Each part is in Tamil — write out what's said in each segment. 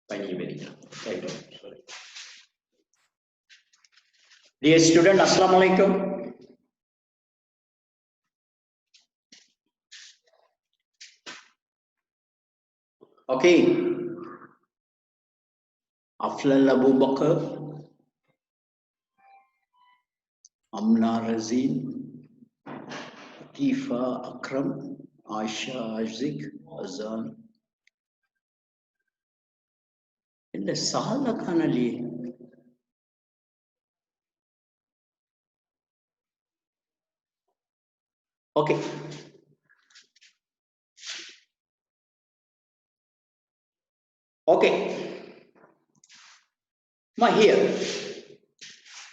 Right. Sorry. Dear student, Assalamu alaikum. Okay. Aflal Abu Bakr, Amna Razin, Tifa Akram, Aisha Azik, Azan. In the Sahala Kanali. Okay. Okay. Ma here.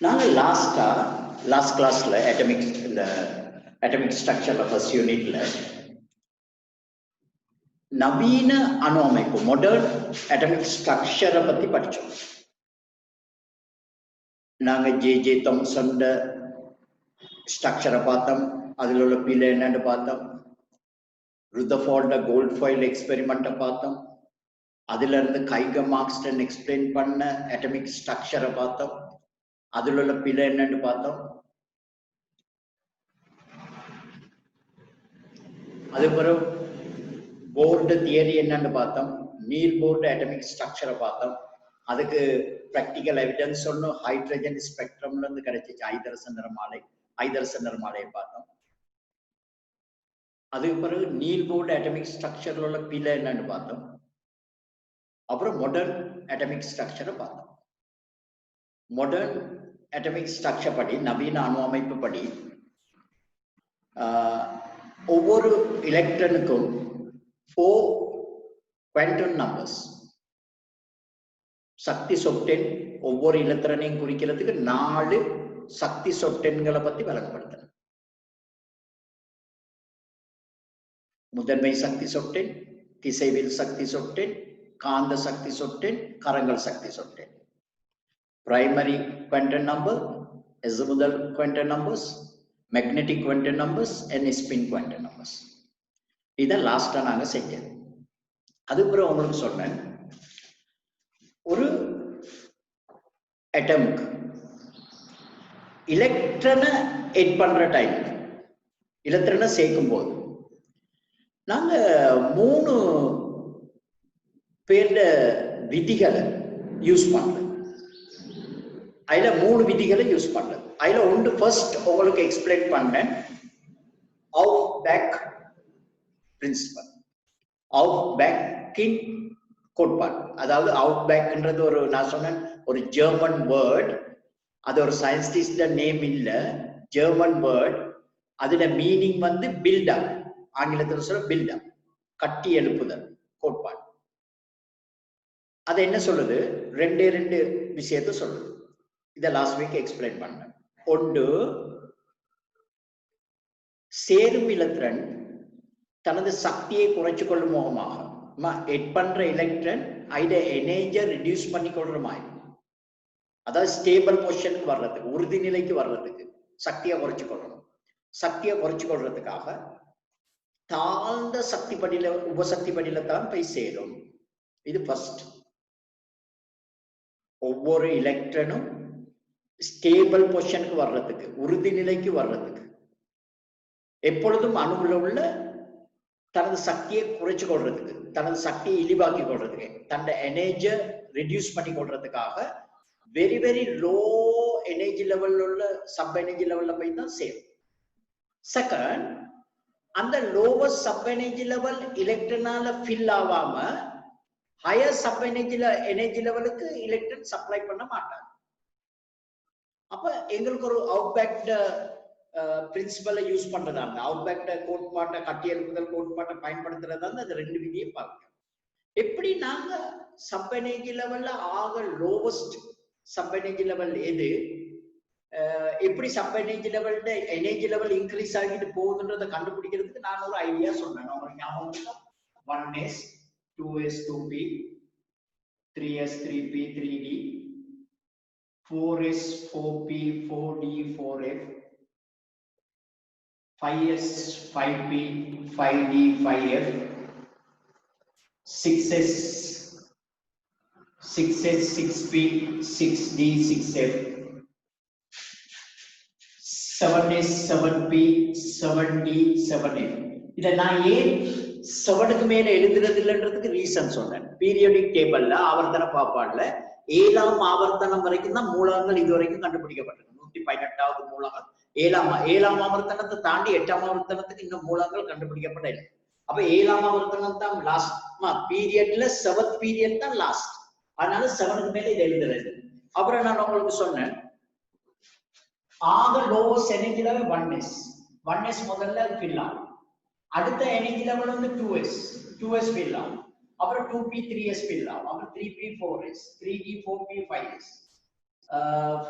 Now last class atomic structure of first unit நவீன அணு அமைப்பு modern atomic structure பத்தி படிச்சோம். நாங்க ஜே தாம்சன் ஸ்ட்ரக்சரை பார்த்தோம், அதில் உள்ள பிழை என்னன்னு பார்த்தோம். ருதர்ஃபோர்ட் கோல்ட்ஃபாயில் எக்ஸ்பெரிமெண்ட்டை பார்த்தோம், அதுல இருந்து கைகர் மார்க்ஸ்டன் எக்ஸ்பிளைன் பண்ண அட்டமிக் ஸ்ட்ரக்சரை பார்த்தோம், அதில் உள்ள பிழை என்னன்னு பார்த்தோம். அது பிறகு போர்டு தியரி என்னன்னு பார்த்தோம், நீல் போர்டு அட்டமிக் ஸ்ட்ரக்சரை பார்த்தோம். அதுக்கு பிராக்டிக்கல் எவிடன்ஸ் ஒன்று ஹைட்ரஜன் ஸ்பெக்ட்ரம்ல இருந்து கிடைச்சிச்சு. ஐதரசன் நிறமாலையை பார்த்தோம். அதுக்கு பிறகு நீல் போர்டு அட்டமிக் ஸ்ட்ரக்சர்ல உள்ள பிழை என்னன்னு பார்த்தோம். அப்புறம் மாடர்ன் அட்டமிக் ஸ்ட்ரக்சரை பார்த்தோம். மாடர்ன் அட்டமிக் ஸ்ட்ரக்சர் படி, நவீன அணு அமைப்பு படி, ஒவ்வொரு எலக்ட்ரானுக்கும் 4 குவாண்டம் நம்பர்ஸ், சக்தி சொட்டெண். ஒவ்வொரு இலத்திரனையும் குறிக்கிறதுக்கு 4 சக்தி சொட்டெண்களை பத்தி விளங்கப்படுத்தணும். முதன்மை சக்தி சொட்டெண், திசைவில் சக்தி சொட்டெண், காந்த சக்தி சொட்டெண், கரங்கள் சக்தி சொட்டெண். பிரைமரி குவாண்டம் நம்பர், எசுமுதல் quantum numbers, magnetic quantum numbers and spin quantum numbers. இதை லாஸ்டா நாங்க செஞ்சோம். அதுக்கப்புறம் உங்களுக்கு சொன்னேன், ஒரு அட்டமுக்கு எலக்ட்ரானை எட் பண்ற டைம், எலக்ட்ரானை சேர்க்கும் போது நாங்க 3 பேர்ல விதிகளை யூஸ் பண்றோம். அதுல 3 விதிகளை யூஸ் பண்றது. அதுல ஒன்று ஃபர்ஸ்ட் உங்களுக்கு எக்ஸ்பிளைன் பண்ணேன், அவுட் பேக் பிரின்சிபல், அவுட் பேக்கின் கோட்பாடு. அதாவது அவுட் பேக்ன்றது ஒரு, நான் சொன்னேன், ஒரு ஜெர்மன் வேர்ட். அது ஒரு சயின்டிஸ்ட் நேம் இல்ல, ஜெர்மன் வேர்ட். அதுல மீனிங் வந்து பில்டப், ஆங்கிலத்தில் சொல்ல பில்டப், கட்டி எழுப்புதல் கோட்பாடு. அது என்ன சொல்லுது? 2 விஷயத்த சொல்லுது. இதை லாஸ்ட் வீக் எக்ஸ்பிளைன் பண்ணேன். ஒன்று, சேரும் இலத்திரன் தனது சக்தியை குறைச்சு கொள்ளும் முகமாக எட் பண்ற எலக்ட்ரான் ஐட எனர்ஜியை ரிடியூஸ் பண்ணி கொள்ற மாதிரி, அதாவது ஸ்டேபிள் பொசிஷனுக்கு வர்றதுக்கு, உறுதி நிலைக்கு வர்றதுக்கு சக்தியை குறைச்சு கொள்ளணும். சக்தியை குறைச்சு கொள்றதுக்காக தாழ்ந்த சக்தி படியில, உபசக்தி படியில தான் போய் சேரும். இது ஃபர்ஸ்ட். ஒவ்வொரு எலக்ட்ரானும் ஸ்டேபிள் பொசிஷனுக்கு வர்றதுக்கு, உறுதி நிலைக்கு வர்றதுக்கு, எப்பொழுதும் அணுவுல உள்ள தனது சக்தியை குறைச்சு கொள்றதுக்கு, தனது சக்தியை இழிவாக்கி கொள்றதுக்கு, தன்னோட எனர்ஜியை ரிடியூஸ் பண்ணி கொள்றதுக்காக வெரி வெரி லோ எனர்ஜி லெவல்ல உள்ள சப் எனர்ஜி லெவல்ல போய் தான் சேரும். செகண்ட், அந்த லோவஸ்ட் சப் எனர்ஜி லெவல் எலக்ட்ரானால ஃபில் ஆகாம ஹையர் சப் எனர்ஜி லெவலுக்கு எலக்ட்ரான் சப்ளை பண்ண மாட்டாங்க. அப்ப எங்களுக்கு ஒரு அவுட் பேக் பிரின்சிபலை யூஸ் பண்றதாங்க, அவுட் பேக் கோட்பாட்டை, கட்டி எழுப்புதல் கோட்பாட்டை பயன்படுத்துறதா அந்த 2 விதியை பார்க்கணும். எப்படி நாங்க சப் எனர்ஜி லெவல்ல ஆக லோவஸ்ட் சப் எனர்ஜி லெவல் எது, எப்படி சப் எனர்ஜி லெவல் இன்க்ரீஸ் ஆகிட்டு போகுதுன்றதை கண்டுபிடிக்கிறதுக்கு நான் ஒரு ஐடியா சொன்னேன். உங்களுக்கு ஞாபகம்? 1s 2s 2p 3s 3p 3d 4s 4p 4d 4f 5s 5p 5d 5f 6s 6S, 6P, 6D, 6F, 7S, 7P, 7D, 7F. இதை நான் ஏன் 7க்கு மேல எழுதுறது இல்லைன்றதுக்கு ரீசன் சொன்னேன். பீரியோடிக் டேபிள்ல ஆவர்த்தன பாப்பாடுல 7ஆம் ஆவர்த்தனம் வரைக்கும் தான் மூலகங்கள் இதுவரைக்கும் கண்டுபிடிக்கப்பட்டது. 118வது மூலகம் 7ஆம் ஆவர்த்தனத்தை தாண்டி 8ஆம் ஆவர்த்தனத்துக்கு இன்னும் மூலகங்கள் கண்டுபிடிக்கப்படல. அப்ப 7ஆம் ஆவர்த்தனம் தான் லாஸ்ட் பீரியட்ல 7th பீரியட் தான் லாஸ்ட். அதனால 7க்கு மேல இதை எழுதுறது. அப்புறம் நான் உங்களுக்கு சொன்னேன் ஆக லோவஸ்ட் எனர்ஜி லெவல் 1s முதல்ல ஃபில் ஆகும். அடுத்த எனர்ஜி லெவல் வந்து 2s ஃபில் ஆகும். அப்புறம் 2p 3s ஃபில் ஆகும். அப்புறம் 3p 4s, 3d 4p 5s,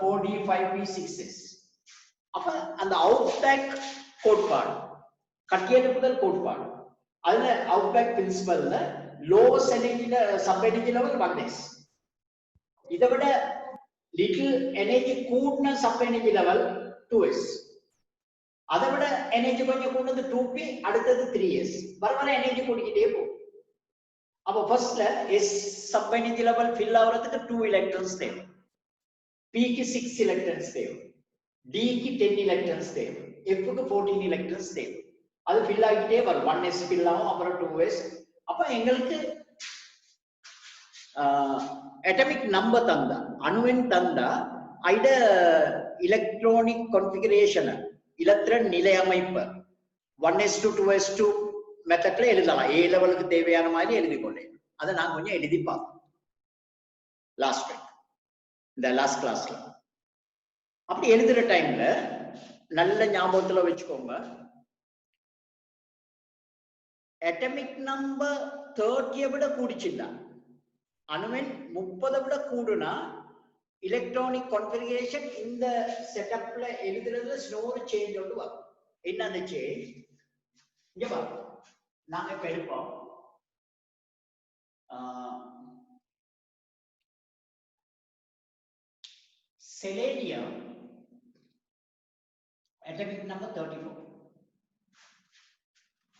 4d 5p 6s. அப்ப அந்த அவுட்பேக் கோட்பாடு கட்டியெழுப்புதல் கோட்பாடு அதுல அவுட்பேக் பிரின்சிபல்ல லோவஸ்ட் எனர்ஜில சப் எனர்ஜி லெவல் 1s. இதை விட லிட்டில் எனர்ஜி கூடின சப் எனர்ஜி லெவல் 2s. அதை விட எனர்ஜி கொஞ்சம் கூடது 2p, அடுத்தது 3s. வர எனர்ஜி கூடிக்கிட்டே போகும். அப்ப ஃபர்ஸ்ட்ல s sub energy level fill ஆகிறதுக்கு 2 எலக்ட்ரான்ஸ் தேவை, p க்கு 6 எலக்ட்ரான்ஸ் தேவை, d க்கு 10 எலக்ட்ரான்ஸ் தேவை, f க்கு 14 எலக்ட்ரான்ஸ் தேவை. அது ஃபில் ஆகிட்டே வரும். 1s ஃபில் ஆகும், அப்புறம் 2s. அப்ப எங்களுக்கு அட்டாமிக் நம்பர் தந்தா அணுவின் தந்தா ஐட எலக்ட்ரானிக் கான்ஃபிகரேஷன் இலத்திரன் நிலை அமைப்பு 1s2 2s2 மெத்தட்ல எழுதலாம். ஏ லெவலுக்கு தேவையான மாதிரி எழுதி கொள்ளேன். அதை நான் கொஞ்சம் எழுதி பார்ப்போம் லாஸ்ட் வீக் இந்த லாஸ்ட் கிளாஸ்ல. அப்படி எழுதுற டைம்ல நல்ல ஞாபகத்துல வச்சுக்கோங்க, அட்டாமிக் நம்பர் 30 விட கூடிச்சுன்னா அணுவின் 30 விட கூடுனா எலக்ட்ரானிக் கான்ஃபிகரேஷன் இந்த செட்டப்ல எழுதுறதுல ஸ்லோர் சேஞ்ச் ஒன்று வரும். என்ன அந்த சேஞ்ச் இங்க பாருங்க. நாங்க இப்ப எடுப்போம் செலேனியம் அட்டாமிக் நம்பர் 34.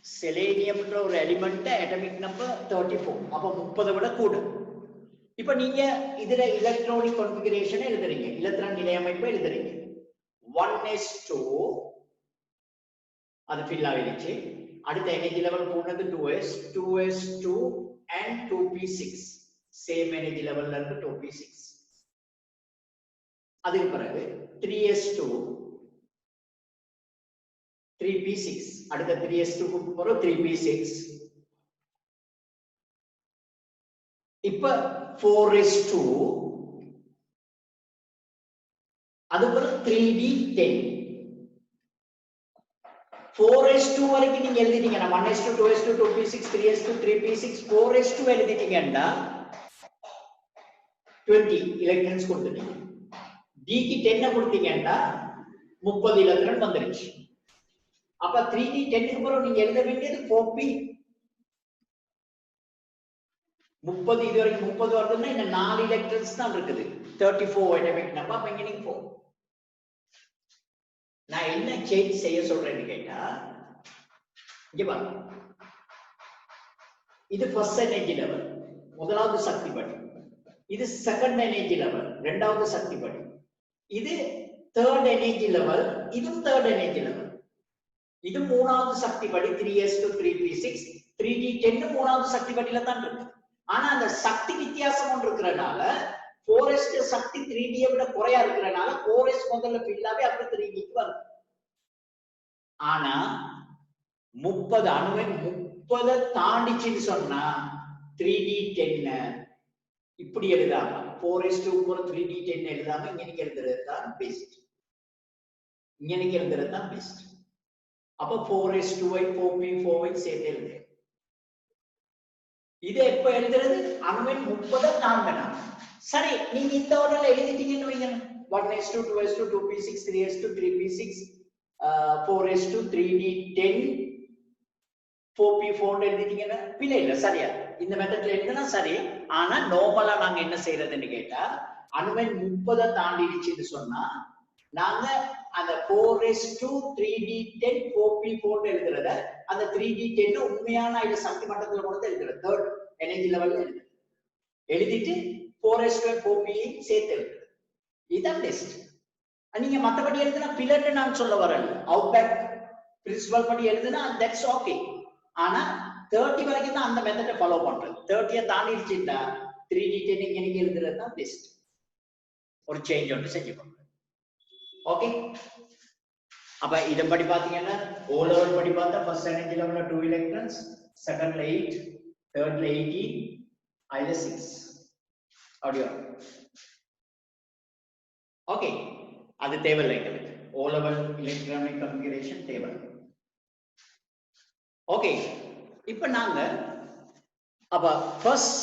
செலேனியம்ன்ற ஒரு எலிமெண்ட் அட்டாமிக் நம்பர் 34. அப்ப 30 விட கூடும். இப்ப நீங்க இதுல எலக்ட்ரானிக் கான்ஃபிகரேஷன் எழுதுறீங்க, இலத்திரன் நிலை அமைப்பு எழுதுறீங்க. 1s2 அது ஃபில் ஆகிடுச்சு. அடுத்த எனர்ஜி லெவல் போனது 2s, 2s2 and 2p6. Same energy லெவல்ல இருக்கு 2p6. அதுக்கு பிறகு 3s2 3p6. அடுத்த 3s2 க்கு போறோம் 3p6. இப்ப 4s2 அதுக்கப்புறம் 3d10. 4s2 வரைக்கும் நீங்க எழுதிட்டீங்கன்னா 1s2 2s2 2p6 3s2 3p6 4s2 எழுதிட்டீங்கன்னா 20 electrons கொடுத்துட்டீங்க. d க்கு 10 கொடுத்தீங்கன்னா 30 எலக்ட்ரான் வந்துருச்சு. அப்ப 3d10 க்கு அப்புறம் நீங்க எழுத வேண்டியது 4p. 30 இது வரைக்கும் 30 வருதுன்னா இந்த 4 எலக்ட்ரான்ஸ் தான் இருக்குது. 34 அட்டாமிக் நம்பர். அப்ப இங்க நீங்க 4. நான் என்ன சேஞ்ச் செய்ய சொல்றேன்னு கேட்டா இங்க பாருங்க, இது ஃபர்ஸ்ட் எனர்ஜி லெவல் முதலாவது சக்தி படி, இது செகண்ட் எனர்ஜி லெவல் இரண்டாவது சக்தி படி, இது தேர்ட் எனர்ஜி லெவல், இதுவும் தேர்ட் எனர்ஜி லெவல், இது மூணாவது சக்தி படி 3s2 3p6 3d10 மூணாவது சக்தி படியில தான் இருக்கு. ஆனா அந்த சக்தி வித்தியாசம் ஒன்று இருக்கிறனால 4s சக்தி 3d விட குறையா இருக்கிறனால 4s முதல்ல ஃபில்லாவே அப்புறம் 3d வரும். ஆனா 30 அணுவின் 30 தாண்டிச்சுன்னு சொன்னா 3d10 இப்படி எழுதாம 4s2 கூட 3d10 எழுதாம இங்க நீங்க எழுதுறது தான் பெஸ்ட். இங்க நீங்க எழுதுறது தான் பெஸ்ட். அப்ப 4s2 ஐ 4p4 ஐ சேர்த்து எழுது. இதை எப்ப எழுதுறது? அணுவின் 30 தாண்டணும். சரி, நீங்க இந்த ஆர்டர்ல எழுதிட்டீங்கன்னு வைங்க, 1s2 2s2 2p6 3s2 3p6 4s2 3d10 4p4 எழுதிட்டீங்கன்னா பிழை இல்ல, சரியா? இந்த மெத்தட்ல எழுதுனா சரி. ஆனா நார்மலா நாங்க என்ன செய்யறதுன்னு கேட்டா, அணுவின் 30 தாண்டிடுச்சுன்னு சொன்னா நாங்க அந்த 4s2 3d10 4p4 எழுதுறத அந்த 3d10 உண்மையான இல்ல சக்தி மட்டத்துல கொண்டு எழுதுறது தேர்ட் எனர்ஜி லெவல்ல எழுதிட்டு 4s2 4p சேர்த்து எழுதுறது. இதுதான் பெஸ்ட். நீங்க மற்றபடி எழுதுனா பில்லர்னு நான் சொல்ல வரேன். அவுட் பேக் பிரின்சிபல் படி எழுதுனா தட்ஸ் ஓகே. ஆனா 30 வரைக்கும் தான் அந்த மெத்தடை ஃபாலோ பண்றது. 30 தாண்டிடுச்சுட்டா 3D10 நீங்க எழுதுறது தான் பெஸ்ட். ஒரு சேஞ்ச் ஒன்று செஞ்சு பண்றது. ஓகே. அப்ப இதன்படி பாத்தீங்கன்னா O level படி பார்த்தா ஃபர்ஸ்ட் எனர்ஜி லெவல்ல 2 எலக்ட்ரான்ஸ், செகண்ட்ல 8, தேர்ட்ல 18, ஐல 6. அப்படியே ஓகே. அது தேவையில்லை எங்களுக்கு. O level எலக்ட்ரானிக் கான்ஃபிகரேஷன் தேவை. ஓகே. இப்ப நாங்க அப்ப ஃபர்ஸ்ட்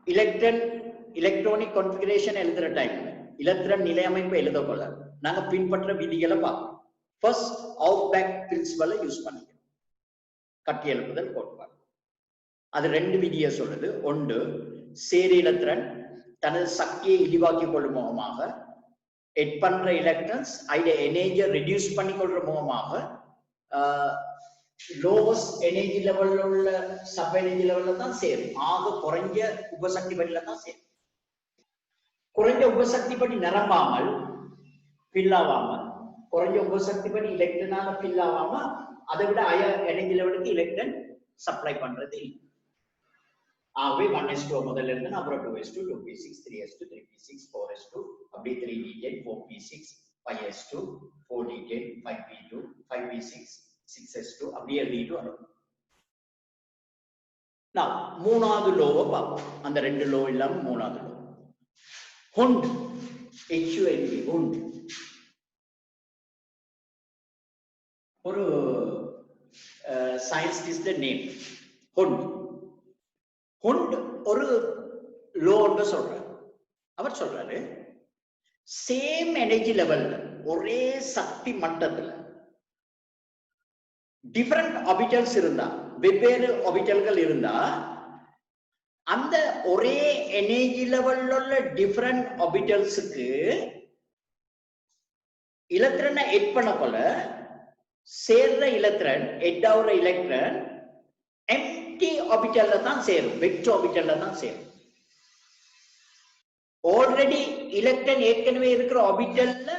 எலக்ட்ரானிக் கான்ஃபிகரேஷன் எழுதுற டைம் இலத்திரன் நிலை அமைப்பு எழுதக்கொள்ள நாங்க பின்பற்ற விதிகளை பார்ப்போம். ஃபர்ஸ்ட் அவுட் பேக் பிரின்சிபலை யூஸ் பண்ணிக்கணும். கட்டி எழுப்புதல் கோட்பாடு. அது 2 விதியை சொல்லுது. ஒன்று, சேரி இலத்திரன் தனது சக்தியை இழிவாக்கிக் கொள்ளும் முகமாக எட் பண்ற எலக்ட்ரான்ஸ் ஐட எனர்ஜியை ரெடியூஸ் பண்ணிக்கொள்ற முகமாக லோவஸ்ட் எனர்ஜி லெவல்ல உள்ள சப் எனர்ஜி லெவல்ல தான் சேரும். ஆக குறைஞ்ச உபசக்தி படியில தான் சேரும். குறைஞ்ச உபசக்தி படி நிரம்பாமல் ஃபில் ஆகாமல், குறைஞ்ச உபசக்தி படி எலக்ட்ரானால ஃபில் ஆகாம அதை விட ஹையர் எனர்ஜி லெவலுக்கு எலக்ட்ரான் சப்ளை பண்றது இல்லை. ஆகவே 1s2 முதல்ல இருந்து அப்புறம் 2s2 2p6 3s2 3p6 4s2 அப்படி 3d10 4p6 5s2 4d10 5p2 5p6 6s2 அப்படியே எழுதிட்டு வரும். நான் மூணாவது லோவை பார்ப்போம். அந்த 2 லோ இல்லாம மூணாவது லோ ஹுண்ட் HUND ஹுண்ட் ஒரு சயின்டிஸ்ட் நேம் ஹுண்ட். ஹுண்ட் ஒரு லோன்னு சொல்றாரு. அவர் சொல்றாரு சேம் எனர்ஜி லெவல்ல ஒரே சக்தி மட்டத்துல டிஃபரண்ட் ஆர்பிட்டல்ஸ் இருந்தா, வெவ்வேறு ஆர்பிட்டல்கள் இருந்தா, அந்த ஒரே எனர்ஜி லெவல்ல உள்ள டிஃபரண்ட் ஆர்பிட்டல்ஸுக்கு இலத்திரனை எட் பண்ண போல சேர்ற இலத்திரன் எட்டாவுற எலக்ட்ரான் எம்டி ஆர்பிட்டல்ல தான் சேரும், வெக்டர் ஆர்பிட்டல்ல தான் சேரும். ஆல்ரெடி எலக்ட்ரான் ஏற்கனவே இருக்கிற ஆர்பிட்டல்ல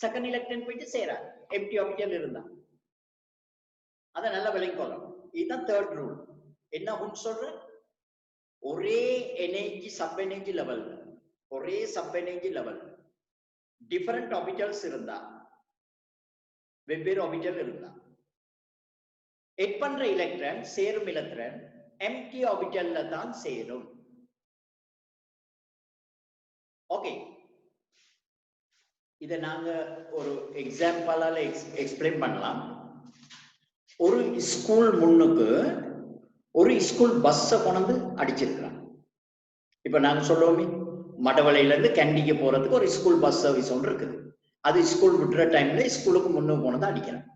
செகண்ட் எலக்ட்ரான் போயிட்டு சேராது, எம்டி ஆர்பிட்டல் இருந்தா. அத நல்லா விளங்கிக்கொள்ளணும். இதுதான் தேர்ட் ரூல். என்ன ஹுண்ட் சொல்ற? ஒரே எனர்ஜி சப் எனர்ஜி லெவல், ஒரே sub energy level different orbitals இருந்தா, வெவ்வேறு ஆர்பிட்டல் இருந்தா, எட் பண்ற எலக்ட்ரான் சேரும் எலக்ட்ரான் எம்டி ஆர்பிட்டல்ல தான் சேரும். ஓகே. இத நாங்க ஒரு எக்ஸாம்பிளால எக்ஸ்பிளைன் பண்ணலாம். ஒரு ஸ்கூல் முன்னுக்கு ஒரு ஸ்கூல் பஸ்ஸை கொண்டு அடிச்சிருக்கிறாங்க. இப்ப நாங்க சொல்லுவோமே மடவளையில இருந்து கேண்டிக்கு போறதுக்கு ஒரு ஸ்கூல் பஸ் சர்வீஸ் ஒன்று இருக்குது. அது ஸ்கூல் விட்டுற டைம்ல ஸ்கூலுக்கு முன்னுக்கு போனதான் அடிக்கிறேன்.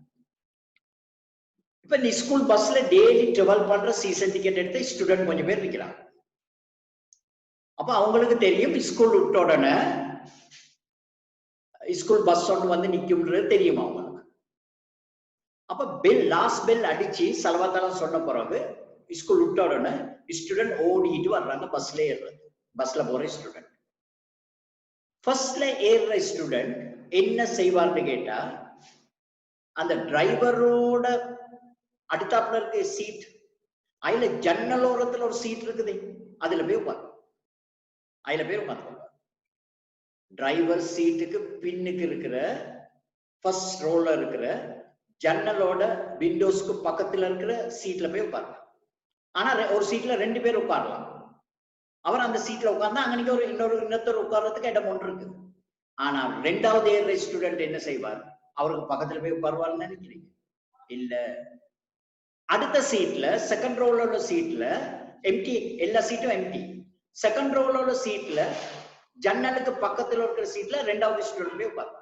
இப்ப இந்த ஸ்கூல் பஸ்ல டெய்லி டிராவல் பண்ற சீசன் டிக்கெட் எடுத்து ஸ்டூடெண்ட் கொஞ்சம் பேர் நிக்கிறாங்க. அப்ப அவங்களுக்கு தெரியும் ஸ்கூல் விட்ட உடனே ஸ்கூல் பஸ் ஒன்று வந்து நிக்கும்ன்றது தெரியும் அவங்களுக்கு. அப்ப பெல் லாஸ்ட் பெல் அடிச்சு சலவாத்தாலம் சொன்ன பிறகு ஸ்கூல் விட்ட உடனே ஸ்டூடெண்ட் ஓடிட்டு வர்றாங்க. பஸ்ல ஏறுறது, பஸ்ல போற ஸ்டூடெண்ட். ஃபர்ஸ்ட்ல ஏறுற ஸ்டூடெண்ட் என்ன செய்வார்னு கேட்டா, அந்த டிரைவரோட அடுத்தாப்புல இருக்க சீட், அதுல ஜன்னல் ஓரத்துல ஒரு சீட் இருக்குது, அதுல போய் உட்காரு. அதுல போய் உட்காந்து டிரைவர் சீட்டுக்கு பின்னுக்கு இருக்கிற ஃபர்ஸ்ட் ரோல இருக்கிற ஜன்னலோட விண்டோஸ்க்கு பக்கத்துல இருக்கிற சீட்ல போய் உட்காருங்க. ஆனா ஒரு சீட்ல 2 பேர் உட்காரலாம். அவர் அந்த சீட்ல உட்கார்ந்தா அங்க நீங்க இன்னொருத்தர் உட்கார்றதுக்கு இடம் ஒன்று இருக்குது. ஆனா 2வது ஏற ஸ்டூடெண்ட் என்ன செய்வார்? அவருக்கு பக்கத்துல போய் உட்காருவார்னு நினைக்கிறீங்க? இல்ல, அடுத்த சீட்ல செகண்ட் ரோல உள்ள சீட்ல எம்டி, எல்லா சீட்டும் எம்டி. செகண்ட் ரோல உள்ள சீட்ல ஜன்னலுக்கு பக்கத்துல இருக்கிற சீட்ல 2வது ஸ்டூடெண்ட் போய் உட்காருவார்.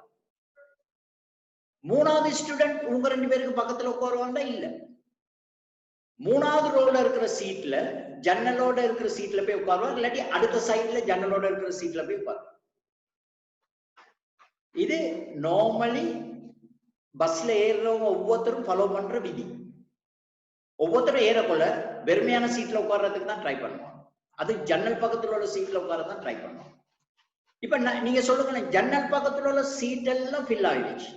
3வது ஸ்டூடெண்ட் உங்க 2 பேருக்கு பக்கத்துல உட்காருவாங்க? இல்ல, 3வது ரோல இருக்கிற சீட்ல ஜன்னலோட இருக்கிற சீட்ல போய் உட்காருவார், இல்லாட்டி அடுத்த சைட்ல ஜன்னலோட இருக்கிற சீட்ல போய் உட்காருவார். இது நார்மலி பஸ்ல ஏறுறவங்க ஒவ்வொருத்தரும் ஃபாலோ பண்ற விதி. ஒவ்வொருத்தரும் ஏறக்குள்ள வெறுமையான சீட்ல உட்கார்றதுக்கு தான் ட்ரை பண்ணுவாங்க. அது ஜன்னல் பக்கத்துல உள்ள சீட்ல உட்கார தான் ட்ரை பண்ணும். இப்ப நீங்க சொல்லுங்க, ஜன்னல் பக்கத்துல உள்ள சீட் எல்லாம் ஃபில் ஆயிடுச்சு.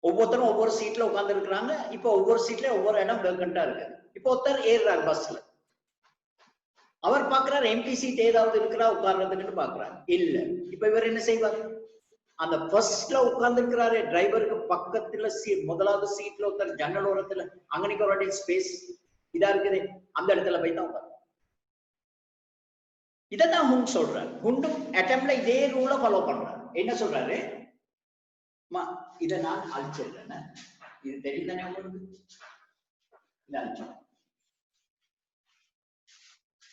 ஒவ்வொருத்தரும் ஒவ்வொரு சீட்ல உட்கார்ந்து இருக்கிறாங்க. இப்ப ஒவ்வொரு சீட்ல ஒவ்வொரு இடம் வேக்கண்டா இருக்கு. இப்ப ஒருத்தர் ஏறுறாரு பஸ்ல. அவர் பாக்குறாரு எம்டி சீட் ஏதாவது இருக்கிறா உட்கார்றதுன்னு பாக்குறாரு. இல்ல. இப்ப இவர் என்ன செய்வார்? அந்த ஃபர்ஸ்ட்ல உட்கார்ந்து இருக்கிறாரு டிரைவருக்கு பக்கத்துல முதலாவது சீட்ல ஒருத்தர் ஜன்னல் ஓரத்துல அங்கனைக்கு ஒரு ஸ்பேஸ் இதா இருக்குது, அந்த இடத்துல போய் தான் உட்காரு. இதான் ஹுண்ட் சொல்றாரு. ஹுண்டும் அட்டம்ப்ட்ல இதே ரூல ஃபாலோ பண்றாரு. என்ன சொல்றாரு? இதை நான் அழிச்சிடுறேன். இது தெரியும் தானே உங்களுக்கு? இதை அழிச்சோம்.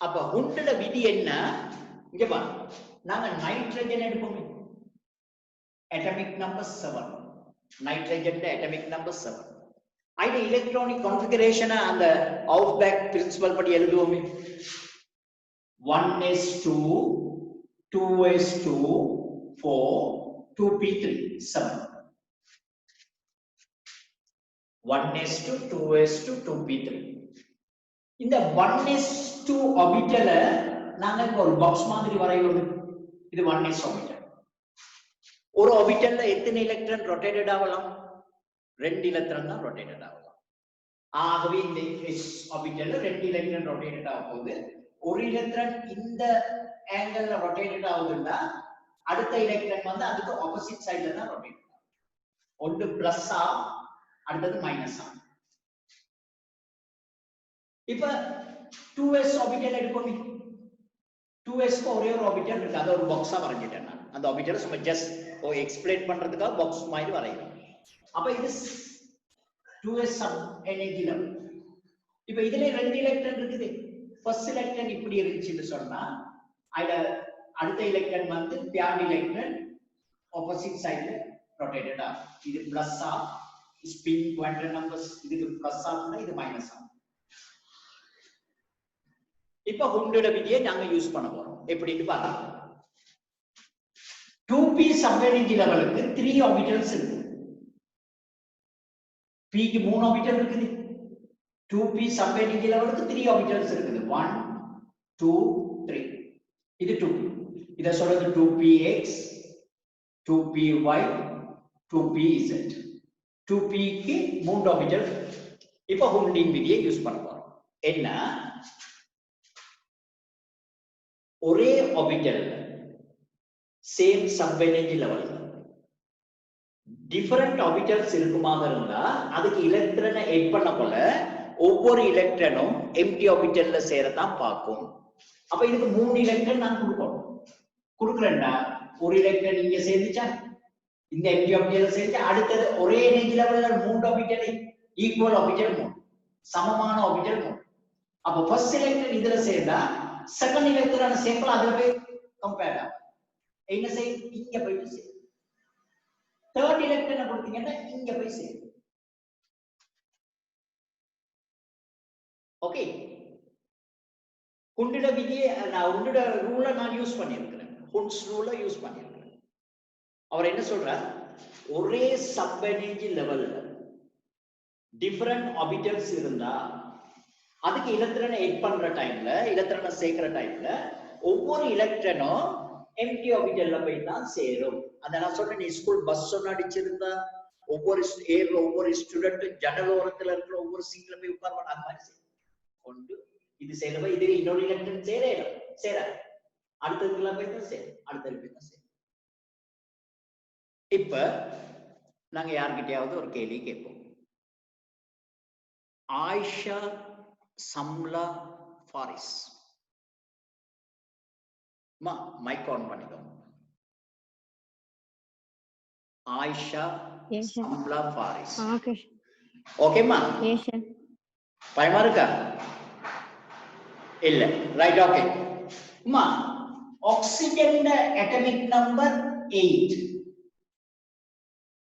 அப்ப ஹுண்டோட விதி என்ன? இங்க பாருங்க, நாங்க நைட்ரஜன் எடுப்போம். Atomic number 7. Nitrogen atomic number 7. ஐட எலக்ட்ரானிக் கான்ஃபிகரேஷன் அந்த ஆஃப் பேக் பிரின்சிபல் படி எழுதுவோமே. 1s2 2s2 4 2p3 7. 1s2 2s2 2p3. இந்த 1s2 ஆர்பிட்டல நாங்க ஒரு பாக்ஸ் மாதிரி வரைவோம். இது 1s ஆர்பிட்டல். ஒரு ஆர்பிட்டல்ல எத்தனை எலக்ட்ரான் ரொட்டேட்டட் ஆகலாம்? 2 எலக்ட்ரான் தான் ரொட்டேட்டட் ஆகலாம். ஆகவே இந்த s ஆர்பிட்டல்ல 2 எலக்ட்ரான் ரொட்டேட்டட் ஆக போகுது. ஒரு எலக்ட்ரான் இந்த ஆங்கிள்ல ரொட்டேட்டட் ஆகுதுன்னா அடுத்த எலக்ட்ரான் வந்து அதுக்கு ஆப்போசிட் சைடுல தான் ரொட்டேட் ஆகும். ஒன்று பிளஸ் ஆ, அடுத்தது மைனஸ் ஆ. இப்ப 2s ஆர்பிட்டல் எடுப்போமே. 2s க்கு ஒரே ஒரு ஆர்பிட்டல் இருக்கு. அத ஒரு பாக்ஸா வரைஞ்சிட்டேன் நான். அந்த ஆர்பிட்டலை சும்மா ஜஸ்ட் எக்ஸ்பிளைன் பண்றதுக்காக பாக்ஸ் மாதிரி வரைகிறேன். அப்ப இது 2s சப் எனர்ஜி லெவல். இப்ப இதுல 2 எலக்ட்ரான் இருக்குது. ஃபர்ஸ்ட் எலக்ட்ரான் இப்படி இருந்துச்சுன்னு சொன்னா அடுத்த எலக்ட்ரான் வந்து பேர்ட் எலக்ட்ரான் ஆப்போசிட் சைடுல ரொட்டேட்டட் ஆகும். இது பிளஸ் ஆ, ஸ்பின் குவாண்டம் நம்பர்ஸ் இதுக்கு பிளஸ் ஆகும்னா இது மைனஸ் ஆகும். இப்ப ஹுண்டோட விதியை நாங்க யூஸ் பண்ண போறோம். எப்படின்னு பாருங்க. 2p சப் எனர்ஜி லெவலுக்கு 3 ஆர்பிட்டல்ஸ் இருக்கு. p க்கு 3 ஆர்பிட்டல் இருக்குது. 2p சப் எனர்ஜி லெவலுக்கு 3 ஆர்பிட்டல்ஸ் இருக்குது. 1 2 3. இது 2p. இத சொல்றது 2px 2py 2pz. 2p க்கு 3 ஆர்பிட்டல். இப்ப ஹுண்டின் விதியை யூஸ் பண்ண போறோம். என்ன? ஒரே orbital same sub energy level different orbitals இருக்குமாக இருந்தா அதுக்கு எலக்ட்ரானை ஆட் பண்ண போல ஒவ்வொரு எலக்ட்ரானும் எம்டி ஆர்பிட்டல்ல சேரதான் பார்க்கும். அப்ப இதுக்கு 3 எலக்ட்ரான் நான் கொடுக்குறேன்டா. ஒரு எலக்ட்ரான் இங்க சேர்ந்துச்சா, இந்த எம்டி ஆர்பிட்டல் சேர்ந்து அடுத்தது ஒரே எனர்ஜி லெவல்ல 3 ஆர்பிட்டல் ஈக்குவல் ஆர்பிட்டல் 3 சமமான ஆர்பிட்டல் 3. அப்ப ஃபர்ஸ்ட் எலக்ட்ரான் இதுல சேர்ந்தா செகண்ட் எலக்ட்ரான் சேர்க்கலாம். அதுல போய் கம்பேர் ஆகும். என்ன செய்யும்? இங்க போயிட்டு சேரும். தேர்ட் எலக்ட்ரான் கொடுத்தீங்கன்னா இங்க போய் சேரும். ஓகே. ஹுண்டோட விதியை ஹுண்டோட ரூலை நான் யூஸ் பண்ணியிருக்கிறேன். ஹுண்ட்ஸ் ரூலை யூஸ் பண்ணியிருக்கிறேன். அவர் என்ன சொல்றார்? ஒரே சப் எனர்ஜி லெவல்ல டிஃபரண்ட் ஆர்பிட்டல்ஸ் இருந்தா அதுக்கு எலக்ட்ரானை ஆட் பண்ற டைம்ல, எலக்ட்ரானை சேர்க்கிற டைம்ல ஒவ்வொரு எலக்ட்ரானும் எம்டி ஆர்பிட்டல்ல போய் தான் சேரும். அத நான் சொல்றேன். நீ ஸ்கூல் பஸ் ஒன்னு அடிச்சிருந்தா ஒவ்வொரு ஸ்டூடெண்ட் ஜன்னல் ஓரத்துல இருக்கிற ஒவ்வொரு சீட்ல போய் உட்கார்வாங்க. அந்த மாதிரி சேரும். ஒன்று இது சேரவ இது இன்னொரு எலக்ட்ரான் சேர அடுத்ததுக்குள்ள போய் தான் சேரும். அடுத்தது போய் தான் சேரும். இப்ப நாங்க யார்கிட்டயாவது ஒரு கேள்வி கேட்போம். ஆயிஷா சம்லா ஃபாரிஸ். மைக் ஆன் பண்ணிக்கோங்க. ஆயிஷா சம்லா ஃபாரிஸ். ஓகேமா? பயமா இருக்கா? இல்ல. Right. Okay. Oxygen atomic number 8.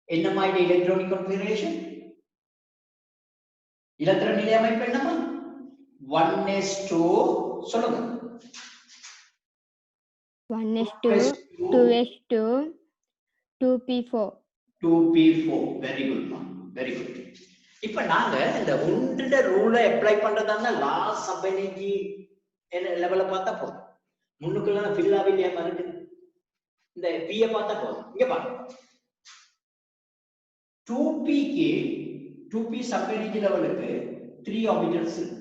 என்ன மாதிரி எலக்ட்ரானிக் கான்ஃபிகரேஷன்? எலக்ட்ரான் நிலை அமைப்பு என்னமா? 1s2 சொல்லுங்க. 1s2 2s2 2p4. 2p4. Very good மா, வெரி குட். இப்ப நாங்க இந்த ஹுண்டோட ரூலை அப்ளை பண்றதான லாஸ் சப் எனர்ஜி லெவல்ல பார்த்தா போதும். முன்னுக்குள்ள ஃபில் ஆகலையா பாருங்க. இந்த p பார்த்தா போதும். இங்க பாருங்க 2p க்கு 2p சப் எனர்ஜி லெவலுக்கு 3 ஆர்பிட்டல்ஸ் இருக்கு.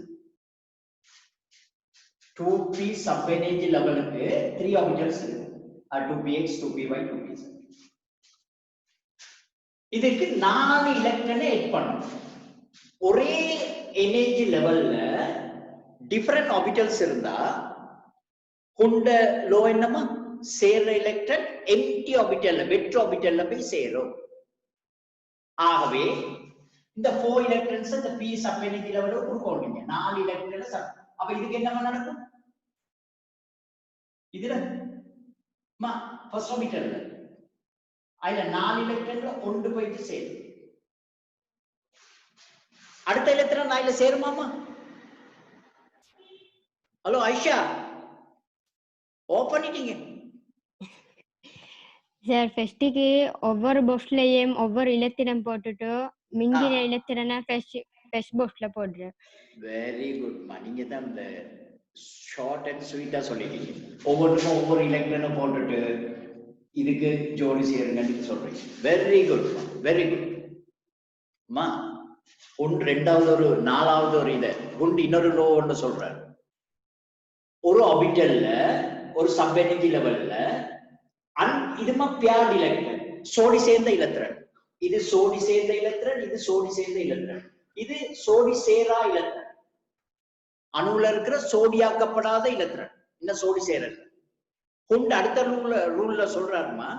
2p சப் எனர்ஜி லெவலுக்கு 3 ஆர்பிட்டல்ஸ் இருக்கு. 2px 2py 2pz. இதுக்கு 4 எலக்ட்ரானை ஆட் பண்ணணும். ஒரே எனர்ஜி லெவல்ல டிஃபரண்ட் ஆர்பிட்டல்ஸ் இருந்தா கொண்ட லோ என்னமா சேர்ற எலக்ட்ரான் எம்டி ஆர்பிட்டல்ல வெற்று ஆர்பிட்டல்ல போய் சேரும். ஆகவே இந்த 4 எலக்ட்ரான்ஸ் இந்த p சப் எனர்ஜி லெவல்ல கொடுக்கணும். 4 எலக்ட்ரான்ஸ் அப்ப இதுக்கு என்ன நடக்கும்? இதுல ஃபர்ஸ்ட் ஆர்பிட்டல்ல அதுல 4 எலக்ட்ரான்ல ஒன்று போயிட்டு சேரும். அடுத்த எலக்ட்ரான் அதுல சேருமாமா? ஹலோ ஐஷா, ஓபன் பண்ணிட்டீங்க? சார் ஃபர்ஸ்ட்டுக்கு ஒவ்வொரு பாக்ஸ்லயும் ஒவ்வொரு இலத்திரம் போட்டுட்டு மிஞ்சின இலத்திரனை ஃபர்ஸ்ட் பாக்ஸ்ல போடுறேன். வெரி குட்மா, நீங்க தான் இந்த ஷார்ட் அண்ட் ஸ்வீட்டா சொல்லிட்டீங்க. ஒவ்வொருக்கும் ஒவ்வொரு இலக்கணம் போட்டுட்டு இதுக்கு ஜோடி சேருங்கன்னு சொல்றீங்க. வெரி குட், வெரி குட் மா. ஒன்று ரெண்டாவது ஒரு நாலாவது ஒரு இதை குண்டு இன்னொரு லோ ஒன்று சொல்றாரு. ஒரு ஆர்பிட்டல்ல ஒரு சப் எனர்ஜி லெவல்ல இதுமா பியார்ட் இலக்ட்ரான் சோடி சேர்ந்த இலத்திரன். இது சோடி சேர்ந்த இலத்திரன், இது சோடி சேர்ந்த இலத்திரன், இது சோடி சேரா இலத்திரன். அணுல இருக்கிற சோடியாக்கப்படாத இலத்திரன், இந்த சோடி சேரல் கொண்டு அடுத்த ரூல்ல சொல்றாருமா,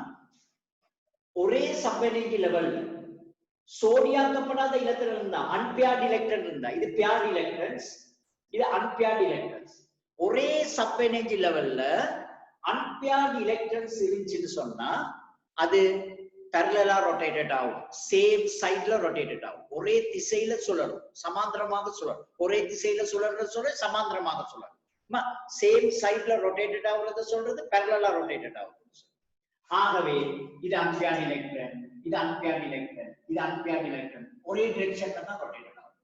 ஒரே சப் எனர்ஜி லெவல் சோடியாக்கப்படாத இலத்திரன் இருந்தா அன்பியார்ட் எலக்ட்ரான் இருந்தா இது பியார்ட் எலக்ட்ரான்ஸ், இது அன்பியார்ட் எலக்ட்ரான்ஸ். ஒரே சப் எனர்ஜி லெவல்ல அன்பியார்ட் எலக்ட்ரான்ஸ் இருந்துச்சுன்னு சொன்னா அது parallel rotated ஆகும், சேம் சைட்ல rotated ஆகும், ஒரே திசையில சுழலும், சமாந்தரமாக சுழலும். ஒரே திசையில சுழல்றது சமாந்தரமாக சுழலும். சேம் சைட்ல rotated ஆகுறத சொல்றது parallel rotated ஆகும். ஆகவே இது அன்பியார்ட் எலக்ட்ரான், இது அன்பியார்ட் எலக்ட்ரான், இது அன்பியார்ட் எலக்ட்ரான், ஒரே டைரக்ஷன்ல தான் rotated ஆகும்.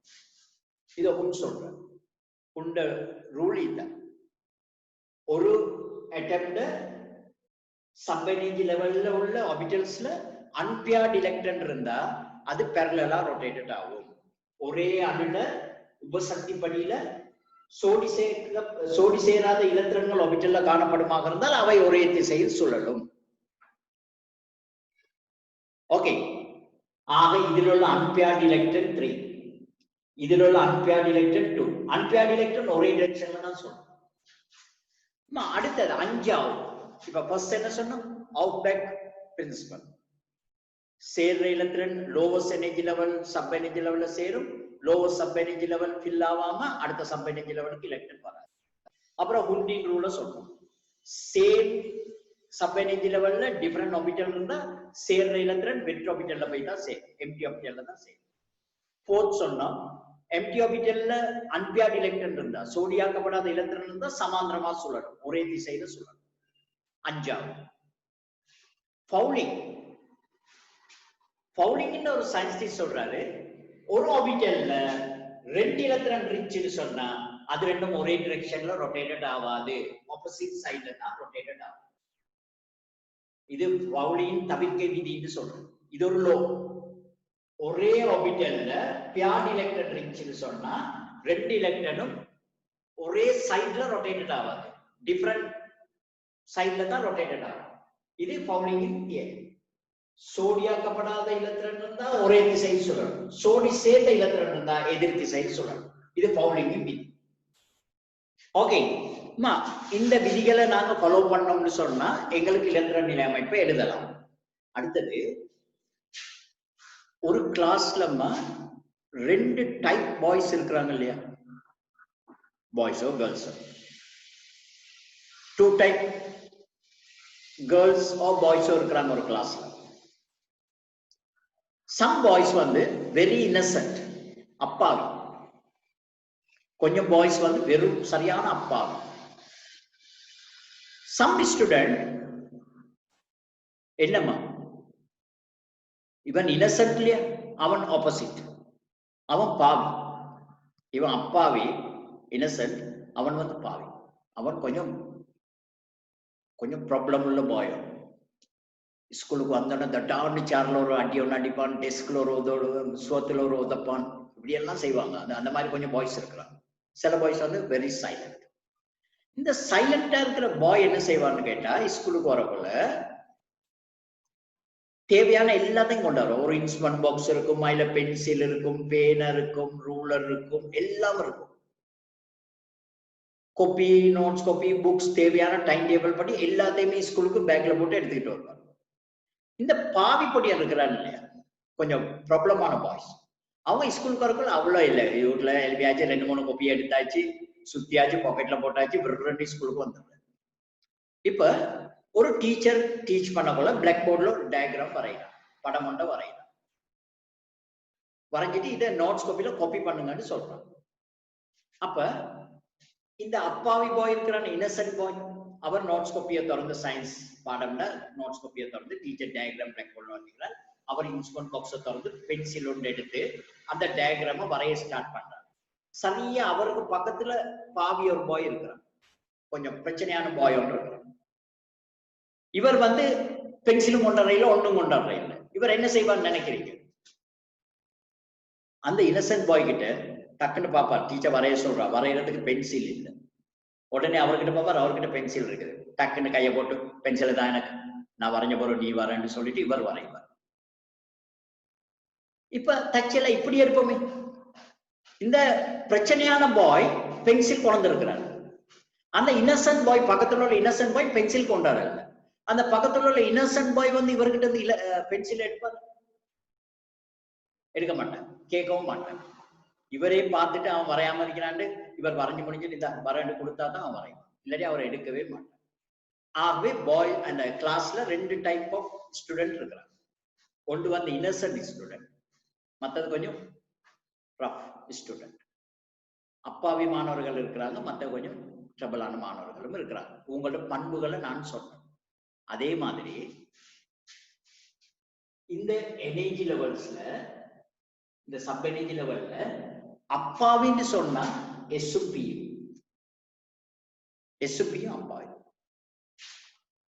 இத ஹுண்ட் சொல்றேன். ஹுண்ட் ரூல் இதுதான். ஒரு அட்டம்ப்ட் சப் எனர்ஜி லெவல்ல உள்ள ஆர்பிட்டல்ஸ்ல அன்பியார்ட் எலக்ட்ரான் இருந்தா அது parallel rotated ஆகும். ஒரே அணுல உபசக்தி படியில சோடி சேராத இலத்திரன்கள் ஆர்பிட்டல்ல காணப்படுமாக இருந்தால் அவை ஒரே திசையில் சுழலும். ஓகே, ஆக இதில் உள்ள அன்பியார்ட் எலக்ட்ரான் 3, இதில் உள்ள அன்பியார்ட் எலக்ட்ரான் 2. அன்பியார்ட் எலக்ட்ரான் ஒரே டைரக்ஷன்ல தான் சொல்லும். அடுத்தது 5வது. இப்ப ஃபர்ஸ்ட் என்ன சொன்னோம்? அவுட் பேக் பிரின்சிபல். சேர்ற electron lowest energy level sub energy லெவல்ல சேரும். Lowest sub energy level fill ஆகாம அடுத்த சப் எனர்ஜி லெவலுக்கு எலக்ட்ரான் வராது. அப்புறம் ஹுண்டின் ரூல சொல்றோம். சேம் சப் எனர்ஜி லெவல்ல டிஃபரண்ட் ஆர்பிட்டல் இருந்தா சேர்ற எலக்ட்ரான் வெற்று ஆர்பிட்டல்ல போய் தான் சேரும், எம்டி ஆர்பிட்டல்ல தான் சேரும். ஃபோர்த் சொன்னோம், எம்டி ஆர்பிட்டல்ல அன்பியார்ட் எலக்ட்ரான் இருந்தா சோடியாக்கப்படாத எலக்ட்ரான் இருந்தா சமாந்தரமா சுழலும், ஒரே திசையில சுழலும். 5வது ஃபவுலிங். ஃபவுலிங்னு ஒரு சயின்டிஸ்ட் சொல்றாரு, ஒரு ஆர்பிட்டல்ல 2 எலக்ட்ரான் இருந்துச்சுன்னு சொன்னா அது ரெண்டும் ஒரே டைரக்ஷன்ல ரொட்டேட்டட் ஆகாது, ஆப்போசிட் சைடுல தான் ரொட்டேட்டட் ஆகும். இது ஃபவுலிங் தவிர்க்கை விதின்னு சொல்றோம். இது ஒரு லோ. ஒரே ஆர்பிட்டல்ல பியார்ட் எலக்ட்ரான் இருந்துச்சுன்னு சொன்னா 2 எலக்ட்ரானும் ஒரே சைடுல ரொட்டேட்டட் ஆகாது, டிஃபரண்ட் சைடுல தான் ரொட்டேட்டட் ஆகும். இது ஃபவுலிங்கின் தியரி. சோடியாக்கப்படாத இலத்திரன் இருந்தா ஒரே திசையில் சுழலும், சோடி சேர்ந்த இலத்திரன் இருந்தா எதிர் திசையில் சுழலும். இது ஃபவுலிங்கின் விதி. ஓகே, இந்த விதிகளை நாங்க ஃபாலோ பண்ணோம்னு சொன்னா எங்களுக்கு இலத்திரன் நிலை அமைப்பை எழுதலாம். அடுத்தது ஒரு கிளாஸ்ல 2 டைப் பாய்ஸ் இருக்கிறாங்க இல்லையா, பாய்ஸோ கேர்ள்ஸோ. 2 டைப் கேர்ள்ஸ் ஆர் பாய்ஸோ இருக்கிறாங்க ஒரு கிளாஸ்ல. சம் பாய்ஸ் வெரி இன்னசென்ட், அப்பாவி. கொஞ்சம் பாய்ஸ் வெறும் சரியான அப்பாவி. சம் ஸ்டூடெண்ட் என்னம்மா இவன் இன்னசென்ட் இல்லையா, அவன் ஆப்போசிட், அவன் பாவி. இவன் அப்பாவி இன்னசென்ட், அவன் பாவி. அவன் கொஞ்சம் கொஞ்சம் ப்ராப்ளம் உள்ள பாய். ஸ்கூலுக்கு வந்தோடனே தட்டான்னு சேர்ல ஒரு அடி ஒன்று அடிப்பான், டெஸ்க்ல ஒரு உதோடு, சோத்துல ஒரு உதப்பான், இப்படி எல்லாம் செய்வாங்க. அந்த மாதிரி கொஞ்சம் பாய்ஸ் இருக்கிறாங்க. சில பாய்ஸ் வந்து வெரி சைலண்ட். இந்த சைலண்டா இருக்கிற பாய் என்ன செய்வான்னு கேட்டா, ஸ்கூலுக்கு வரக்குள்ள தேவையான எல்லாத்தையும் கொண்டாடுறோம். ஒரு இன்ஸ்ட்ருமெண்ட் பாக்ஸ் இருக்கும், அதுல பென்சில் இருக்கும், பேனா இருக்கும், ரூலர் இருக்கும், எல்லாம் இருக்கும். காப்பி, நோட்ஸ் காப்பி, புக்ஸ், தேவையான டைம் டேபிள் படி எல்லாத்தையுமே ஸ்கூலுக்கு பேக்ல போட்டு எடுத்துக்கிட்டு வருவாங்க. இந்த பாவி பொடியா இருக்கிறான் இல்லையா, கொஞ்சம் ப்ராப்ளமான பாய்ஸ், அவங்க ஸ்கூலுக்கு வரக்குள்ள அவ்வளோ இல்லை. வீட்டுல எழுதியாச்சு, 2-3 காப்பி எடுத்தாச்சு, சுத்தியாச்சு, பாக்கெட்ல போட்டாச்சு, விரும்பி ஸ்கூலுக்கு வந்துடுறேன். இப்ப ஒரு டீச்சர் டீச் பண்ண போல பிளாக் போர்ட்ல ஒரு டயக்ராம் வரையலாம், படம் ஒன்றை வரையலாம். வரைஞ்சிட்டு இதை நோட்ஸ் காப்பியில காப்பி பண்ணுங்கன்னு சொல்றான். அப்ப இந்த அப்பாவி பாய் இருக்கிறான், இன்னசென்ட் பாய், அவர் நோட்ஸ் காப்பியை திறந்து சயின்ஸ் பாடம்ல நோட்ஸ் காப்பியை திறந்து டீச்சர் டயக்ராம் பிளாக் போர்ட்ல வரைக்கிறார். அவர் இன்ஸ்ட்ருமெண்ட் பாக்ஸை திறந்து பென்சில் ஒன்று எடுத்து அந்த டயக்ராம வரைய ஸ்டார்ட் பண்றார். சரியா அவருக்கு பக்கத்துல பாவி ஒரு பாய் இருக்கிறார், கொஞ்சம் பிரச்சனையான பாய் ஒன்று இருக்கிறார். இவர் வந்து பென்சிலும் கொண்டாடுற ஒன்றும் கொண்டாடுற இல்லை. இவர் என்ன செய்வார்னு நினைக்கிறீங்க? அந்த இன்னசென்ட் பாய் கிட்ட டக்குன்னு பாப்பார், டீச்சர் வரைய சொல்றா, வரைகிறதுக்கு பென்சில் இல்லை. உடனே அவர்கிட்ட பாப்பார், அவர்கிட்ட பென்சில் இருக்குது. டக்குன்னு கையை போட்டு பென்சிலை தான் எனக்கு, நான் வரைஞ்ச போறோம், நீ வரேன்னு சொல்லிட்டு இவர் வரைவார். இப்ப தச்சல இப்படி இருப்போமே, இந்த பிரச்சனையான பாய் பென்சில் கொண்டு இருக்கிறார். அந்த இன்னசென்ட் பாய் பக்கத்துல உள்ள இன்னசென்ட் பாய் பென்சில் கொண்டாடல. அந்த பக்கத்துல உள்ள இன்னசென்ட் பாய் வந்து இவர்கிட்ட இருந்து பென்சில் எடுப்பார்? எடுக்க மாட்டேன், கேட்கவும் மாட்டேன். இவரே பார்த்துட்டு அவன் வரையாம இருக்கிறாண்டு இவர் வரைஞ்சு முடிஞ்சுட்டு இந்த வரைண்டு கொடுத்தா தான் அவன் வரைவான், இல்லாட்டி அவர் எடுக்கவே மாட்டான். ஆகவே பாய் அந்த கிளாஸ்ல 2 டைப் ஆஃப் ஸ்டூடெண்ட் இருக்கிறாங்க. ஒன்று வந்து இன்னசென்ட் ஸ்டூடெண்ட், மற்றது கொஞ்சம் ரஃப் ஸ்டூடெண்ட். அப்பாவி மாணவர்கள் இருக்கிறாங்க, மற்ற கொஞ்சம் ட்ரபிளான மாணவர்களும் இருக்கிறாங்க. உங்களோட பண்புகளை நான் சொன்னேன். அதே மாதிரி இந்த எனர்ஜி லெவல்ஸ்ல, இந்த சப் எனர்ஜி லெவல்ல அப்பாவின்னு சொன்னா எஸ்பியும் அப்பாவி.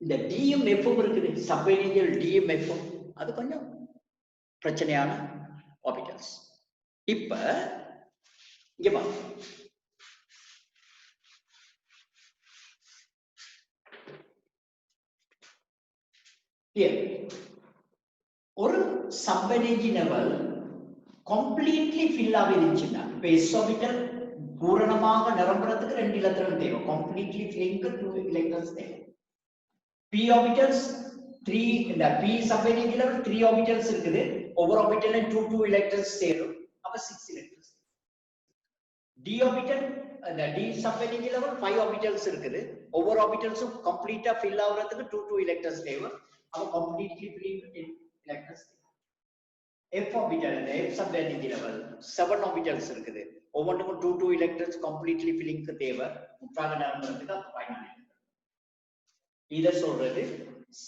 இந்த டிஎம்எஃப்பும் இருக்குது, சப் எனர்ஜியல் டிஎம்எஃப்பும், அது கொஞ்சம் பிரச்சனையான ஆர்பிட்டல்ஸ். இப்ப இங்க பாருங்க, ஒரு sub energy level completely fill ஆகி இருந்துச்சுன்னா, இப்ப எஸ் ஆர்பிட்டல் பூரணமாக நிரம்புறதுக்கு 2 எலக்ட்ரான் தேவை, கம்ப்ளீட்லி ஃபில்லிங்க்கு 2 எலக்ட்ரான்ஸ் தேவை. p ஆர்பிட்டல்ஸ் 3, இந்த p sub energy level 3 orbitals இருக்குது, ஒவ்வொரு ஆர்பிட்டல்ல 2 எலக்ட்ரான்ஸ் சேரும், அப்ப 6 எலக்ட்ரான்ஸ். d ஆர்பிட்டல், அந்த d sub energy level 5 orbitals இருக்குது, ஒவ்வொரு ஆர்பிட்டல்ஸும் கம்ப்ளீட்டா ஃபில் ஆகுறதுக்கு 2 எலக்ட்ரான்ஸ் தேவை, அப்ப completely filling 10 electrons. f orbital, இந்த f sub energy level 7 orbitals இருக்குது, ஒவ்வொன்றுக்கும் 2 எலக்ட்ரான்ஸ் கம்ப்ளீட்லி ஃபில்லிங்க்கு தேவை, முற்றாக நிரம்புறதுக்கு அப்ப 5 இத சொல்றது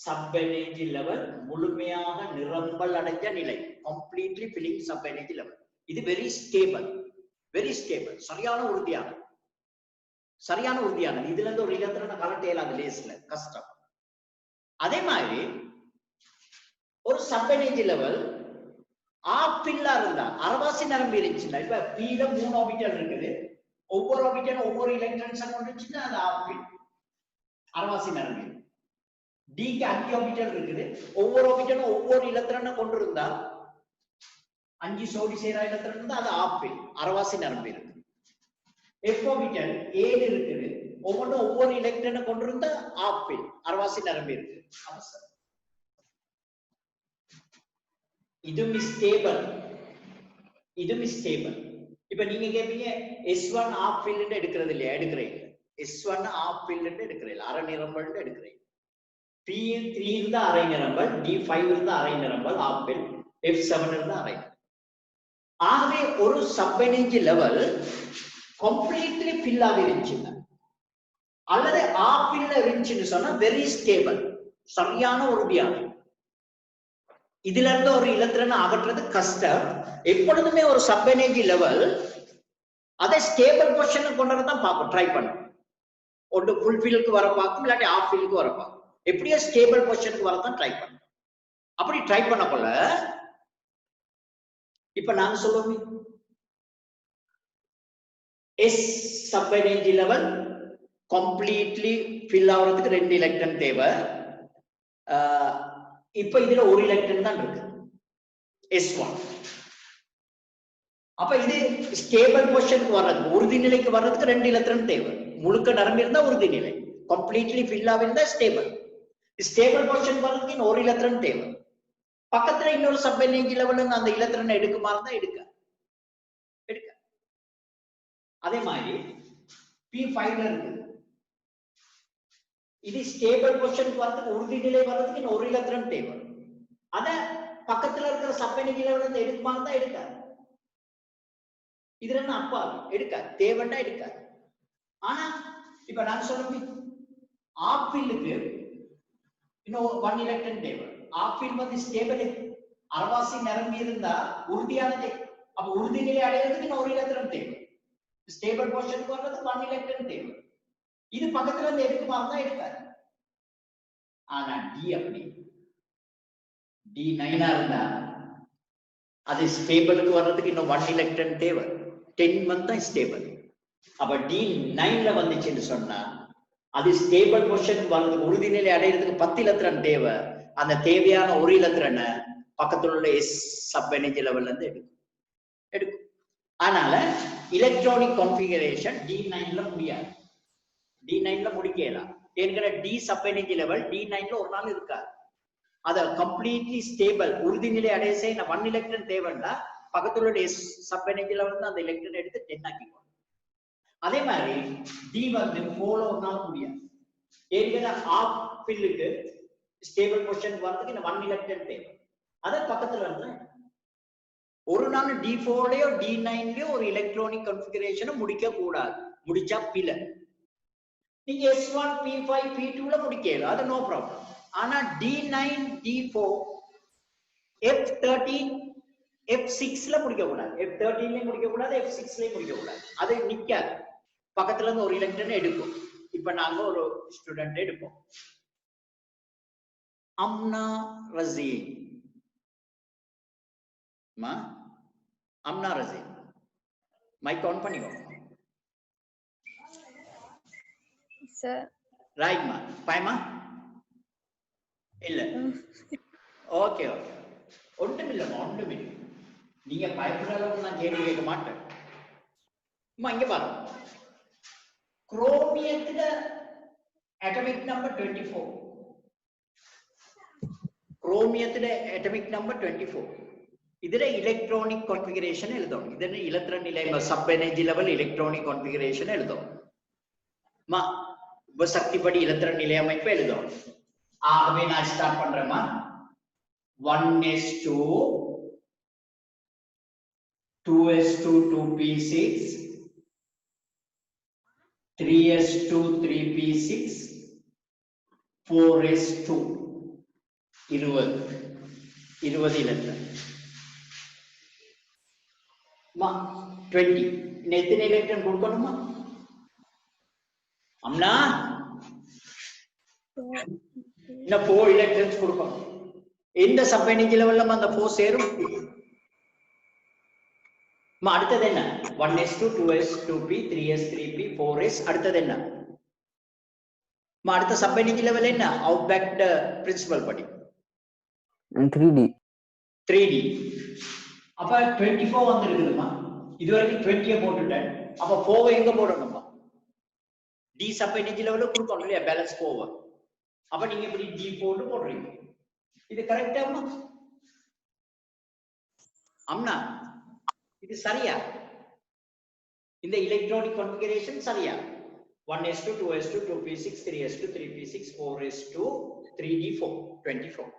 சப் எனர்ஜி லெவல் முழுமையாக நிரம்பல் அடைஞ்ச நிலை, completely filling sub energy level. இது வெரி ஸ்டேபிள், சரியான உறுதியானது. இதுல இருந்து ஒரு இலத்திரனை கலட்ட இயலாத லேஸ்ல, கஷ்டம். அதே மாதிரி ஒரு சப் எனர்ஜி லெவல் ஆப்பில்லா இருந்தா, அரவாசி நிரம்பி இருந்துச்சுன்னா, இப்ப பீல 3 ஆர்பிட்டல் இருக்குது, ஒவ்வொரு ஆர்பிட்டலும் ஒவ்வொரு எலக்ட்ரான்ஸ் கொண்டுச்சுன்னா அது ஆப்பில் அரவாசி நிரம்பி. டிக்கு 5 ஆர்பிட்டல் இருக்குது, ஒவ்வொரு ஆர்பிட்டலும் ஒவ்வொரு எலக்ட்ரானை கொண்டு இருந்தா 5 சோடி சேரா எலக்ட்ரான் இருந்தா அது ஆப்பில் அரவாசி நிரம்பி இருக்கு. எஃப் ஆர்பிட்டல் 7 இருக்குது, ஒவ்வொன்றும் ஒவ்வொரு எலக்ட்ரானை கொண்டு இருந்தா ஆப்பில் அரவாசி நிரம்பி இருக்கு. இதுவும் ஸ்டேபிள். இப்ப நீங்க கேப்பீங்க, S1 ஆஃப் ஃபில்ட் எடுக்கிறது இல்லையா? எடுக்கிறீங்க. S1 ஆஃப் ஃபில்ட் எடுக்கிறீங்க, அரை நிரம்பல் எடுக்கிறீங்க. P3 இருந்தா அரை நிரம்பல், D5 இருந்தா அரை நிரம்பல் ஆப்பிள், F7 இருந்தா அரை. ஆகவே ஒரு sub energy level completely fill ஆகி இருந்துச்சுன்னா, அல்லது ஆப்பிள்ல இருந்துச்சுன்னு சொன்னா வெரி ஸ்டேபிள், சரியான உறுதியான. இதுல இருந்து ஒரு இலத்திரனை அகற்றுறது கஷ்டம். எப்பொழுதுமே ஒரு சப் எனர்ஜி லெவல் அதை ஸ்டேபிள் பொசிஷன் கொண்டு தான் பார்ப்போம், ட்ரை பண்ணும். ஒன்று ஃபுல்ஃபில்க்கு வர பார்க்கும், இல்லாட்டி ஆஃப் ஃபில்க்கு வர பார்க்கும். எப்படியோ ஸ்டேபிள் பொசிஷனுக்கு வரதான் ட்ரை பண்ணும். அப்படி ட்ரை பண்ண போல இப்ப நாங்க சொல்லுவோமே S sub energy level completely fill ஆகிறதுக்கு 2 எலக்ட்ரான் தேவை. இப்ப இதுல ஒரு எலக்ட்ரான் தான் இருக்கு, S1. அப்ப இது ஸ்டேபிள் பொசிஷனுக்கு வர்றதுக்கு, உறுதி நிலைக்கு வர்றதுக்கு 2 எலக்ட்ரான் தேவை. முழுக்க நிரம்பி இருந்தா உறுதி நிலை, கம்ப்ளீட்லி ஃபில் ஆகிருந்தா ஸ்டேபிள். ஸ்டேபிள் பொசிஷன் வர்றதுக்கு இன்னும் ஒரு எலக்ட்ரான் தேவை. பக்கத்துல இன்னொரு சப் எனர்ஜி லெவல் அந்த எலக்ட்ரான் எடுக்குமா இருந்தா எடுக்க. அதே மாதிரி P5 இருக்கு, இது ஸ்டேபிள் பொசிஷனுக்கு வரதுக்கு, உறுதி நிலை வர்றதுக்கு இன்னும் ஒரு எலக்ட்ரான் தேவை. அத பக்கத்துல இருக்கிற சப் எனர்ஜி லெவல் எடுக்குமா இருந்தா எடுக்காது. இதுல என்ன அப்பா எடுக்காது, தேவைன்னா எடுக்காது. ஆனா இப்ப நான் சொல்றேன் ஆப்பிளுக்கு இன்னும் 1 எலக்ட்ரான் தேவை. ஆப்பிள் வந்து ஸ்டேபிள், அரவாசி நிரம்பி இருந்தா உறுதியானதே. அப்ப உறுதி நிலை அடையிறதுக்கு இன்னும் ஒரு எலக்ட்ரான் தேவை. ஸ்டேபிள் பொசிஷனுக்கு வர்றதுக்கு 1 எலக்ட்ரான் தேவை. இது பக்கத்துல இருந்து எடுக்குமா இருந்தா எடுக்காது. ஆனா டி அப்படி D9 இருந்தா அது ஸ்டேபிளுக்கு வர்றதுக்கு இன்னும் 1 எலக்ட்ரான் தேவை. 10 மந்த் தான் ஸ்டேபிள். அப்ப D9ல வந்துச்சுன்னு சொன்னா அது ஸ்டேபிள் பொசிஷனுக்கு வர்றதுக்கு, உறுதி நிலை அடையிறதுக்கு 10 எலக்ட்ரான் தேவை. அந்த தேவையான ஒரு எலக்ட்ரானை பக்கத்துல உள்ள எஸ் சப் எனர்ஜி லெவல்ல இருந்து எடுக்கும். அதனால எலக்ட்ரானிக் கான்ஃபிகரேஷன் D9ல முடியாது, D9ல முடிக்கலாம். ஏற்கனவே டி சப் எனர்ஜி லெவல் D9ல ஒரு நாள் இருக்காது. அத கம்ப்ளீட்லி ஸ்டேபிள் உறுதி நிலை அடைய செய்ய 1 எலக்ட்ரான் தேவைன்னா பக்கத்துல உள்ள எஸ் சப் எனர்ஜி லெவல் அந்த எலக்ட்ரான் எடுத்து 10 ஆக்கிக்கணும். அதே மாதிரி டி வந்து 4 ஒரு நாள் முடியாது. ஏற்கனவே ஆஃப் ஃபில்லுக்கு ஸ்டேபிள் பொசிஷன் வரதுக்கு இந்த 1 எலக்ட்ரான் தேவை. அத பக்கத்துல வந்து ஒரு நாள் D4லயோ D9லயோ ஒரு எலக்ட்ரானிக் கான்ஃபிகரேஷனை முடிக்க கூடாது. முடிச்சா பிழை. நீங்க S1 P5 P2ல முடிக்கலாம், அது நோ ப்ராப்ளம். ஆனா D9 D4 F13 F6ல முடிக்க கூடாது, F13லயும் முடிக்க கூடாது, F6லயும் முடிக்க கூடாது. அது நிக்காது, பக்கத்துல இருந்து ஒரு எலக்ட்ரான் எடுக்கும். இப்ப நாங்க ஒரு ஸ்டூடெண்ட் எடுப்போம், அம்னா ரசீன். அம்னா ரசீன் மைக் ஆன் பண்ணிக்கோ சார். ரைட்மா, பாய்மா இல்ல, ஓகே ஓகே, ஒன்றுமில்லைம்மா, ஒன்றுமில்லை. நீங்க பயப்படுற அளவுக்கு நான் கேள்வி கேட்க மாட்டேன். இங்க பாருங்க, குரோமியத்துல அட்டமிக் நம்பர் 24, குரோமியத்துல அட்டமிக் நம்பர் 24. இதுல எலக்ட்ரானிக் கான்ஃபிகரேஷன் எழுதும். இதுல எலக்ட்ரான் நிலை sub energy level electronic configuration எழுதும். உபசக்திப்படி எலக்ட்ரான் நிலை அமைப்பு எழுதும். ஆகவே நான் start பண்றேமா, 1s2 2s2 2p6 3s2 3p6 4s2 20 electron 20. எத்தனை எலக்ட்ரான் கொடுக்கணுமா அம்னா? இன்னும் 4 எலக்ட்ரான்ஸ் கொடுக்கணும். எந்த சப் எனர்ஜி லெவல்ல அந்த 4 சேரும்? அடுத்தது என்ன? 1s2 2s 2p 3s 3p 4s. அடுத்தது என்ன? அடுத்த சப் எனர்ஜி லெவல் என்ன? அவுட்பேக்ட் பிரின்சிபல் படி 3d. அப்ப 24 வந்திருக்குதுமா. இதுவரைக்கும் 20 போட்டுட்டேன். அப்ப 4 எங்க போடணுமா? டி சப் எனர்ஜி லெவல்ல கொடுக்கணும் இல்லையா, பேலன்ஸ் 4. அப்ப நீங்க இப்படி D4 போடுறீங்க. இது கரெக்டா அம்னா? இது சரியா? இந்த எலக்ட்ரானிக் கான்ஃபிகரேஷன் சரியா? 1s2 2s2 2p6 3s2 3p6 4s2 3d4 24.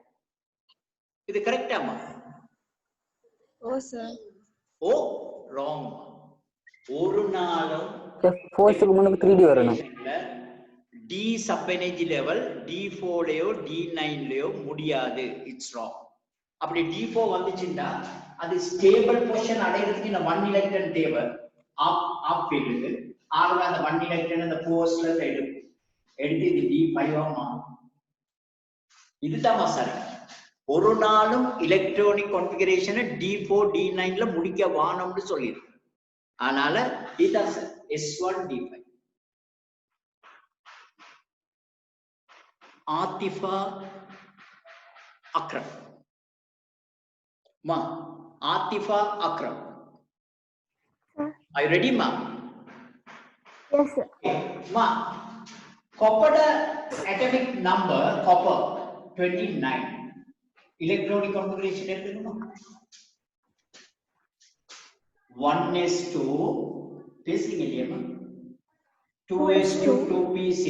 இது கரெக்டாமா? ஓ சார். ஓ ராங். ஒரு நாளும் ஃபோர்ஸ்க்கு முன்னுக்கு 3d வரணும். டி சப் எனர்ஜி லெவல் D4லயோ D9லயோ முடியாது. It's wrong. அப்படி D4 வந்துச்சுன்னா அது ஸ்டேபிள் பொசிஷன் அடையிறதுக்கு இந்த 1 எலக்ட்ரான் தேவை ஆஃப் ஃபீல்டுக்கு. ஆகவே அந்த 1 எலக்ட்ரான் அந்த ஃபோர்ஸ்ல எடுக்கும். எடுத்து இது D5 ஆமா. இதுதான் சரி. ஒரு நாளும் எலக்ட்ரானிக் கான்ஃபிகரேஷனை D4 D9ல முடிக்க வானம்னு சொல்லிருக்கு. அதனால இதுதான் S1 D5. ஆத்திஃபா Akram. Ma, Atifa Akram. Are you ready, ma? Yes, sir. Okay. Ma, copper atomic number, copper 29. Electronic configuration is 1s2, this thing is 2s2, 2p6,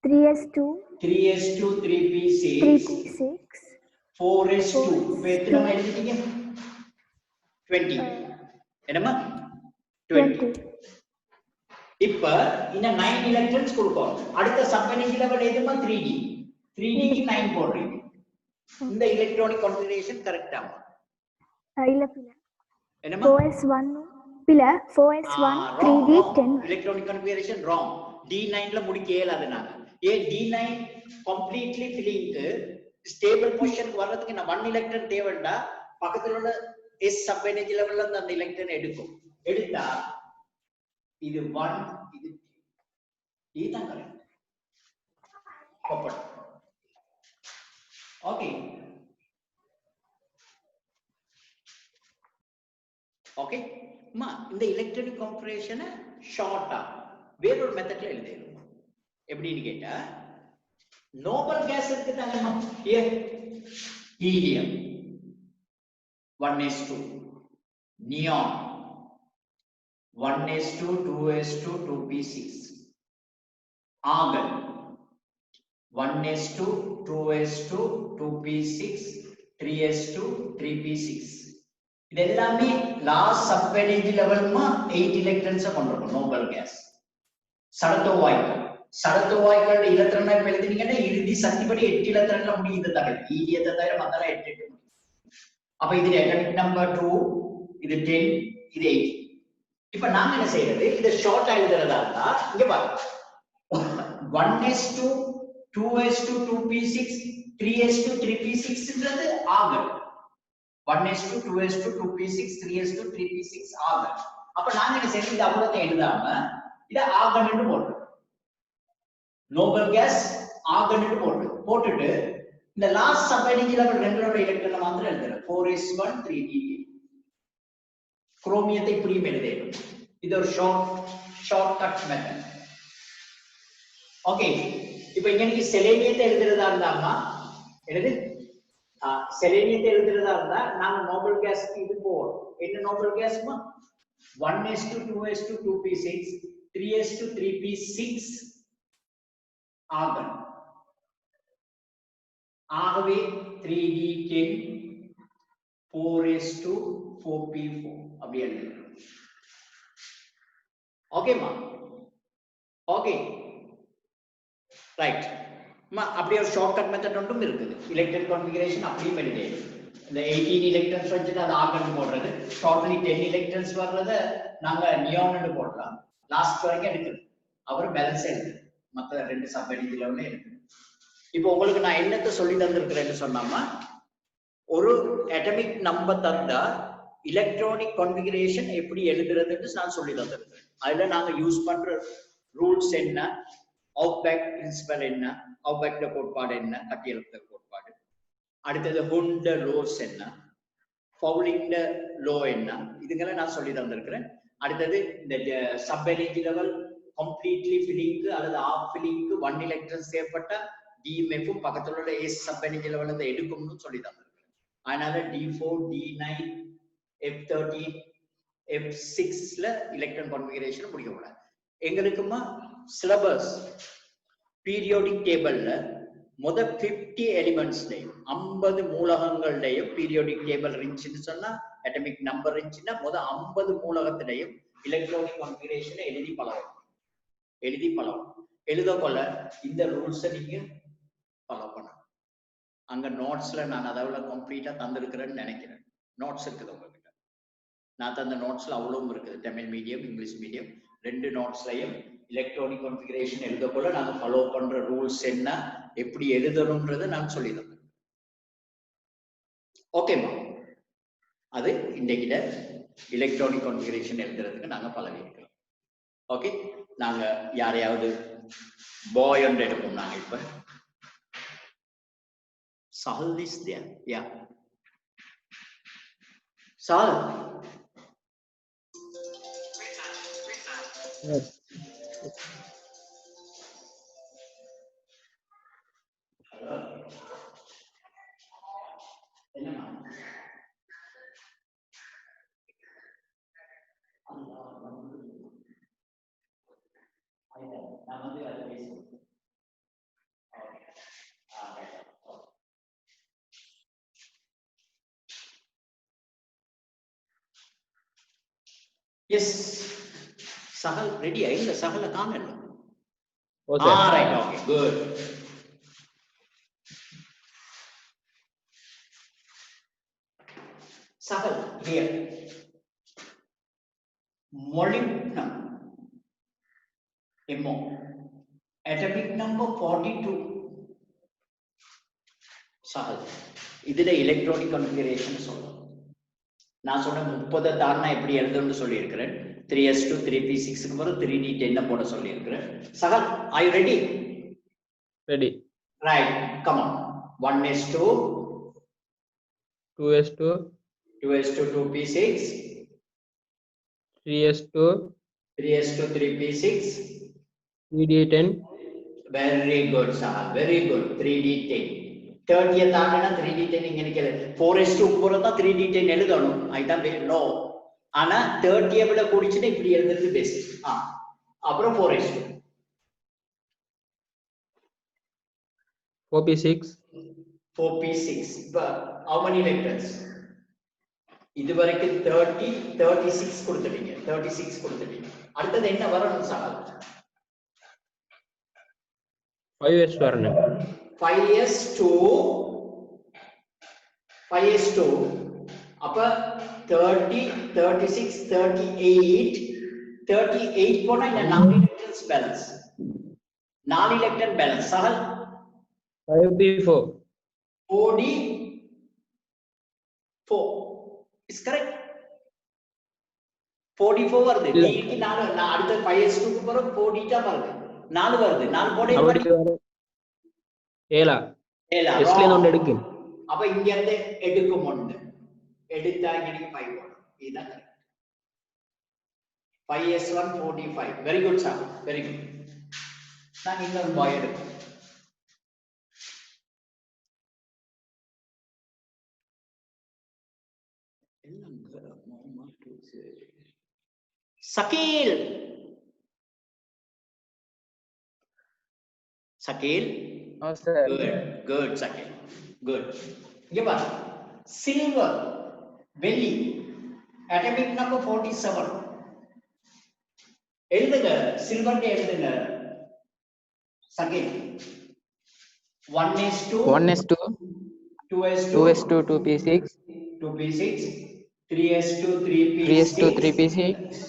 3s2, 3s2, 3p6, 3p6, 4s2. இப்போ எத்தனை எழுதிட்டீங்க? 20. என்னம்மா? 20. இப்ப இந்த 9 எலக்ட்ரான்ஸ் கொடுப்போம். அடுத்த சப்எனர்ஜி லெவல் எதுமா? 3d. 3d க்கு 9 போடுறீங்க. இந்த எலக்ட்ரானிக் கான்ஃபிகரேஷன் கரெக்ட்டா? இல்ல பில. என்னம்மா? 4s1 பில 4s1 3d 10. Electronic configuration wrong. D9ல முடிக்க இயலாது நாங்க. D9 கம்ப்ளீட்லி ஃபில்லிங்க்கு ஸ்டேபிள் பொசிஷனுக்கு வர்றதுக்கு நான் 1 எலக்ட்ரான் தேவைண்டா பக்கத்துல உள்ள S சப்எனர்ஜி லெவல்ல இருந்து அந்த எலக்ட்ரான் எடுக்கும். எடுத்தா இது 1 இது இதுதான் கரெக்ட். காப்பர். ஓகே. ஓகே. மா இந்த எலக்ட்ரானிக் கான்ஃபிகரேஷனை ஷார்ட்டா வேறொரு மெத்தட்ல எழுதிடுவோம். எப்படின்னு கேட்டா நோபல் கேஸ் இருக்குதாங்கம்மா. Here helium 1s2, neon 1s2, 2s2, 2p6, argon 1s2, 2s2, 2p6, 3s2, 3p6. இது எல்லாமே லாஸ்ட் சப்எனர்ஜி லெவல்மா 8 எலக்ட்ரான்ஸ் கொண்டிருக்கும் நோபல் கேஸ். சடத்துவாய்க்கள் சடத்துவாய்க்களோட இலத்திரனை இப்ப எழுதினீங்கன்னா இறுதி சக்திப்படி 8 இலத்திரன்ல முடியுது தவிர ஈடியத்தை தவிர மத்தெல்லாம் 8 முடியும். அப்ப இது அட்டாமிக் நம்பர் 2, இது 10, இது 8. இப்ப நாங்க என்ன செய்யறது? இத ஷார்ட்டா எழுதுறதா இருந்தா இங்க பாருங்க 1s2, 2s2, 2p6, 3s2, 3p6ன்றது organ. 1s2, 2s2, 2p6, 3s2, 3p6 organ. அப்ப நாங்க என்ன செய்யறது? இது அவ்வளோத்தையும் எழுதாம இத ஆர்கன் போடுறோம். நோபல் கேஸ் ஆர்கன் போட்டுட்டு இந்த லாஸ்ட் சப்எனர்ஜி லெவல் ரெண்டோட எலக்ட்ரான் மாத்திரம் எழுதுறேன். 4s1, 3d. குரோமியத்தை இப்படியும் எழுதணும். இது ஒரு ஷார்ட் கட் மெத்தட். ஓகே. இப்போ இங்க நீங்க செலேனியத்தை எழுதுறதா இருந்தாமா எழுது. செலேனியத்தை எழுதுறதா இருந்தா நாங்க நோபல் கேஸ்க்கு இது போடுறோம். என்ன Nobel கேஸ்மா? 1s2, 2s2, 2p6, 3s2, 3p6 organ. ஆகவே 3d10, 4s2, 4p4 அப்படி எழுதுறோம். ஓகேமா? Okay right. அப்படியே ஒரு ஷார்ட்கட் மெத்தட் ஒன்றும் இருக்குது. எலக்ட்ரான் கான்ஃபிகரேஷன் அப்படியும் எழுதிடும். இந்த 18 எலக்ட்ரான்ஸ் வச்சுட்டு அது ஆர்கன் போடுறது, டோட்டலி 10 எலக்ட்ரான்ஸ் வர்றத நாங்க நியான் போடலாம். லாஸ்ட் வரைக்கும் எடுக்குது. அப்புறம் பேலன்ஸ் எழுது. மற்ற ரெண்டு சப்எனர்ஜி லெவல்ல எடுக்குது. இப்போ உங்களுக்கு நான் என்னத்தை சொல்லி தந்திருக்கிறேன்னு சொன்னாமா, ஒரு அட்டமிக் நம்பர் தந்தா எலக்ட்ரானிக் கான்ஃபிகரேஷன் எப்படி எழுதுறதுன்னு நான் சொல்லி தந்திருக்கிறேன். அதுல நாங்க யூஸ் பண்ற ரூல்ஸ் என்ன, அவுட்பேக் பிரின்சிபல் என்ன, அவுட்பேக் கோட்பாடு என்ன, கட்டியெழுத்த கோட்பாடு, அடுத்தது ஹுண்ட லோஸ் என்ன, ஃபவுலிங் லோ என்ன, இதுங்களை நான் சொல்லி தந்திருக்கிறேன். அடுத்தது இந்த சப்எனர்ஜி லெவல் கம்ப்ளீட்லி ஃபில்லிங்க்கு அல்லது ஆஃப் ஃபில்லிங்க்கு 1 எலக்ட்ரான் தேவைப்பட்ட டிஎம்எஃப்பும் பக்கத்துல உள்ள எஸ் சப்எனர்ஜி லெவல் அதை எடுக்கும்னு சொல்லி தந்திருக்கிறேன். அதனால D4, D9, F13, F6ல electron configuration முடிக்க கூடாது. எங்களுக்குமா சிலபஸ் பீரியோடிக் டேபிள்ல முத 50 எலிமெண்ட்ஸ்லயும் 50 மூலகங்கள்லயும் பீரியோடிக் டேபிள் இருந்துச்சுன்னு சொன்னா, அட்டமிக் நம்பர் இருந்துச்சுன்னா முத 50 மூலகத்திலையும் எலக்ட்ரானிக் கான்ஃபிகரேஷனை எழுதி பழகணும். எழுத கொள்ள இந்த ரூல்ஸை நீங்க ஃபாலோ பண்ணணும். அங்க நோட்ஸ்ல நான் அதாவது கம்ப்ளீட்டா தந்திருக்கிறேன்னு நினைக்கிறேன். நோட்ஸ் இருக்குது உங்ககிட்ட. நான் தந்த நோட்ஸ்ல அவ்வளவும் இருக்குது. தமிழ் மீடியம், இங்கிலீஷ் மீடியம் ரெண்டு நோட்ஸ்லயும் எலக்ட்ரானிக் கான்ஃபிகரேஷன் எழுதக்குள்ள நாங்க ஃபாலோ பண்ற ரூல்ஸ் என்ன, எப்படி எழுதணும்ன்றதை நான் சொல்லிடுறேன். ஓகேமா? அது இன்றைக்கிட்ட எலக்ட்ரானிக் கான்ஃபிகரேஷன் எழுதுறதுக்கு நாங்க பழகி இருக்கிறோம். ஓகே, நாங்க யாரையாவது பாய் ஒன்று எடுப்போம். நாங்க இப்ப Sahal is there. Yeah. Sahal. Yes. Hello. Enna? Yes, Sahal ready. Ainda Sahal kaanalla. Okay. Right. Okay. Good. Sahal here. Molybdenum. MO. Atomic number 42. Sahal. இதுல electronic configuration சொல்றோம். நான் சொன்ன 30 தாண்டா எப்படி எழுதணும்னு சொல்லி இருக்கிறேன். 3s2 3p6க்கு வர 3d10 போட சொல்லி இருக்கிறேன். Chahal, are you ready? Ready. Right, come on. 1s2 2s2 2s2 2p6 3s2 3s2 3p6 3d10. very good Sahal, very good. 3d10 30 தாண்டனா 3d10 இங்க நிக்கல. 4s2 போறதா 3d10 எழுதணும். ஐதான் லோ. ஆனா 30 விட கூடிச்சுனா இப்படி எழுதுறது பெஸ்ட். அப்புறம் 4s2 4p6 4p6. But how many electrons? இதுவரைக்கும் 30 36 கொடுத்துட்டீங்க. 36 கொடுத்துட்டீங்க. அடுத்து என்ன வரணும் சார்? 5s வரணும். 5s2 அப்ப 30 36 38 போனா இந்த 4 electrons balance. 4 electron balance. Chahal 5p4 44 is correct. 44 வருது. நீக்கு 4 நான் அடுத்து 5s2 க்கு போற 4d தான் வருது. 4 வருது. 4 போட எப்படி? ஏலா எஸ்ல இருந்து எடுக்கு. அப்ப இங்க இருந்து எடுக்கும் ஒன்று. எடுத்தா இங்க 5 வரும். இதுதான் correct. 5s1 45. Very good sir. Very good. நான் இன்னொரு பாய் எடுப்பேன். Sakil. No, sir. Good, Sakil. Good. Give us silver, belly, atomic number 47. எழுதுங்க, silver டே எழுதுங்க. Sakil. 1s2 2s2 2p6 2p6 3s2 3p6 3s2 3p6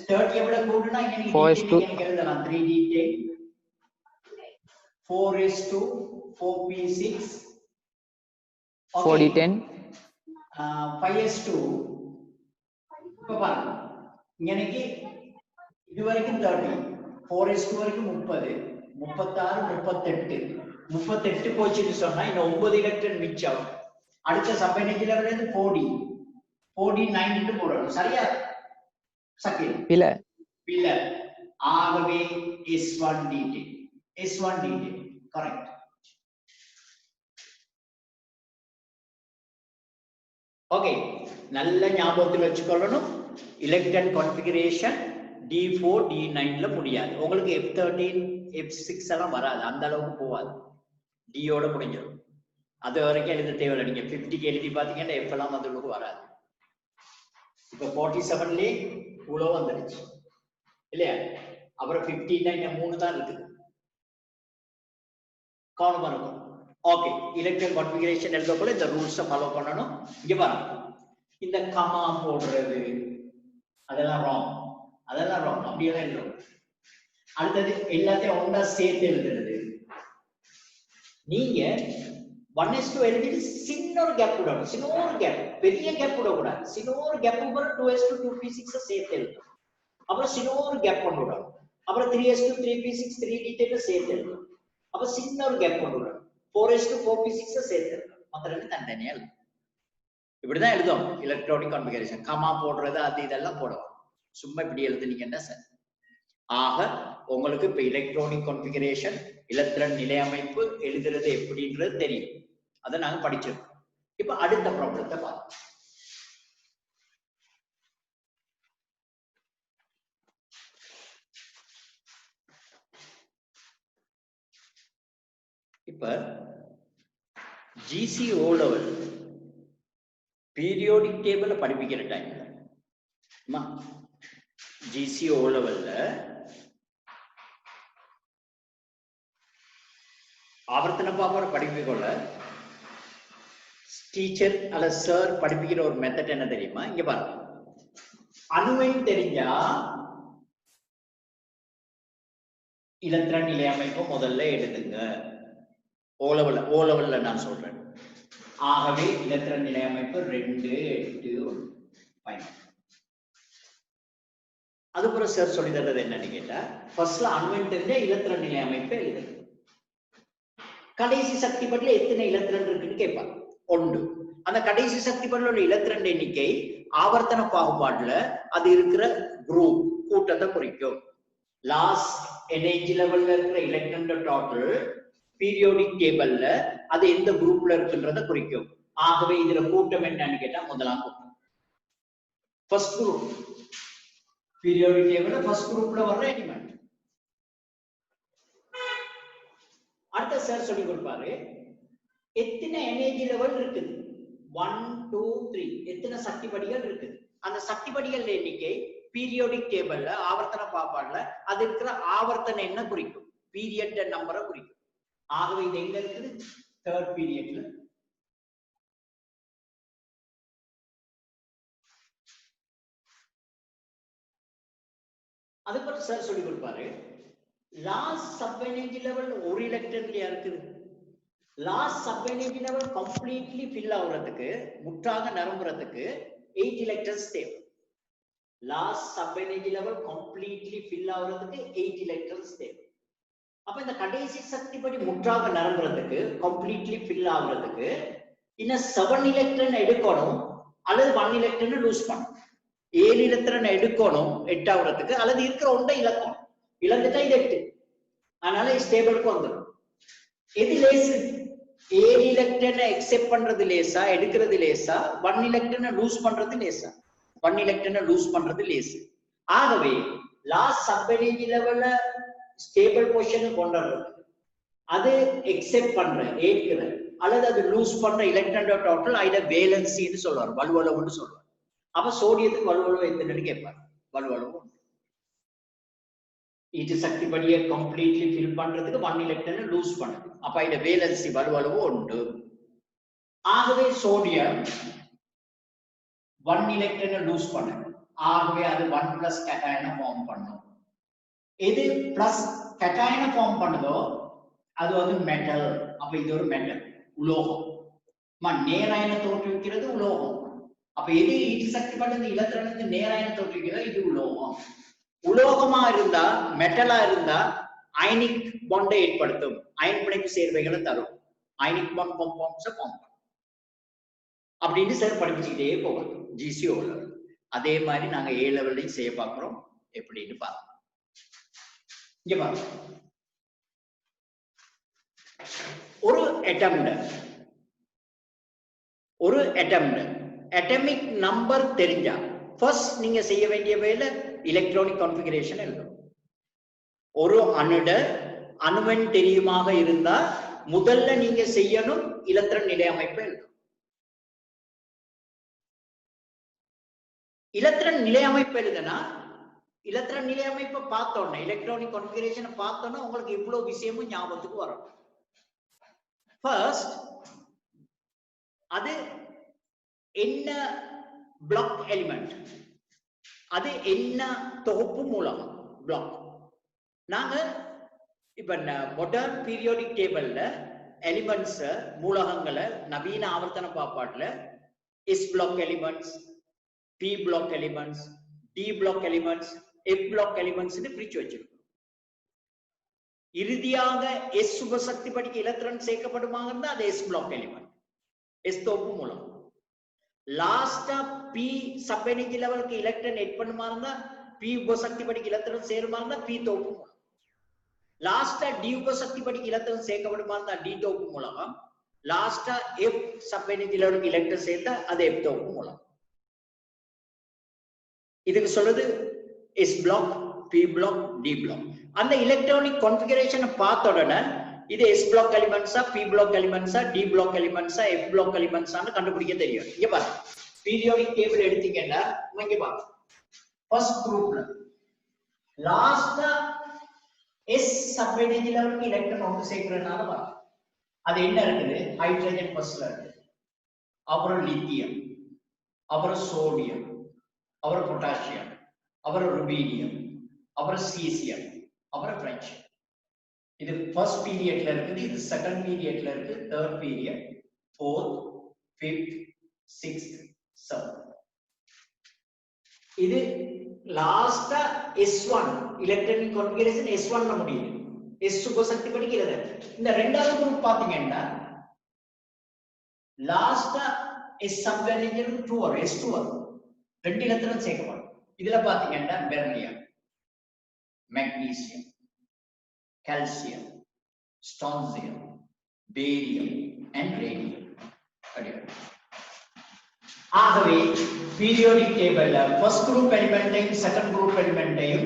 30 எவ்வளவு கூடுனா இங்க 4s2 எழுதலாம். 3d10 4s2 4p6 4d10 5s2 இப்ப பாருங்க இங்க இது வரைக்கும் 30 4s2 வரைக்கும் 30 36 38 போச்சுன்னு சொன்னா இன்னும் 9 எலக்ட்ரான் மிச்சம். அடுத்த சப்பைனேஜ் லெவல்ல இருந்து 4d 9 போடணும். சரியா சக்கில்? இல்ல ஆகவே s1d10 கரெக்ட். ஓகே, நல்ல ஞாபகத்தில் வச்சுக்கொள்ளணும். எலக்ட்ரான் கான்ஃபிகரேஷன் d4 d9ல முடியாது. உங்களுக்கு f13 f6 எல்லாம் வராது, அந்த அளவுக்கு போகாது. d-யோட முடிஞ்சிடும். அது வரைக்கும் எழுத தேவையில்லை. நீங்க 50க்கு எழுதி பாத்தீங்கன்னா f எல்லாம் அந்த அளவுக்கு வராது. இப்ப 47லே இவ்வளவு வந்துருச்சு இல்லையா? அப்புறம் 59 3 தான் இருக்குது. கவனமா இருக்கும். ஓகே, எலக்ட்ரான் கான்ஃபிகரேஷன் எழுதக்குள்ள இந்த ரூல்ஸை ஃபாலோ பண்ணணும். இங்க பாருங்க, இந்த கமா போடுறது அதெல்லாம் ராங். அப்படியெல்லாம் எழுதணும். அடுத்தது எல்லாத்தையும் ஒன்றா சேர்த்து எழுதுறது. நீங்க 1:2 எழுதிட்டு சின்ன ஒரு கேப் விடணும். சின்ன ஒரு கேப், பெரிய கேப் விடக்கூடாது. சின்ன ஒரு கேப் அப்புறம் 2:2p6 சேர்த்து எழுதணும். அப்புறம் சின்ன ஒரு கேப் கொண்டு விடணும். அப்புறம் 3:3p6 3d10 சேர்த்து எழுதணும். அப்புறம் சின்ன ஒரு கேப் கொண்டு விடணும். 4:4p6 சேர்த்து எழுதணும். மற்ற ரெண்டு தனித்தனியா எழுதணும். இப்படிதான் எழுதும் எலக்ட்ரானிக் கான்ஃபிகரேஷன். கமா போடுறது அது இதெல்லாம் போடுவோம். சும்மா இப்படி எழுதுனீங்கன்னா சார். ஆக உங்களுக்கு இப்ப எலக்ட்ரானிக் கான்ஃபிகரேஷன் இலத்திரன் நிலை அமைப்பு எழுதுறது எப்படின்றது தெரியும். அதை நாங்க படிச்சிருக்கோம். இப்ப அடுத்த ப்ராப்ளத்தை பார்ப்போம். இப்ப GCO லெவல் பீரியோடிக் டேபிள படிப்பிக்கிற டைம்ல GCO லெவல்ல ஆவர்த்தன பாப்பரை படிப்பிக்கொள்ள டீச்சர் அல்ல சார் படிப்பிக்கிற ஒரு மெத்தட் என்ன தெரியுமா? இங்க பாருங்க, அணுவெண் தெரிஞ்சா இலத்திரன் நிலை அமைப்பு முதல்ல எழுதுங்க. ஓ லெவல்ல நான் சொல்றேன். ஆகவே இலத்திரன் நிலை அமைப்பு 2 8 1 அதுக்கப்புறம் சார் சொல்லி தர்றது என்னன்னு கேட்டா, ஃபர்ஸ்ட்ல அணுவெண் தெரிஞ்ச இலத்திரன் நிலை அமைப்பை எழுதுங்க. கடைசி சக்தி பட்டியல எத்தனை இலத்திரன் இருக்குன்னு கேட்பாங்க. 1. அந்த கடைசி சக்தி பட்டியல உள்ள இலத்திரன் எண்ணிக்கை ஆவர்த்தன பாகுபாடுல அது இருக்கிற குரூப் கூட்டத்தை குறிக்கும். லாஸ்ட் எனர்ஜி லெவல்ல இருக்கிற எலக்ட்ரான் டோட்டல் பீரியோடிக் டேபிள்ல அது எந்த குரூப்ல இருக்குன்றத குறிக்கும். ஆகவே இதுல கூட்டம் என்னன்னு கேட்டா முதலாம் கூட்டம், ஃபர்ஸ்ட் குரூப். பீரியோடிக் டேபிள்ல ஃபர்ஸ்ட் குரூப்ல வர்ற எலிமெண்ட். அடுத்த சார் சொல்லி கொடுப்பாரு, எத்தனை எனர்ஜி லெவல் இருக்குது, 1 2 3 எத்தனை சக்தி படிகள் இருக்குது. அந்த சக்தி படிகள் எண்ணிக்கை பீரியோடிக் டேபிள்ல ஆவர்த்தன பாப்பாடுல அது இருக்கிற ஆவர்த்தன என்ன குறிக்கும், பீரியட் நம்பரை குறிக்கும். ஆகவே இது எங்க இருக்குது, தேர்ட் பீரியட்ல. அதுக்கப்புறம் சார் சொல்லி கொடுப்பாரு, லாஸ்ட் சப் எனர்ஜி லெவல் ஒரு எலக்ட்ரான்லயா இருக்குது. Last sub energy level completely fill ஆகுறதுக்கு, முற்றாக நிரம்புறதுக்கு 8 எலக்ட்ரான்ஸ் தேவை. Last sub energy level completely fill ஆகுறதுக்கு 8 எலக்ட்ரான்ஸ் தேவை. அப்ப இந்த கடைசி சக்தி படி முற்றாக நிரம்புறதுக்கு, கம்ப்ளீட்லி ஃபில் ஆகுறதுக்கு இன்னும் 7 எலக்ட்ரான் எடுக்கணும் அல்லது 1 எலக்ட்ரான் லூஸ் பண்ணணும். 7 எலக்ட்ரான் எடுக்கணும் 8 ஆகுறதுக்கு, அல்லது இருக்கிற ஒன்றை இழக்கணும். இழந்துட்டா இது 8. அதனால ஸ்டேபிளுக்கு வந்துடும். எது லேசு, 7 எலக்ட்ரானை எக்ஸெப்ட் பண்றது லேசா, எடுக்கிறது லேசா, 1 எலக்ட்ரானை லூஸ் பண்றது லேசா? 1 எலக்ட்ரானை லூஸ் பண்றது லேசு. ஆகவே லாஸ்ட் சப் எனர்ஜி லெவல்ல ஸ்டேபிள் பொசிஷன் கொண்டு வர்றது, அது எக்ஸெப்ட் பண்ற ஏற்கிற அல்லது அது லூஸ் பண்ற எலக்ட்ரான் டோட்டல் ஐட வேலன்சின்னு சொல்லுவார், வலுவளவுன்னு சொல்லுவார். அப்ப சோடியத்துக்கு வலுவளவு எத்தனைன்னு கேட்பார். வலுவளவு ஈட்டு சக்தி படியை கம்ப்ளீட்லி ஃபில் பண்றதுக்கு 1 எலக்ட்ரான் லூஸ் பண்ணுது. அப்ப இந்த வேலன்சி வலுவளவு 1. ஆகவே சோடியம் 1 எலக்ட்ரான் லூஸ் பண்ணுது. ஆகவே அது 1+ கேட்டயனை ஃபார்ம் பண்ணும். எது பிளஸ் கேட்டயனை ஃபார்ம் பண்ணுதோ அது வந்து மெட்டல். அப்ப இது ஒரு மெட்டல், உலோகம். நேராயன தோற்றுவிக்கிறது உலோகம். அப்ப எது ஈட்டு சக்தி பண்ணது இலத்திரனுக்கு நேராயன தோற்றுவிக்கிறது, இது உலோகம். உலோகமா இருந்தா, மெட்டலா இருந்தா அயனிக் பாண்டை ஏற்படுத்தும், அயன் பிணைப்பு சேர்வைகளை தரும், அயனிக் பாண்ட் காம்பவுண்ட்ஸை ஃபார்ம் பண்ணும். அப்படின்னு சார் படிச்சுக்கிட்டே போகணும் GCO லெவல். அதே மாதிரி நாங்க A லெவல்லையும் செய்ய பார்க்கிறோம். எப்படின்னு பார்க்கலாம். இங்க பாருங்க, ஒரு அட்டம்ப்ட் அட்டமிக் நம்பர் தெரிஞ்சா ஃபர்ஸ்ட் நீங்க செய்ய வேண்டிய வேலை எலக்ட்ரானிக் கான்ஃபிகரேஷன் எழுதணும். ஒரு அணுவெண் தெரியுமாக இருந்தா முதல்ல நீங்க செய்யணும் இலத்திரன் நிலை அமைப்பை எழுதணும். இலத்திரன் நிலை அமைப்பு எழுதுனா, இலத்திரன் நிலை அமைப்பை பார்த்தோன்னா, எலக்ட்ரானிக் கான்ஃபிகரேஷனை பார்த்தோன்னா உங்களுக்கு இவ்வளவு விஷயமும் ஞாபகத்துக்கு வரும். ஃபர்ஸ்ட் அது என்ன பிளாக் எலிமெண்ட், அது என்ன தொகுப்பு மூலகம் பிளாக். நாங்க இப்ப மாடர்ன் பீரியாடிக் டேபிள்ல எலிமெண்ட்ஸ் மூலகங்களை நவீன ஆவர்த்தன பாப்பாட்டுல S block elements, P block elements, D block elements, F block elements பிரிச்சு வச்சிருக்கோம். இறுதியாக S சுபசக்தி படிக்கு இலத்திரன் சேர்க்கப்படுமாக இருந்தா அது S block element, S தொகுப்பு மூலம். லாஸ்டா P சப் எனர்ஜி லெவலுக்கு எலக்ட்ரான் எட் பண்ணுமா இருந்தா P உபசக்தி படிக்கு இலத்திரன் சேருமா இருந்தா P தொகுப்பு மூலம். லாஸ்டா D உபசக்தி படிக்கு இலத்திரன் சேர்க்கப்படுமா இருந்தா D தொகுப்பு மூலம். லாஸ்டா F சப் எனர்ஜி லெவலுக்கு எலக்ட்ரான் சேர்த்தா அது F தொகுப்பு மூலம். இதுக்கு சொல்றது S block, P block, D block. அந்த எலக்ட்ரானிக் கான்ஃபிகரேஷனை பார்த்த உடனே இது S block எலிமெண்ட்ஸா, P block எலிமெண்ட்ஸா, D block எலிமெண்ட்ஸா, F block எலிமெண்ட்ஸான்னு கண்டுபிடிக்க தெரியும். இங்க பாருங்க, பீரியாடிக் டேபிள் எடுத்தீங்கன்னா இங்க பாருங்க, ஃபர்ஸ்ட் குரூப்ல லாஸ்டா S சப் எனர்ஜி லெவலுக்கு எலக்ட்ரான் ஒன்று சேர்க்கறதுனால பாருங்க, அது என்ன இருக்குது? ஹைட்ரஜன் ஃபர்ஸ்ட்ல இருக்கு, அப்புறம் லித்தியம், அப்புறம் சோடியம், அப்புறம் பொட்டாசியம், அப்புறம் ருபீடியம், அப்புறம் சீசியம், அப்புறம் பிரெஞ்சு. இது ஃபர்ஸ்ட் பீரியட்ல இருக்குது, இது செகண்ட் பீரியட்ல இருக்கு, third period, fourth, fifth, sixth, seventh. இது லாஸ்டா S1 எலக்ட்ரானிக் கான்ஃபிகரேஷன் S1 ல முடியுது. S சுபசக்தி படிக்கிறது. இந்த ரெண்டாவது குரூப் பாத்தீங்கன்னா லாஸ்டா S சப் எனர்ஜி 2 வரும், S2 வரும். ரெண்டு எலக்ட்ரான் சேர்க்கப்படும். இதுல பாத்தீங்கன்னா beryllium, magnesium, calcium, strontium, barium and radium. ஆகவே பீரியாடிக் டேபிள்ல ஃபர்ஸ்ட் குரூப் எலிமெண்ட்டையும் செகண்ட் குரூப் எலிமெண்ட்டையும்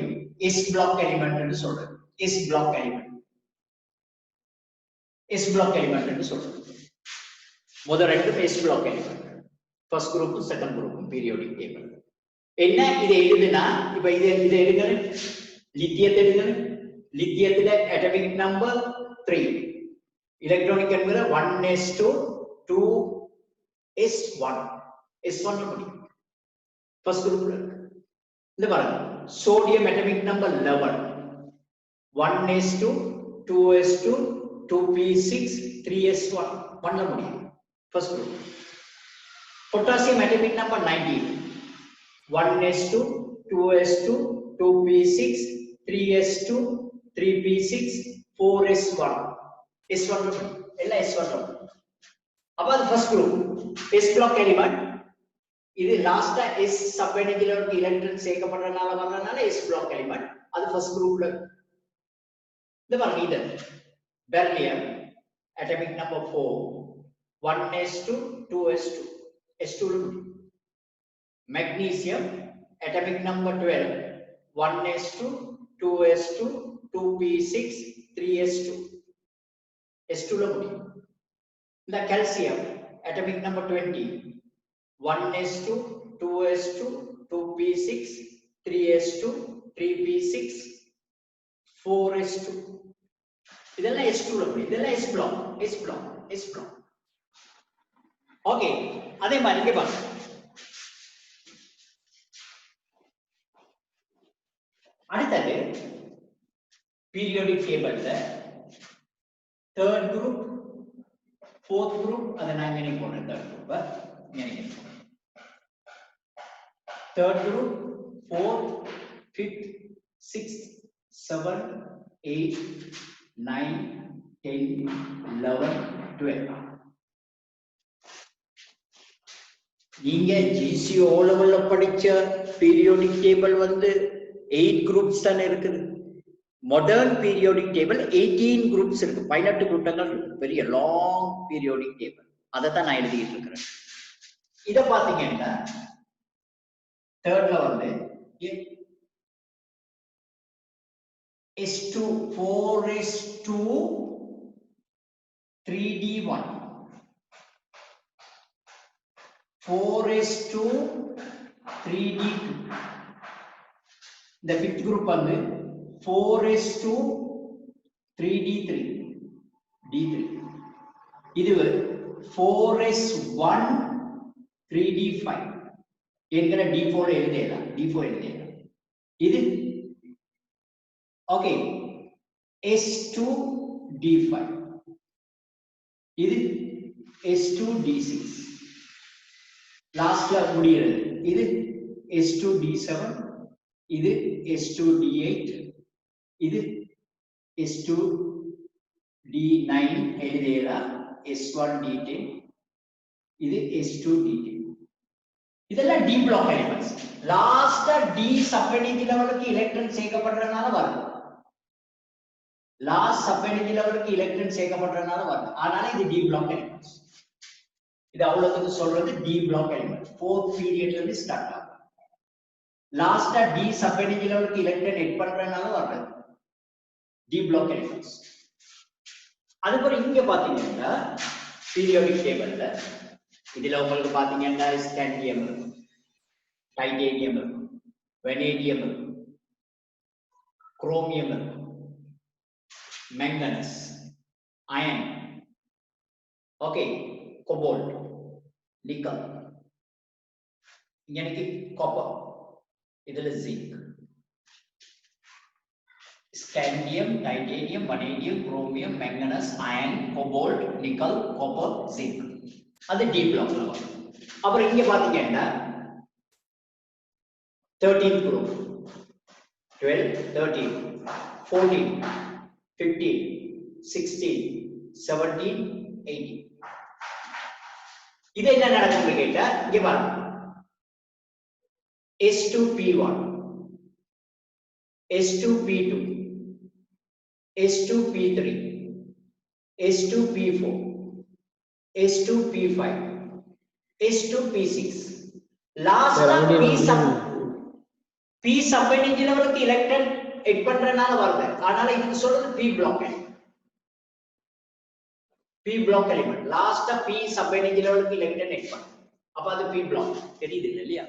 S block element என்று சொல்றோம். S block element, S block element என்று சொல்றோம். முதல் ரெண்டு S block element, first group second group periodic table. என்ன இதை எழுதுனா, இப்ப இதை எழுதுறேன், லித்தியத்தை எழுதுறேன். லித்தியத்துல அட்டாமிக் நம்பர் 3, எலக்ட்ரானிக் என்பது 1s2 2s1, S1 முடியும் ஃபர்ஸ்ட் குரூப்ல. இந்த பாருங்க, sodium atomic number 11, 1s2 2s2 2p6 3s1, 1ல முடியும் first group. Potassium atomic number 19, 1s2 2s2 2p6 3s2 3p6 4s1, S1 எல்லாம் S1. அப்ப அது first group S block element. இது லாஸ்டா S சப் எனர்ஜி லெவலுக்கு எலக்ட்ரான் சேர்க்கப்படுறதுனால வர்றதுனால S block element, அது ஃபர்ஸ்ட் குரூப்ல. இந்த பாருங்க, இது beryllium atomic number 4, 1s2 2s2, S2 ல முடியும். Magnesium atomic number 12, 1s2 2s2 2p6 3s2, S2 ல முடியும். இந்த calcium atomic number 20, 1s2 2s2 2p6 3s2 3p6 4s2, இதெல்லாம் S2 ல முடியும். இதெல்லாம் S block, S block, S block. Okay, அதே மாதிரி இங்க பாருங்க, அடுத்தது பீரியாடிக் டேபிள்ல தேர்ட் குரூப், ஃபோர்த் குரூப், அதை நான் இங்க போடுறேன். Third group, third group, fourth, fifth, sixth, 7 8 9 10 11 12. நீங்க ஜிசி ஓ லெவல்ல படிச்ச பீரியாடிக் டேபிள் 8 குரூப்ஸ் தானே இருக்குது. மாடர்ன் பீரியாடிக் டேபிள் 18 குரூப்ஸ் இருக்கு, 18 கூட்டங்கள் இருக்கு. பெரிய லாங் பீரியாடிக் டேபிள், அதை தான் நான் எழுதிட்டு இருக்கிறேன். இத பாத்தீங்கன்னா தேர்ட்ல S2 4s2 3d1, 4s2 3d2. இந்த fifth group 4s2 3d3 d3. இது 4s1 3d5. ஏற்கனவே d4 எழுதலாம், d4 எழுதலாம். இது ஓகே, S2D5. இது S2D6. லாஸ்ட்ல முடியுது. இது S2D7. இது S2D8. இது S2D9 எழுதியதா S1D10. இது S2D10. இதெல்லாம் D block elements. லாஸ்டா D சப்எனர்ஜி லெவலுக்கு எலக்ட்ரான் சேர்க்கப்படுறதுனால வரும். லாஸ்ட் சப்எனர்ஜி லெவலுக்கு எலக்ட்ரான் சேர்க்கப்படுறதுனால வரும். அதனால இது D block elements. இது அவ்வளவுக்கு சொல்றது D block element. 4th பீரியட்ல இருந்து ஸ்டார்ட் ஆகும். லாஸ்டா D சப்எனர்ஜி லெவலுக்கு எலக்ட்ரான் எட் பண்றதுனால வர்றது D block elements. அதுக்கப்புறம் இங்க பாத்தீங்கன்னா பீரியாடிக் டேபிள்ல இதுல உங்களுக்கு பாத்தீங்கன்னா ஸ்கேண்டியம் இருக்கும், டைட்டேனியம் இருக்கும், வெனேடியம் இருக்கும், குரோமியம் இருக்கும், manganese, iron, okay, cobalt, nickel, இங்க காப்பர், இதுல zinc. Scandium, titanium, vanadium, chromium, manganese, iron, cobalt, nickel, copper, zinc. அது D blockல வரும். அப்புறம் இங்க பாத்தீங்கன்னா 13 group, 12, 13, 14, 15, 16, 17, 18. இது என்ன நடக்குதுன்னு கேட்டா இங்க பாருங்க. S2P1, S2P2, S2P3, S2P4, S2P5, S2P6. Last P சப்எனர்ஜி லெவலுக்கு எலக்ட்ரான் எட் பண்றதுனால வருது. அதனால இதுக்கு சொல்றது P block element. P block element. லாஸ்டா P சப்எனர்ஜி லெவலுக்கு எலக்ட்ரான் எட் பண்ணும். அப்ப அது P block. தெரியுது இல்லையா?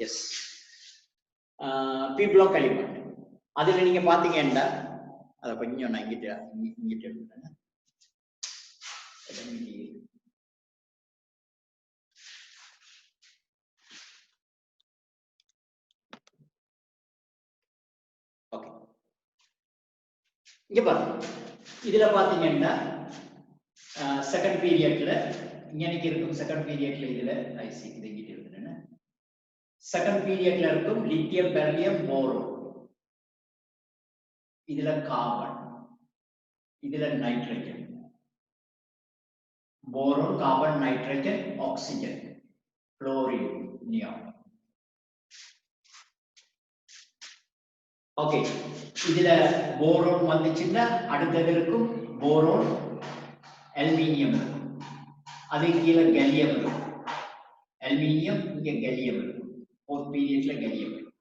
எஸ். P block element. அதுல நீங்க பாத்தீங்கன்னா அத கொஞ்சம் நான் இங்கிட்ட எடுத்துறேன். ஓகே, இங்க பாருங்க. இதுல பாத்தீங்கன்னா செகண்ட் பீரியட்ல இன்னைக்கு இருக்கும். செகண்ட் பீரியட்ல இதுல ஐசி இது இங்கிட்ட இருக்குன்னு செகண்ட் பீரியட்ல இருக்கும் லித்தியம், பெரிலியம், போரோன். இதுல கார்பன், இதுல nitrogen, boron, carbon, nitrogen, oxygen, fluorine, neon. Okay, இதுல boron வந்துச்சுன்னா அடுத்தது இருக்கும் boron, aluminium இருக்கும். அது கீழ gallium இருக்கும். aluminium இங்க gallium இருக்கும். fourth periodல gallium இருக்கும்.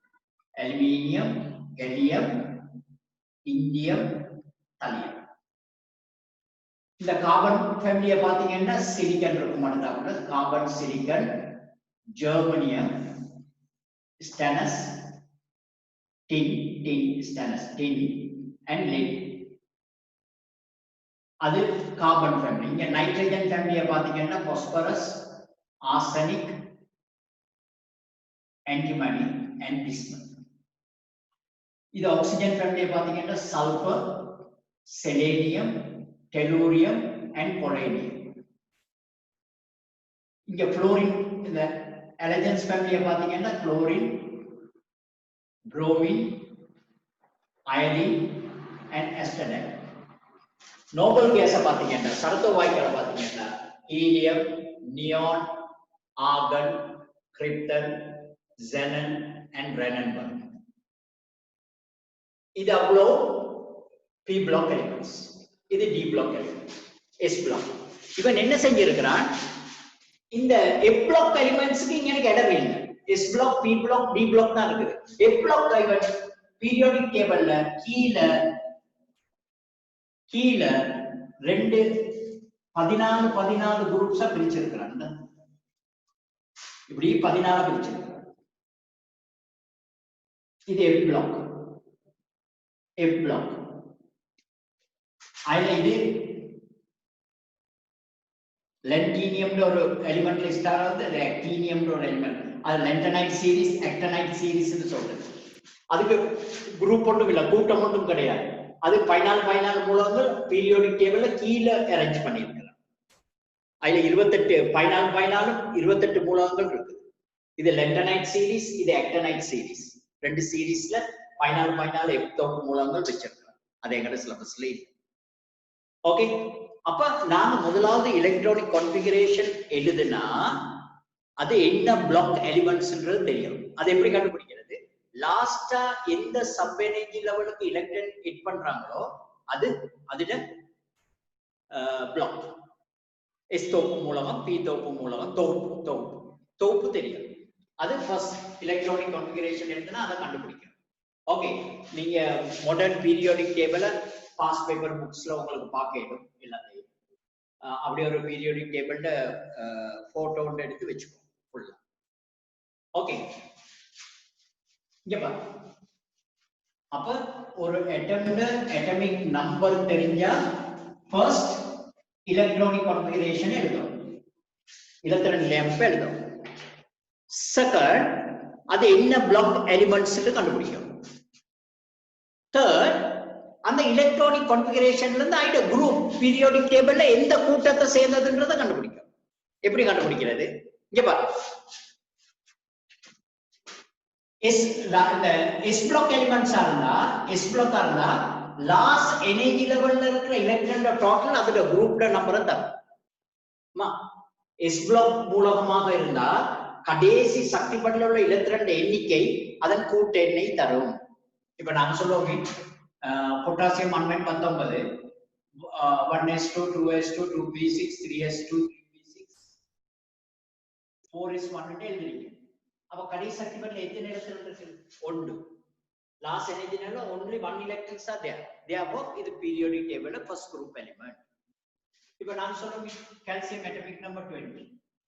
aluminium, gallium, indium, thallium. இந்த கார்பன் ஃபேமிலியை பாத்தீங்கன்னா சிலிக்கன் இருக்கும். அடுத்தாப்புல carbon, silicon, germanium, stannous, tin, stannous, tin and lead. அது கார்பன் ஃபேமிலி. இங்க நைட்ரஜன் ஃபேமிலியை பாத்தீங்கன்னா phosphorus, arsenic, antimony and bismuth. இது ஆக்சிஜன் ஃபேமிலியை பாத்தீங்கன்னா sulphur, selenium, tellurium and polonium. இங்க fluorine இந்த halogens family பாத்தீங்கன்னா chlorine, bromine, iodine and acetylene. noble gas பாத்தீங்கன்னா சரத்து வாயுக்களை பாத்தீங்கன்னா helium, neon, argon, krypton, xenon and Rennenberg. இது அவ்வளோ P block elements. இது D block element, S block. இவன் என்ன செஞ்சிருக்கிறான், இந்த F block elementsக்கு இங்க எனக்கு இடம் இல்லை. S block, P block, D block தான் இருக்குது. F block இவன் பீரியாடிக் டேபிள்ல கீழ 14 குரூப்ஸா பிரிச்சிருக்கிறான். இப்படி 14 பிரிச்சிருக்கிறான். இது F block. F block. அதுல இது லென்டீனியம்ன்ற ஒரு எலிமெண்ட் லிஸ்ட் ஆகுது. அது ஆக்டீனியம்ன்ற ஒரு எலிமெண்ட். அது லென்டனைட் சீரிஸ், ஆக்டனைட் சீரிஸ்னு சொல்றது. அதுக்கு குரூப் ஒன்றும் இல்லை, கூட்டம் ஒன்றும் கிடையாது. அது 14 மூலங்கள் பீரியாடிக் டேபிள்ல கீழே அரேஞ்ச் பண்ணியிருக்கிறார். அதுல 28 28 மூலகங்கள் இருக்கு. இது லென்டனைட் சீரிஸ், இது ஆக்டனைட் சீரிஸ். ரெண்டு சீரிஸ்ல 14 எப்தோப்பு மூலகங்கள் வச்சிருக்கிறார். அது எங்கட சிலபஸ்ல இல்லை. ஓகே, அப்ப நாங்க முதலாவது எலக்ட்ரானிக் கான்ஃபிகரேஷன் எழுதுனா அது என்ன பிளாக் எலிமெண்ட்ஸ்ன்றது தெரியும். அது எப்படி கண்டுபிடிக்கிறது? லாஸ்டா எந்த சப் எனர்ஜி லெவலுக்கு எலக்ட்ரான் ஹிட் பண்றாங்களோ அது அதுல பிளாக். எஸ் தொகுப்பு மூலகம், பி தொகுப்பு மூலகம், தொகுப்பு தெரியும். அது ஃபர்ஸ்ட் எலக்ட்ரானிக் கான்ஃபிகரேஷன் எழுதுனா அதை கண்டுபிடிக்கும். ஓகே, நீங்க மாடர்ன் பீரியாடிக் டேபிள பாஸ் பேப்பர் புக்ஸ்ல உங்களுக்கு பார்க்கணும் எல்லாத்தையும். அப்படி ஒரு பீரியாடிக் டேபிள்ல போட்டோ ஒன்று எடுத்து வச்சுக்கோங்க ஃபுல்லா. ஓகே, இங்க பாருங்க. அப்ப ஒரு அட்டமிக் நம்பர் தெரிஞ்சா ஃபர்ஸ்ட் எலக்ட்ரானிக் கான்ஃபிகரேஷன் எழுதும், இலத்திரன் லேம்ப் எழுதும். செகண்ட், அது என்ன பிளாக் எலிமெண்ட்ஸ் கண்டுபிடிக்கும். தேர்ட், அந்த எலக்ட்ரானிக் கான்ஃபிகரேஷன்ல இருந்து ஐட குரூப் பீரியாடிக் டேபிள்ல எந்த கூட்டத்தை சேர்ந்ததுன்றதை கண்டுபிடிக்கும். எப்படி கண்டுபிடிக்கிறது? இங்க பாருங்க. எஸ் பிளாக் எலிமெண்ட்ஸா இருந்தா லாஸ்ட் எனர்ஜி லெவல்ல இருக்கிற எலக்ட்ரான் டோட்டல் அதோட குரூப்ல நம்பரை தரும். எஸ் பிளாக் மூலகமாக இருந்தா கடைசி சக்தி பட்டியலில் உள்ள எலக்ட்ரான் எண்ணிக்கை அதன் கூட்டு எண்ணை தரும். இப்ப நாங்க சொல்லுவோம் potassium 19 1s2 2s2 2p6 3s2 3p6 4s1 எழுதுறீங்க. அப்ப கடைசி சக்தி பட்டியல் எத்தனை எலக்ட்ரான் இருக்கு? 1. லாஸ்ட் எனர்ஜினால only 1 electrons are there. Therefore இது periodic table first group element. இப்ப நான் சொல்றேன் calcium atomic number 20.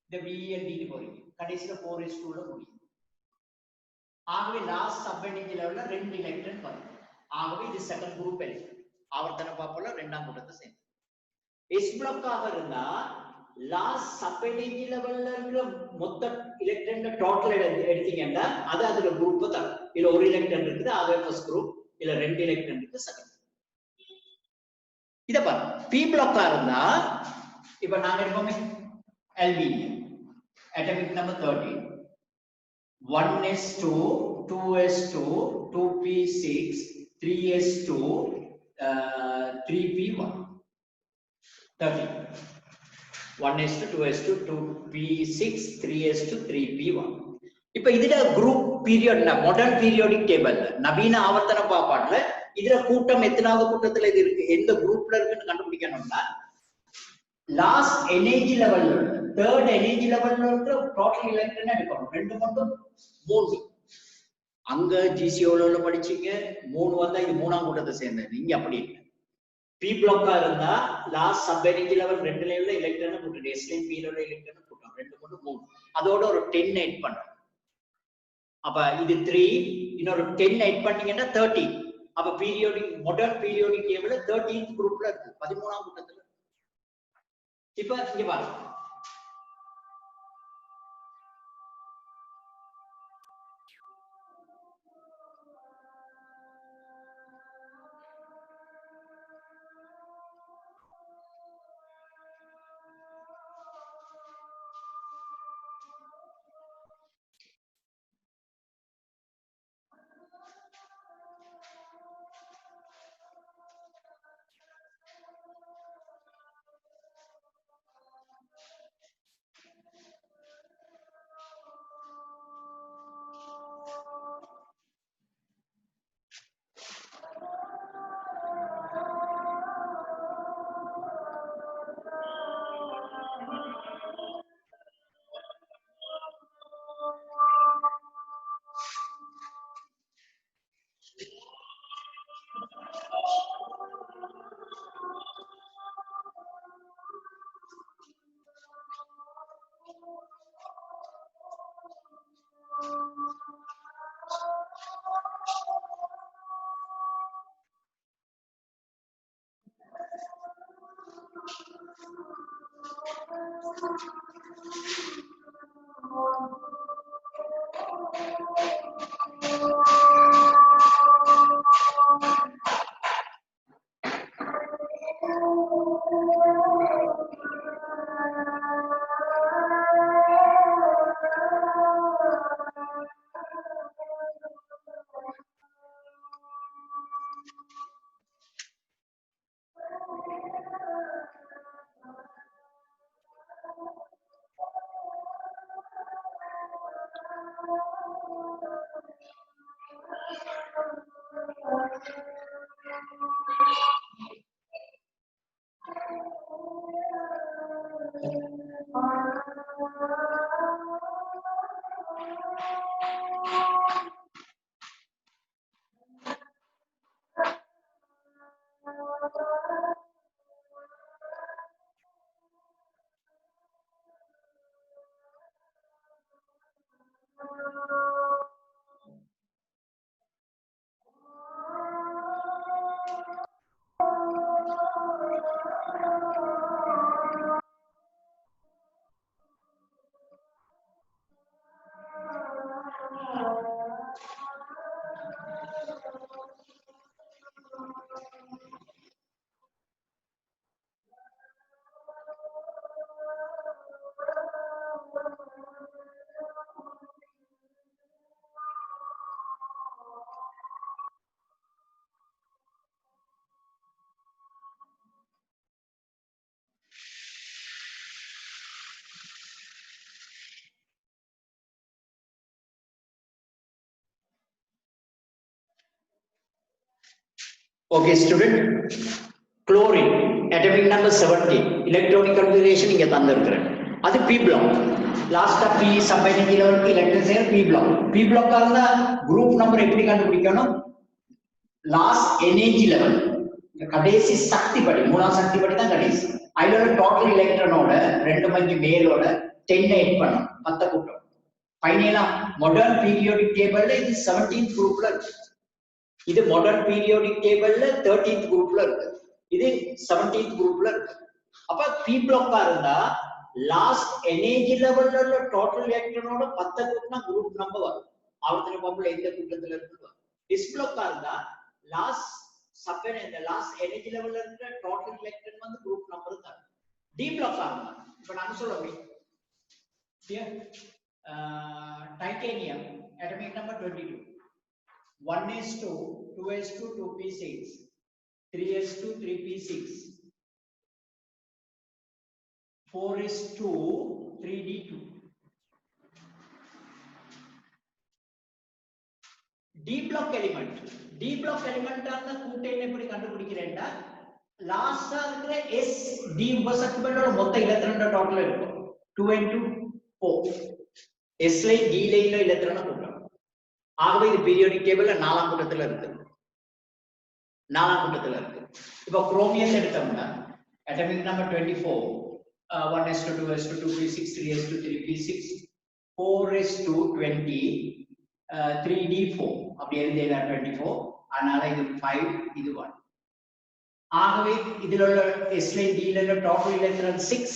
இந்த BeLD க்கு போறீங்க. கடைசில 4s2 ல முடியும். ஆகவே லாஸ்ட் சப் எனர்ஜி லெவல்ல 2 எலக்ட்ரான் வரும். ஆகவே இது செகண்ட் குரூப் எலிமெண்ட். ஆவர்த்தன பாப்போல இரண்டாம் கூட்டத்தை சேர்ந்து. எஸ் பிளாக்காக இருந்தா லாஸ்ட் சப் எனர்ஜி லெவல்ல இருக்கிற மொத்த எலக்ட்ரான் டோட்டல் எடுத்தீங்கன்னா அது அதோட குரூப் தான். இல்ல ஒரு எலக்ட்ரான் இருக்குது ஆகவே ஃபர்ஸ்ட் குரூப், இல்ல 2 எலக்ட்ரான் இருக்கு செகண்ட். இத பாருங்க. பி பிளாக்கா இருந்தா இப்ப நாங்க எடுப்போமே aluminium atomic number 13 1s2 2s2 2p6 3s2 3p1 13 1s2 2s2 2p6 3s2 3p1. இப்ப இதுல குரூப் பீரியட்ல மாடர்ன் பீரியாடிக் டேபிள்ல நவீன ஆவர்த்தன பாப்பாட்டுல இதுல கூட்டம் எத்தனாவது கூட்டத்துல இது இருக்கு, எந்த குரூப்ல இருக்குன்னு கண்டுபிடிக்கணும்னா லாஸ்ட் எனர்ஜி லெவல்ல தேர்ட் எனர்ஜி லெவல்ல இருக்கிற டோட்டல் எலக்ட்ரான் எடுக்கணும். 2 மட்டும் 3. அங்க ஜிசிஓல படிச்சீங்க 3 வந்தா இது மூணாம் கூட்டத்தை சேர்ந்தது. இங்க அப்படி இல்லை. பி பிளாக்கா இருந்தா லாஸ்ட் சப் எனர்ஜி லெவல் 2 லெவல்ல எலக்ட்ரான் கூட்டம், எஸ்லைன் பி லெவல்ல எலக்ட்ரான் கூட்டம் 2 மட்டும் 3. அதோட ஒரு 10 ஆட் பண்றோம். அப்ப இது 3, இன்னொரு 10 ஆட் பண்ணீங்கன்னா 30. அப்ப பீரியாடிக் மாடர்ன் பீரியாடிக் டேபிள்ல 13th குரூப்ல இருக்கு, 13ஆம் கூட்டத்துல. இப்ப இங்க பாருங்க. Okay, student. Chlorine, atomic number 17. Electronic configuration inga thandirukren. Adu P block. Last P subenergy level ku electron share P block. P block alna group number eppadi kandupidikanum? Last energy level. கடைசி சக்தி படி மூணாம் சக்தி படி தான் கடைசி. அதோட டோட்டல் எலக்ட்ரானோட 2 மடங்கு மேலோட 10 ஆட் பண்ணும் 10 கூட்டம். ஃபைனலா மாடர்ன் பீரியாடிக் டேபிள்ல இது 17th குரூப்ல இருக்கு. இது மாடர்ன் பீரியாடிக் டேபிள்ல 13th குரூப்ல இருக்கு. இது 17th குரூப்ல இருக்கு. அப்ப பி பிளாக்கா இருந்தா லாஸ்ட் எனர்ஜி லெவல்ல உள்ள டோட்டல் எலக்ட்ரானோட 10 கூட்டினா குரூப் நம்பர் வரும். ஆவர்த்தன பம்புல எந்த கூட்டத்துல இருக்கு. டிஸ் பிளாக்கா இருந்தா லாஸ்ட் சப்பன் இந்த லாஸ்ட் எனர்ஜி லெவல்ல இருக்கிற டோட்டல் எலக்ட்ரான் வந்து குரூப் நம்பர் தான். டி பிளாக்கா இருந்தா இப்ப நாம சொல்றோம் titanium atomic number 22. 1s2 2s2 2p6 3s2 3p6 4s2 3d2. D block element அந்த கூட்டெண் எப்படி கண்டுபிடிக்கிறேன்னா லாஸ்டா இருக்கிற s d உபசக்திகளோட மொத்த எலக்ட்ரானோட டோட்டல் இருக்கும் 2 into 4. s லை d லைல எலக்ட்ரான கூட்டம். ஆகவே இது பீரியாடிக் டேபிள்ல 4ஆம் கூட்டத்துல இருக்கு. இப்போ குரோமியம் எடுத்தோம்னா atomic number 24 1s2 2s2 2p6 3s2 3p6 4s2 20 3d4 அப்படி எழுதினா 24. அதனால இது 5 இது 1. ஆகவே இதுல உள்ள s லை d ல டோட்டல் எலக்ட்ரான் 6.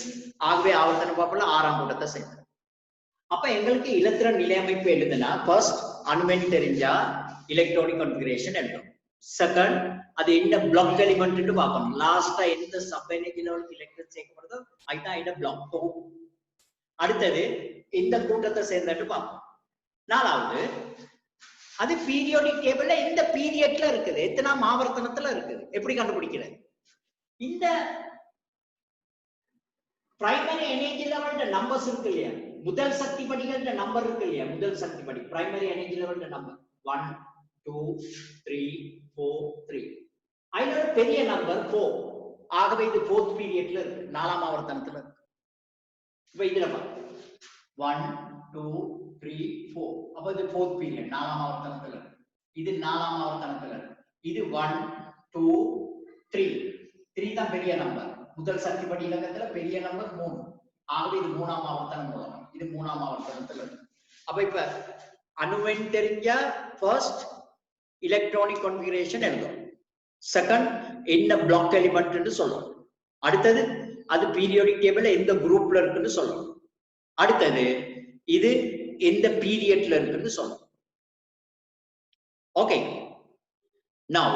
ஆகவே ஆவர்த்தன பம்புல 6ஆம் கூட்டத்தை சேர்த்து. அப்ப எங்களுக்கு எலக்ட்ரான் நிலையமைப்பு எழுதுனா ஃபர்ஸ்ட் அணுவெண் தெரிஞ்சா எலக்ட்ரானிக் கான்ஃபிகரேஷன் எழுதும். செகண்ட் அது என்ன பிளாக் எலிமெண்ட் ன்னு பார்க்கணும். லாஸ்டா எந்த சப் எனர்ஜி லெவலுக்கு எலக்ட்ரான் சேர்க்கப்படுதோ அதுதான் இந்த பிளாக். அடுத்தது இந்த கூட்டத்தை சேர்ந்துட்டு பார்ப்போம். நாலாவது அது பீரியாடிக் டேபிள்ல எந்த பீரியட்ல இருக்குது, எத்தனாம் ஆவர்த்தனத்துல இருக்குது, எப்படி கண்டுபிடிக்கிறது? இந்த பிரைமரி எனர்ஜி லெவல்ல நம்பர்ஸ் இருக்கு இல்லையா, முதல் சக்தி படிகள நம்பர் இருக்கு இல்லையா, முதல் சக்தி படி பிரைமரி எனர்ஜி லெவல்ல நம்பர் 1 2 3 4 3. அதுல பெரிய நம்பர் 4. ஆகவே இது 4th பீரியட்ல இருக்கு, 4ஆம் ஆவர்த்தனத்துல இருக்கு. இப்ப இதுல பாருங்க 1 2 3 4. அப்ப இது 4th பீரியட் 4ஆம் ஆவர்த்தனத்துல இருக்கு. இது 4ஆம் ஆவர்த்தனத்துல இருக்கு. இது 1 2 3. 3 தான் பெரிய நம்பர். முதல் சக்தி படி இலக்கத்துல பெரிய நம்பர் 3. ஆகவே இது 3ஆம் ஆவர்த்தனம் மூலம் இது 3ஆம் ஆவர்த்தனத்துல இருக்கு. அப்ப இப்ப அணுவெண் தெரிஞ்சா ஃபர்ஸ்ட் எலக்ட்ரானிக் கான்ஃபிகரேஷன் எழுதும். செகண்ட் என்ன பிளாக் எலிமெண்ட் ன்னு சொல்றோம். அடுத்தது அது பீரியாடிக் டேபிள்ல எந்த குரூப்ல இருக்குன்னு சொல்றோம். அடுத்தது இது எந்த பீரியட்ல இருக்குன்னு சொல்றோம். ஓகே, நவ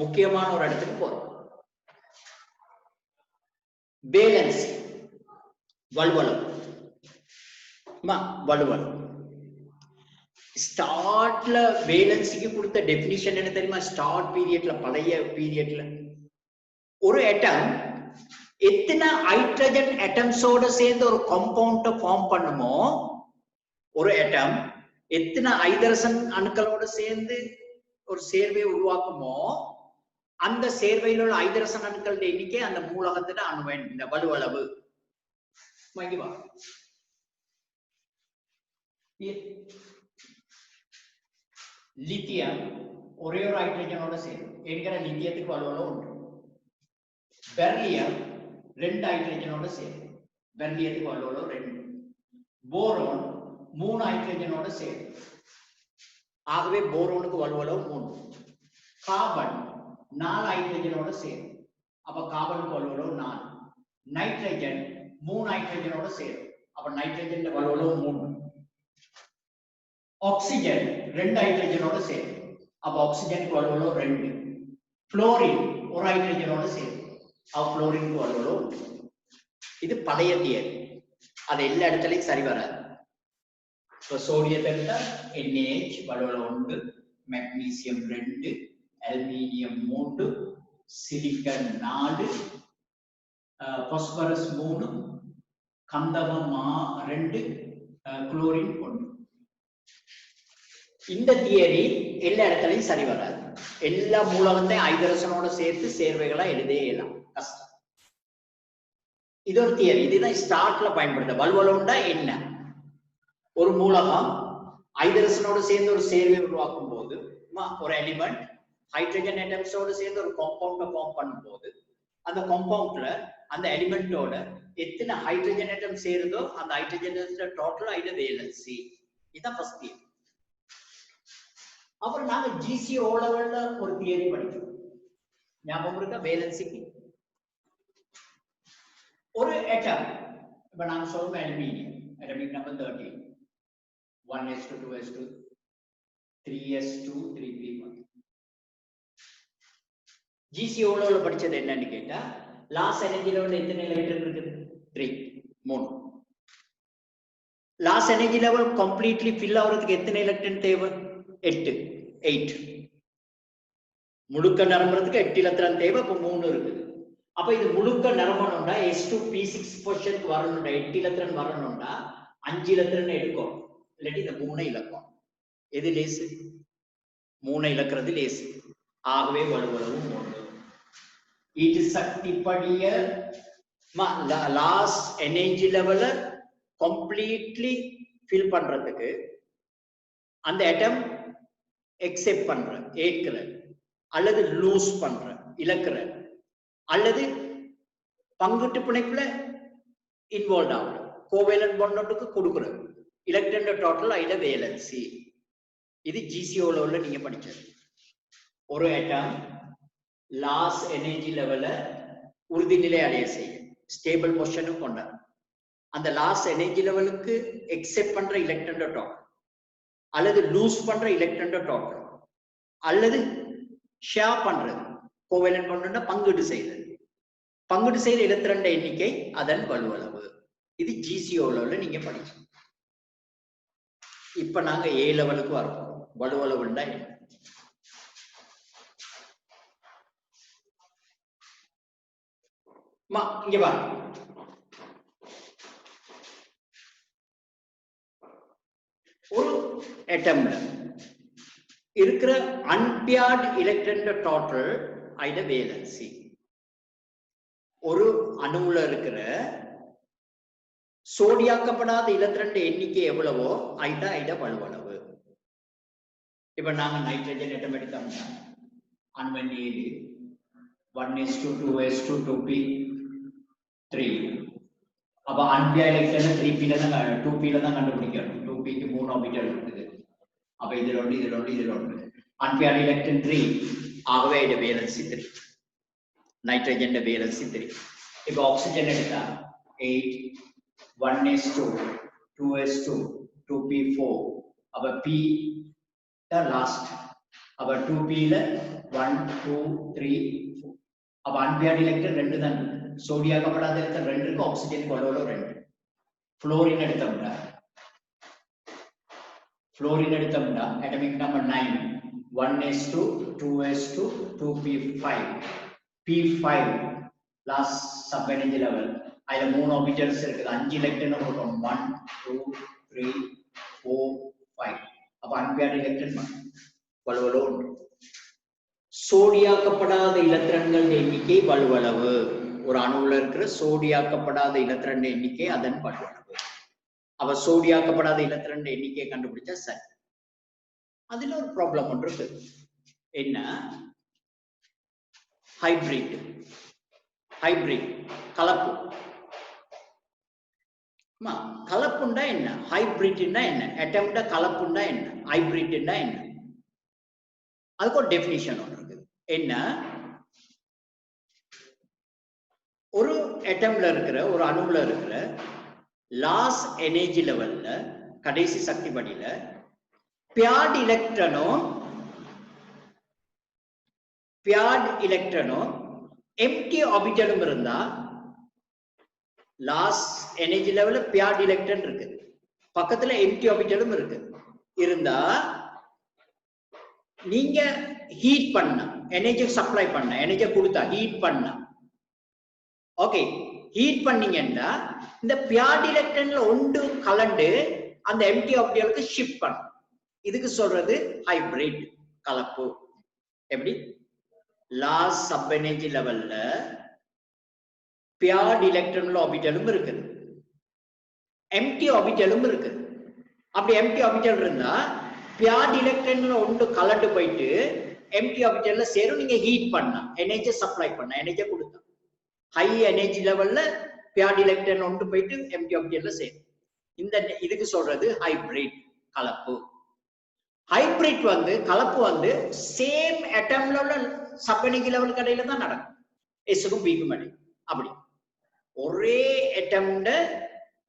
முக்கியமான ஒரு இடத்துக்கு போறோம். வேலன்சி வலுவலம் வலுவலம். ஸ்டார்ட்ல வேலன்சிக்கு கொடுத்த டெபினிஷன் என்ன தெரியுமா? ஸ்டார்ட் பீரியட்ல பழைய பீரியட்ல ஒரு atom எத்தனை ஹைட்ரஜன் அட்டம்ஸோட சேர்ந்து ஒரு காம்பவுண்ட ஃபார்ம் பண்ணுமோ, ஒரு atom எத்தனை ஹைட்ரஜன் அணுக்களோட சேர்ந்து ஒரு சேர்வை உருவாக்குமோ, அந்த சேர்வையில் உள்ள ஹைட்ரஜன் அணுக்கள் எண்ணிக்கை அந்த மூலகத்தின் அணுவின் இந்த வலுவளவு. லித்தியம் ஒரே ஒரு ஹைட்ரஜனோட சேரும். என்கிற லித்தியத்துக்கு வலுவளவு உண்டு. பெர்லியம் 2 ஹைட்ரஜனோட சேரும். பெர்லியத்துக்கு வலுவளவு 2. போரோன் 3 ஹைட்ரஜனோட சேரும். ஆகவே போரோனுக்கு வலுவளவு 3. கார்பன் 4 ஹைட்ரஜனோட சேரும். அப்ப கார்பனுக்கு வலுவளவு 4. நைட்ரஜன் 3 ஹைட்ரஜனோட சேரும். அப்ப நைட்ரஜன் வலுவளவு 3. ஆக்சிஜன் 2 ஹைட்ரஜனோட சேரும். அப்ப ஆக்சிஜனுக்கு வலுவளவு 2. புளோரின் 1 ஹைட்ரஜனோட சேரும். அப்ப புளோரினுக்கு வலுவளவு. இது பழைய தியரி. அது எல்லா இடத்துலயும் சரி வராது. இப்போ சோடியத்தை எடுத்தா NaH வலுவளவு 1, magnesium 2, aluminium 3, silicon 4, phosphorus 3, கந்தகம் 2, குளோரின் 1. இந்த தியரி எல்லா இடத்துலயும் சரி வராது. எல்லா மூலகத்தையும் ஹைட்ரஜனோட சேர்த்து சேர்வைகளா எழுதே இயலாம், கஷ்டம். இது ஒரு தியரி. இதுதான் ஸ்டார்ட்ல பயன்படுத்த. வலுவளவுண்டா என்ன? ஒரு மூலகம் ஹைட்ரஜனோட சேர்ந்து ஒரு சேர்வை உருவாக்கும் போது, ஒரு எலிமெண்ட் ஹைட்ரஜன் ஆட்டம்ஸோட சேர்ந்து ஒரு காம்பவுண்ட ஃபார்ம் பண்ணும் போது, அந்த காம்பவுண்ட்ல அந்த எலிமெண்டோட எத்தனை ஹைட்ரஜன் ஆட்டம் சேருதோ அந்த ஹைட்ரஜன் டோட்டல் ஐட வேலன்சி. இதான் ஃபர்ஸ்ட் தியரி. அப்புறம் நாங்க GCO லெவல்ல ஒரு தியரி படிக்கிறோம். ஞாபகம் இருக்கா? வேலன்சிக்கு ஒரு ஆட்டம். இப்ப நாங்க சொல்றோம் aluminium, atomic number 13, 1s2 2s2 3s2 3p1. GCO லெவல்ல படிச்சது என்னன்னு கேட்டா, லாஸ் எனர்ஜி லெவல்ல எத்தனை எலக்ட்ரான் இருக்குது? 3. Last energy level completely fill ஆகிறதுக்கு எத்தனை எலக்ட்ரான் தேவை? 8. முழுக்க நிரம்புறதுக்கு 8 எலக்ட்ரான் தேவை. அப்ப 3 இருக்குது. அப்ப இது முழுக்க நிரம்பணும்னா S2P6 பொசிஷனுக்கு வரணும்னா 8 எலக்ட்ரான் வரணும்னா 5 எலக்ட்ரான் எடுக்கும். இல்லாட்டி இந்த 3 இழக்கும். எது லேசு? 3 இழக்கிறது லேசு. ஆகவே வலுவளவு 3. இது சக்திப்படிய லாஸ் எனர்ஜி லெவல கம்ப்ளீட்லி ஃபில் பண்றதுக்கு அந்த அட்டம் எக்ஸெப்ட் பண்ற, ஏற்கிற, அல்லது லூஸ் பண்ற, இழக்கிற, அல்லது பங்குட்டு பிணைப்புல இன்வால்வ் ஆகுற, கோவேலன்ட் பாண்டுக்கு கொடுக்குற எலக்ட்ரான் டோட்டல் ஐட வேலன்சி. இது GCO லெவல்ல நீங்க படிச்சது. ஒரு அட்டம் லாஸ் எனர்ஜி லெவல உறுதிநிலை அடைய செய்யும், ஸ்டேபிள் பொசிஷனும் கொண்ட அந்த லாஸ் எனர்ஜி லெவலுக்கு எக்ஸெப்ட் பண்ற எலக்ட்ரான் டோட்டல், அல்லது லூஸ் பண்ற எலக்ட்ரான் டோட்டல், அல்லது ஷேர் பண்றது, கோவேலன்ட் பாண்ட் பங்கீடு செய்யறது, பங்கீடு செய்யற எலக்ட்ரான் எண்ணிக்கை அதன் வலுவளவு. இது GCO லெவல்ல நீங்க படிச்சீங்க. இப்ப நாங்க A லெவலுக்கு வரோம். வலுவளவுண்டா என்ன? இங்க வா. ஒரு அட்டம்ல இருக்கிற அன்பேர்ட் எலக்ட்ரான் டோட்டல் ஐட வேலன்சி. ஒரு அணுவுல இருக்கிற சோடியாக்கப்படாத எலக்ட்ரான் எண்ணிக்கை எவ்வளவோ ஐட வலுவளவு. இப்ப நாங்க நைட்ரஜன் அட்டம் எடுத்தோம்னா அணுவன் 7, 1s2 2s2 2p3. அப்ப அன்பேர்ட் எலக்ட்ரான் 3p தான் 2p தான் கண்டுபிடிக்கணும். 2pக்கு 3 ஆர்பிட்டல் இருக்குது. அப்ப இதுல ஒன்று அன்பேர்ட் எலக்ட்ரான் 3. ஆகவே இது வேலன்சி 3. Nitrogen valency 3. இப்ப ஆக்சிஜன் எடுத்தா 8, 1s2 2s2 2p4. அப்ப p தான் லாஸ்ட். அப்ப 2p ல 1 2 3 4. அப்ப அன்பேர்ட் எலக்ட்ரான் 2 தான். சோடியாக்கப்படாத எலக்ட்ரான் 2 இருக்கு. ஆக்சிஜன் வலுவளவு 2. புளோரின் எடுத்தோம்னா atomic number 9, 1s2 2s2 2p5. P5 last sub energy level அதுல 3 orbitals இருக்குது 5 electron போட்டோம் 1 2 3 4 5 அப்ப unpaired electron வலுவலோ சோடியாக்கப்படாத இலத்திரன்கள் எண்ணிக்கை வலுவளவு ஒரு அணுவுல இருக்கிற சோடியாக்கப்படாத இலத்திரன் எண்ணிக்கை அதன் வலுவளவு அவ சோடியாக்கப்படாத இலத்திரன் எண்ணிக்கையை கண்டுபிடிச்சா சரி அதுல ஒரு ப்ராப்ளம் ஒன்று இருக்கு என்ன ஹைபிரிட் கலப்பு கலப்புண்டா என்ன ஹைபிரிட்னா என்ன அட்டம்ப்ட கலப்புண்டா என்ன ஹைபிரிட்னா என்ன அதுக்கு ஒரு டெஃபினிஷன் ஒன்று இருக்கு என்ன ஒரு அட்டம்ல இருக்கிற ஒரு அணுவுல இருக்கிற லாஸ் எனர்ஜி லெவல்ல கடைசி சக்தி படியில பியார்ட் எலக்ட்ரானும் எம்டி ஆர்பிட்டலும் இருந்தா லாஸ் எனர்ஜி லெவல்ல பியார்ட் எலக்ட்ரான் இருக்கு பக்கத்துல எம்டி ஆர்பிட்டலும் இருக்கு இருந்தா நீங்க ஹீட் பண்ண எனர்ஜி சப்ளை பண்ண எனர்ஜி கொடுத்தா ஹீட் பண்ண ஓகே ஹீட் பண்ணீங்கன்னா இந்த பியார்ட் எலக்ட்ரான்ல ஒன்று கலந்து அந்த எம்டி ஆர்பிட்டலுக்கு ஷிஃப்ட் பண்ணும் இதுக்கு சொல்றது ஹைபிரிட் கலப்பு எப்படி லாஸ் சப் எனர்ஜி லெவல்ல பியார்ட் எலக்ட்ரான்ல ஆர்பிட்டலும் இருக்குது எம்டி ஆர்பிட்டலும் இருக்குது அப்படி எம்டி ஆர்பிட்டல் இருந்தா பியார்ட் எலக்ட்ரான்ல ஒன்று கலந்து போயிட்டு எம்டி ஆர்பிட்டல்ல சேரும் நீங்க ஹீட் பண்ணா எனர்ஜி சப்ளை பண்ண எனர்ஜி கொடுத்தா ஹை எனர்ஜி லெவல்ல பியார்ட் எலக்ட்ரான் ஒன்று போயிட்டு எம்டி ஆர்பிட்டல்ல சேரும் இந்த இதுக்கு சொல்றது ஹைபிரிட் கலப்பு ஹைபிரிட் கலப்பு சேம் அட்டம்ல உள்ள சப் எனர்ஜி லெவல் கடையில தான் நடக்கும் எஸ்க்கும் பிக்கும் இடையில அப்படி ஒரே அட்டம்ல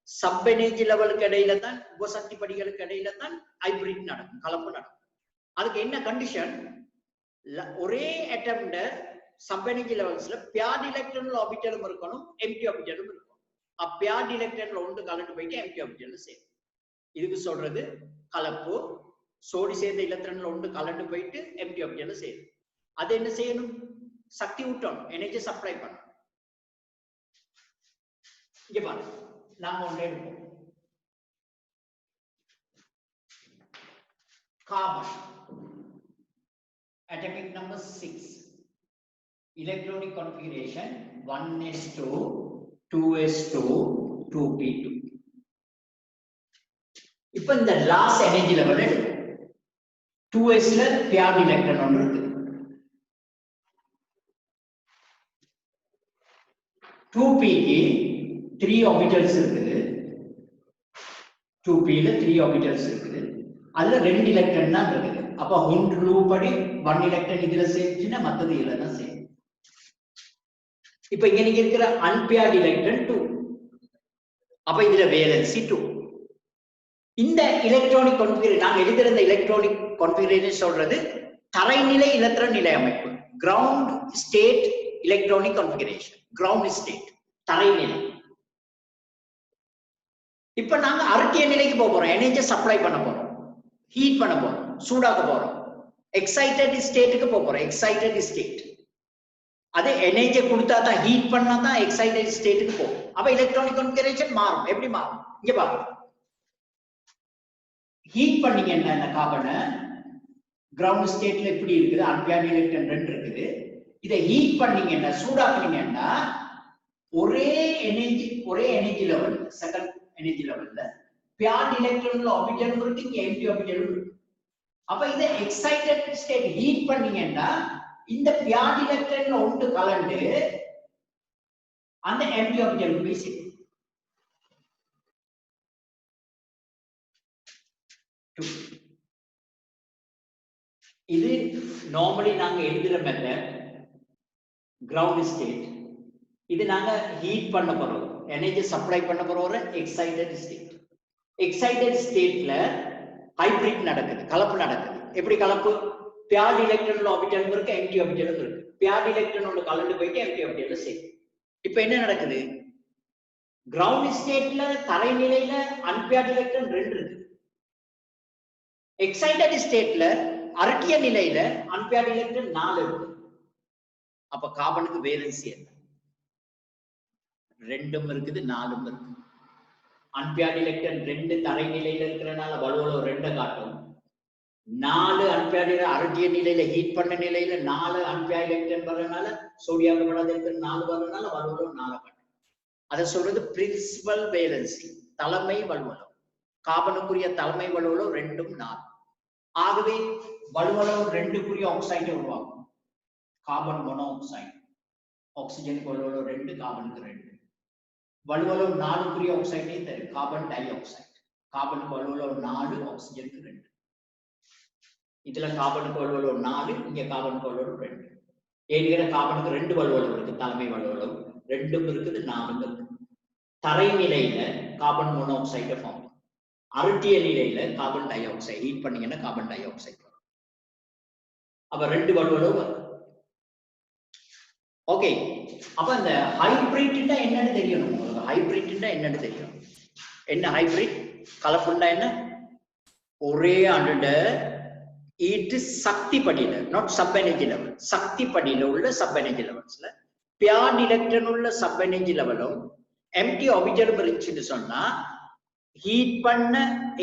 சப் எனர்ஜி லெவலுக்கு இடையில தான் உபசக்தி படிகளுக்கு இடையில தான் ஹைபிரிட் நடக்கும் கலப்பு நடக்கும் அதுக்கு என்ன கண்டிஷன் ஒரே அட்டம்ல சப் எனர்ஜி லெவல்ஸ்ல பியார்ட் எலக்ட்ரான்ல ஆர்பிட்டலும் இருக்கணும் எம்டி ஆர்பிட்டலும் இருக்கணும் பியார்ட் எலக்ட்ரான்ல ஒன்று கலந்து போயிட்டு எம்டி ஆர்பிட்டல்ல சேரும் இதுக்கு சொல்றது கலப்பு சோடி சேர்ந்த இலத்திரன்ல ஒன்று கலந்து போயிட்டு எம்டி ஆர்பிட்டல்ல சேரும் அது என்ன செய்யணும் சக்தி ஊட்டணும் எனர்ஜி சப்ளை பண்ணணும் இங்க பாருங்க நாம ஒன்று எடுப்போம் carbon atomic number 6 electronic configuration 1s2 2s2 2p2 இப்ப இந்த லாஸ் எனர்ஜி லெவல் 2s ல பியார்ட் எலக்ட்ரான் ஒன்று இருக்கு 2p க்கு 3 ஆர்பிட்டல்ஸ் இருக்குது 2p ல 3 ஆர்பிட்டல்ஸ் இருக்குது அதுல 2 எலக்ட்ரான் தான் இருக்குது அப்ப ஹுண்ட் ரூ படி 1 எலக்ட்ரான் இதுல சேர்ந்துச்சுன்னா மத்தது இதுல தான் சேரும் இப்ப இங்க நீங்க இருக்கிற அன்பியார்ட் எலக்ட்ரான் 2 அப்ப இதுல வேலன்சி 2 இந்த எலக்ட்ரானிக் கான்ஃபிகரேஷன் நாங்க எழுதுற இந்த எலக்ட்ரானிக் கான்ஃபிகரேஷன் சொல்றது தரைநிலை இலத்திரன் நிலை அமைப்பு ground state electronic configuration ground state தரைநிலை இப்ப நாங்க அறுக்கிய நிலைக்கு போறோம் எனர்ஜி சப்ளை பண்ண போறோம் ஹீட் பண்ண போறோம் சூடாக்க போறோம் எக்ஸைட்டட் ஸ்டேட்டுக்கு போறோம் எக்ஸைட்டட் ஸ்டேட் அது எனர்ஜி கொடுத்தா தான் ஹீட் பண்ணா தான் எக்ஸைட்டட் ஸ்டேட்டுக்கு போகும் அப்ப எலக்ட்ரானிக் கான்ஃபிகரேஷன் மாறும் எப்படி மாறும் இங்க பாருங்க ஹீட் பண்ணீங்கன்னா இந்த கார்பனை கிரவுண்ட் ஸ்டேட்ல எப்படி இருக்குது அன்பியார்ட் எலக்ட்ரான் 2 இருக்குது இதை ஹீட் பண்ணீங்கன்னா சூடாக்குனீங்கன்னா ஒரே எனர்ஜி லெவல் செகண்ட் எனர்ஜி லெவல்ல பியார்ட் எலக்ட்ரான்ல ஆர்பிட்டல் இருக்கு இங்க எம்டி ஆர்பிட்டல் இருக்கு அப்ப இதை எக்ஸைட்டட் ஸ்டேட் ஹீட் பண்ணீங்கன்னா இந்த பியார்ட் எலக்ட்ரான்ல ஒன்று கலந்து அந்த எம்டி ஆர்பிட்டல் போய் சேரும் இது நார்மலி நாங்க எழுதுற மெத்தட் கிரவுண்ட் ஸ்டேட் இது நாங்க ஹீட் பண்ண போறோம் எனர்ஜி சப்ளை பண்ண போற எக்ஸைட்டட் ஸ்டேட்ல ஹைபிரிட் நடக்குது கலப்பு நடக்குது எப்படி கலப்பு பியார்ட் எலக்ட்ரான் ஆர்பிட்டல் இருக்கு எம்டி ஆர்பிட்டல் இருக்கு பியார்ட் எலக்ட்ரான் ஒன்று கலந்து போயிட்டு எம்டி ஆர்பிட்டல் சேரும் இப்ப என்ன நடக்குது கிரவுண்ட் ஸ்டேட்ல தரைநிலையில அன்பியார்ட் எலக்ட்ரான் 2 இருக்கு எக்ஸைட்டட் ஸ்டேட்ல அறுக்கிய நிலையில அன்பியார்ட் எலக்ட்ரான் 4 இருக்கு அப்ப கார்பனுக்கு வேலன்சி என்ன? 2 இருக்குது 4 இருக்கு. அன்பேர்ட் எலக்ட்ரான் 2 தரை நிலையில இருக்கிறனால வலுவளவு 2 காட்டும். 4 அன்பேர்ட் அரட்டிய நிலையில ஹீட் பண்ண நிலையில 4 அன்பேர்ட் எலக்ட்ரான் வரனால சோடியம் கார்பனேட் இருக்கிற 4 வரனால வலுவளவு 4 காட்டும். அதை சொல்றது பிரின்சிபல் வேலன்சி, தலைமை வலுவளவு. கார்பனுக்குரிய தலைமை வலுவளவு 2 4. ஆகவே வலுவளவு 2க்குரிய ஆக்சைடை உருவாக்கும். Carbon monoxide, ஆக்சிஜனுக்கு வலுவளவு 2, கார்பனுக்கு 2. வலுவளவு 4க்குரிய ஆக்சைடை தரும், கார்பன் டை ஆக்சைடு. கார்பனுக்கு வலுவளவு 4, ஆக்சிஜனுக்கு 2. இதுல கார்பனுக்கு வலுவளவு 4, இங்க கார்பனுக்கு வலுவளவு 2. ஏற்கனவே கார்பனுக்கு 2 வலுவளவு இருக்கு, தலைமை வலுவளவு 2 இருக்குது 4 இருக்கு. தரை நிலையில கார்பன் மோனோஆக்சைடை ஃபார்ம், அரட்டிய நிலையில கார்பன் டை ஆக்சைடு, ஹீட் பண்ணீங்கன்னா கார்பன் டை ஆக்சைடு வரும். அப்ப 2 வலுவளவு வரும். ஓகே, அப்ப அந்த ஹைபிரிட்னா என்னன்னு தெரியணும் உங்களுக்கு. ஹைபிரிட்னா என்னன்னு தெரியணும். என்ன ஹைபிரிட்? கலர்ஃபுல்லா என்ன? ஒரே அணுட ஈட்டு சக்தி படியில, நாட் சப் எனர்ஜி லெவல், சக்தி படியில உள்ள சப் எனர்ஜி லெவல்ஸ்ல பியார் எலக்ட்ரான் உள்ள சப் எனர்ஜி லெவலும் எம்டி ஆர்பிட்டலும் இருந்துச்சுன்னு சொன்னா ஹீட் பண்ண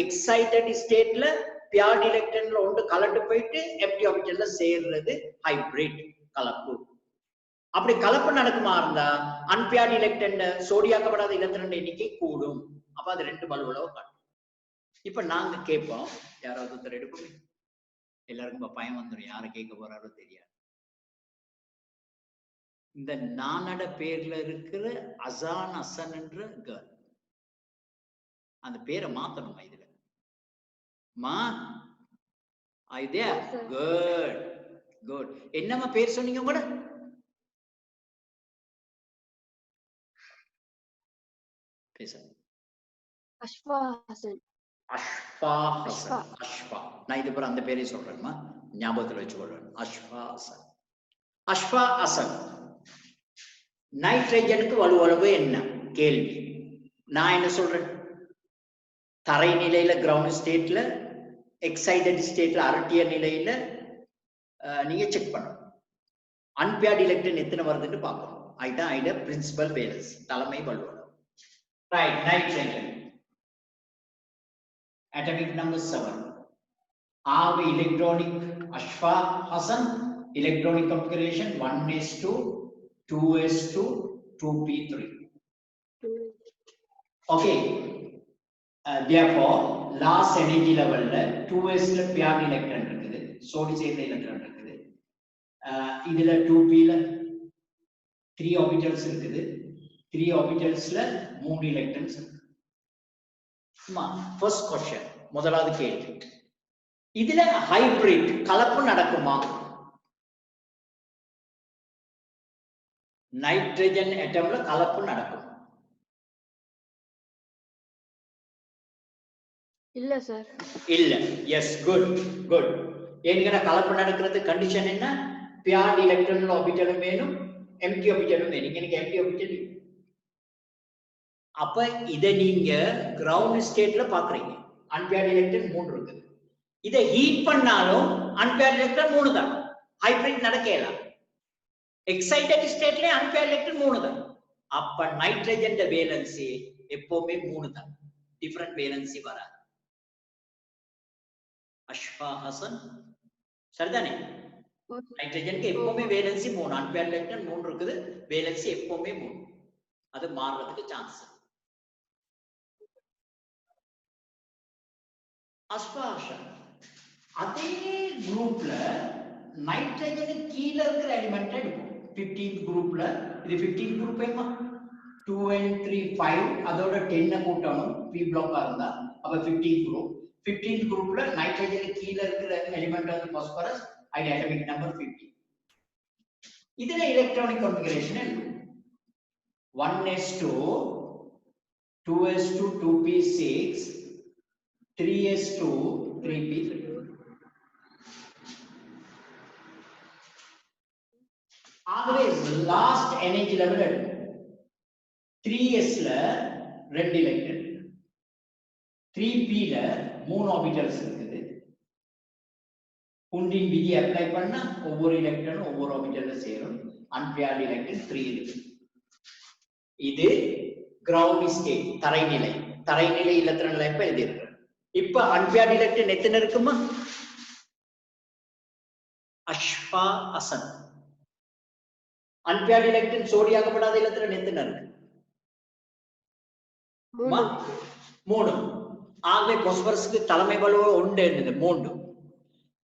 எக்ஸைட்டட் ஸ்டேட்ல பியார் எலக்ட்ரான்ல ஒன்று கலந்து போயிட்டு எம்டி ஆர்பிட்டல்ல சேர்றது ஹைபிரிட் கலப்பு. அப்படி கலப்பு நடக்குமா இருந்தா அன்பியார்ட் எலக்ட்ரான் சோடியாக்கப்படாத எலக்ட்ரான் எண்ணிக்கை கூடும். அப்ப அது 2 வலுவளவு காட்டும். இப்ப நாங்க கேட்போம், யாராவது ஒருத்தர் எடுப்போமே, எல்லாருக்கும் பயம் வந்துடும், யாரை கேட்க போறாரோ தெரியாது. இந்த நானட பேர்ல இருக்கிற அசான் அசன் என்ற கேர்ள், அந்த பேரை மாத்தணுமா இதுல? மா இதே குட் குட். என்னம்மா பேர் சொன்னீங்க கூட? அஷ்ஃபா ஹசன். அஷ்ஃபா ஹசன். அஷ்ஃபா, நான் இது பேர் அந்த பேரே சொல்றேன்மா, ஞாபகத்துல வச்சுக்கொள்ளணும். அஷ்ஃபா ஹசன். அஷ்ஃபா ஹசன் நைட்ரஜனுக்கு வலுவளவு என்ன? கேள்வி. நான் என்ன சொல்றேன்? தரை நிலையில கிரவுண்ட் ஸ்டேட்ல, எக்ஸைட்டட் ஸ்டேட்ல அரட்டிய நிலையில நீங்க செக் பண்ணணும். அன்பியார்ட் எலக்ட்ரான் எத்தனை வருதுன்னு பார்க்கணும். அதுதான் ஐட பிரின்சிபல் வேலன்சி, தலைமை வலுவளவு. Right, nitrogen. Atomic number 7. Have electronic Ashfa Hasan electronic configuration 1s2, 2s2, 2p3. Okay. Therefore, last energy level 2s ல paired electron இருக்குது, சோடி சேர்ந்த எலக்ட்ரான் இருக்குது. இதுல 2p ல 3 orbitals இருக்குது. 3 orbitals ல 3 electrons இருக்கு. ஃபர்ஸ்ட் क्वेश्चन, முதலாவது கேள்வி. இதுல ஹைபிரிட் கலப்பு நடக்குமா? நைட்ரஜன் ஆட்டம்ல கலப்பு நடக்கும்? இல்ல சார். இல்ல. S, good good. ஏன்கிற கலப்பு நடக்கிறது கண்டிஷன் என்ன? பியார்ட் எலக்ட்ரான் ஆர்பிட்டலும் வேணும், எம்டி ஆர்பிட்டலும் வேணும். எனக்கு எம்டி ஆர்பிட்டல். அப்ப இத நீங்க கிரவுண்ட் ஸ்டேட்ல பாக்குறீங்க. அன்பியார்ட் எலக்ட்ரான் 3 இருக்குது. இத ஹீட் பண்ணாலும் அன்பியார்ட் எலக்ட்ரான் 3 தான். ஹைபிரிட் நடக்கலாம். எக்ஸைட்டட் ஸ்டேட்ல அன்பியார்ட் எலக்ட்ரான் 3 தான். அப்ப நைட்ரஜன் வேலன்சி எப்பவுமே 3 தான். டிஃபரண்ட் வேலன்சி வராது. அஷ்ஃபா ஹசன் சரிதானே? நைட்ரஜனுக்கு எப்பவுமே வேலன்சி 3, அன்பியார்ட் எலக்ட்ரான் 3 இருக்குது, வேலன்சி எப்பவுமே 3. அது மாறுறதுக்கு சான்ஸ். அஸ்பாஷன் அதே குரூப்ல நைட்ரஜனுக்கு கீழ இருக்கிற எலிமெண்ட் எடுப்போம். 15th குரூப்ல, இது 15th குரூப் ஏமா 2 and 3 5, அதோட 10 கூட்டணும் p பிளாக்கா இருந்தா, அப்ப 15th குரூப். 15th குரூப்ல நைட்ரஜனுக்கு கீழ இருக்கிற எலிமெண்ட் வந்து பாஸ்பரஸ், அது அட்டாமிக் நம்பர் 15. இதுல எலக்ட்ரானிக் கான்ஃபிகரேஷன் என்ன? 1s2, 2s2, 2p6, 3s2, 3p3. ஆகவே லாஸ்ட் எனர்ஜி லெவல் 3s ல 2 எலக்ட்ரான், 3p ல 3 ஆர்பிட்டல்ஸ் இருக்குது. குண்டின் விதி அப்ளை பண்ணா ஒவ்வொரு எலக்ட்ரானும் ஒவ்வொரு ஆர்பிட்டல்ல சேரும். அன்பேர்டு எலக்ட்ரான் 3 இருக்கு. இது கிரவுண்ட் ஸ்டேட், தரைநிலை. தரைநிலை எலக்ட்ரான் லைஃப் எழுதி இருக்கு. இப்ப அன்பேர்டு எலக்ட்ரான் எத்தனை இருக்குமா? அஷ்பா அசன். அன்பேர்டு எலக்ட்ரான் சோடியாக்கப்படாத எலக்ட்ரான் எத்தனை இருக்கு? 3. ஆகவே பாஸ்பரஸ்க்கு தலைமை வலுவ உண்டு என்னது 3.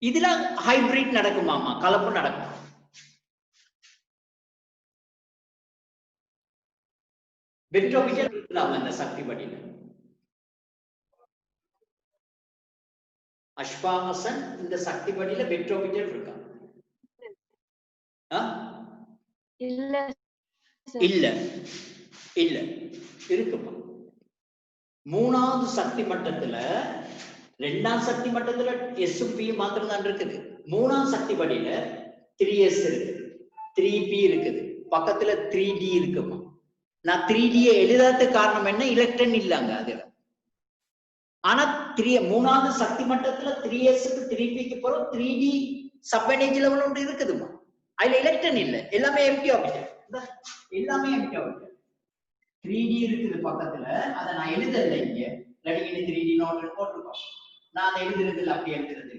இதுல ஹைபிரிட் நடக்குமாமா, கலப்பு நடக்கும். வெட்ரோபிட்டல் இருக்கலாம் அந்த சக்தி படியில. அஷ்பாஹசன் இந்த சக்தி படியில வெட்ரோபிட்டல் இருக்கா? இல்ல இல்ல இல்ல இருக்குமா. 3வது சக்தி மட்டத்துல, 2ஆம் சக்தி மட்டத்துல S&P மாத்திரம் தான் இருக்குது. 3ஆம் சக்தி படியில 3S இருக்கு, 3P இருக்குது, பக்கத்துல 3D இருக்குமா. நான் 3D எழுதாததுக்கு காரணம் என்ன? எலக்ட்ரான் இல்லங்க அதுல. ஆனா 3வது சக்தி மட்டத்துல 3Sக்கு 3Pக்கு பிறகு 3D சப்எனர்ஜி லெவல் ஒன்று இருக்குதுமா. அதுல எலக்ட்ரான் இல்ல, எல்லாமே எம்டி ஆர்பிட்டல். எல்லாமே எம்டி ஆர்பிட்டல். 3D இருக்குது பக்கத்துல, அதை நான் எழுதல இங்க. லடிகினி 3D நோட் போட்டுருக்கோம். நான் அதை எழுதுறது இல்லை, அப்படி எழுதுறது.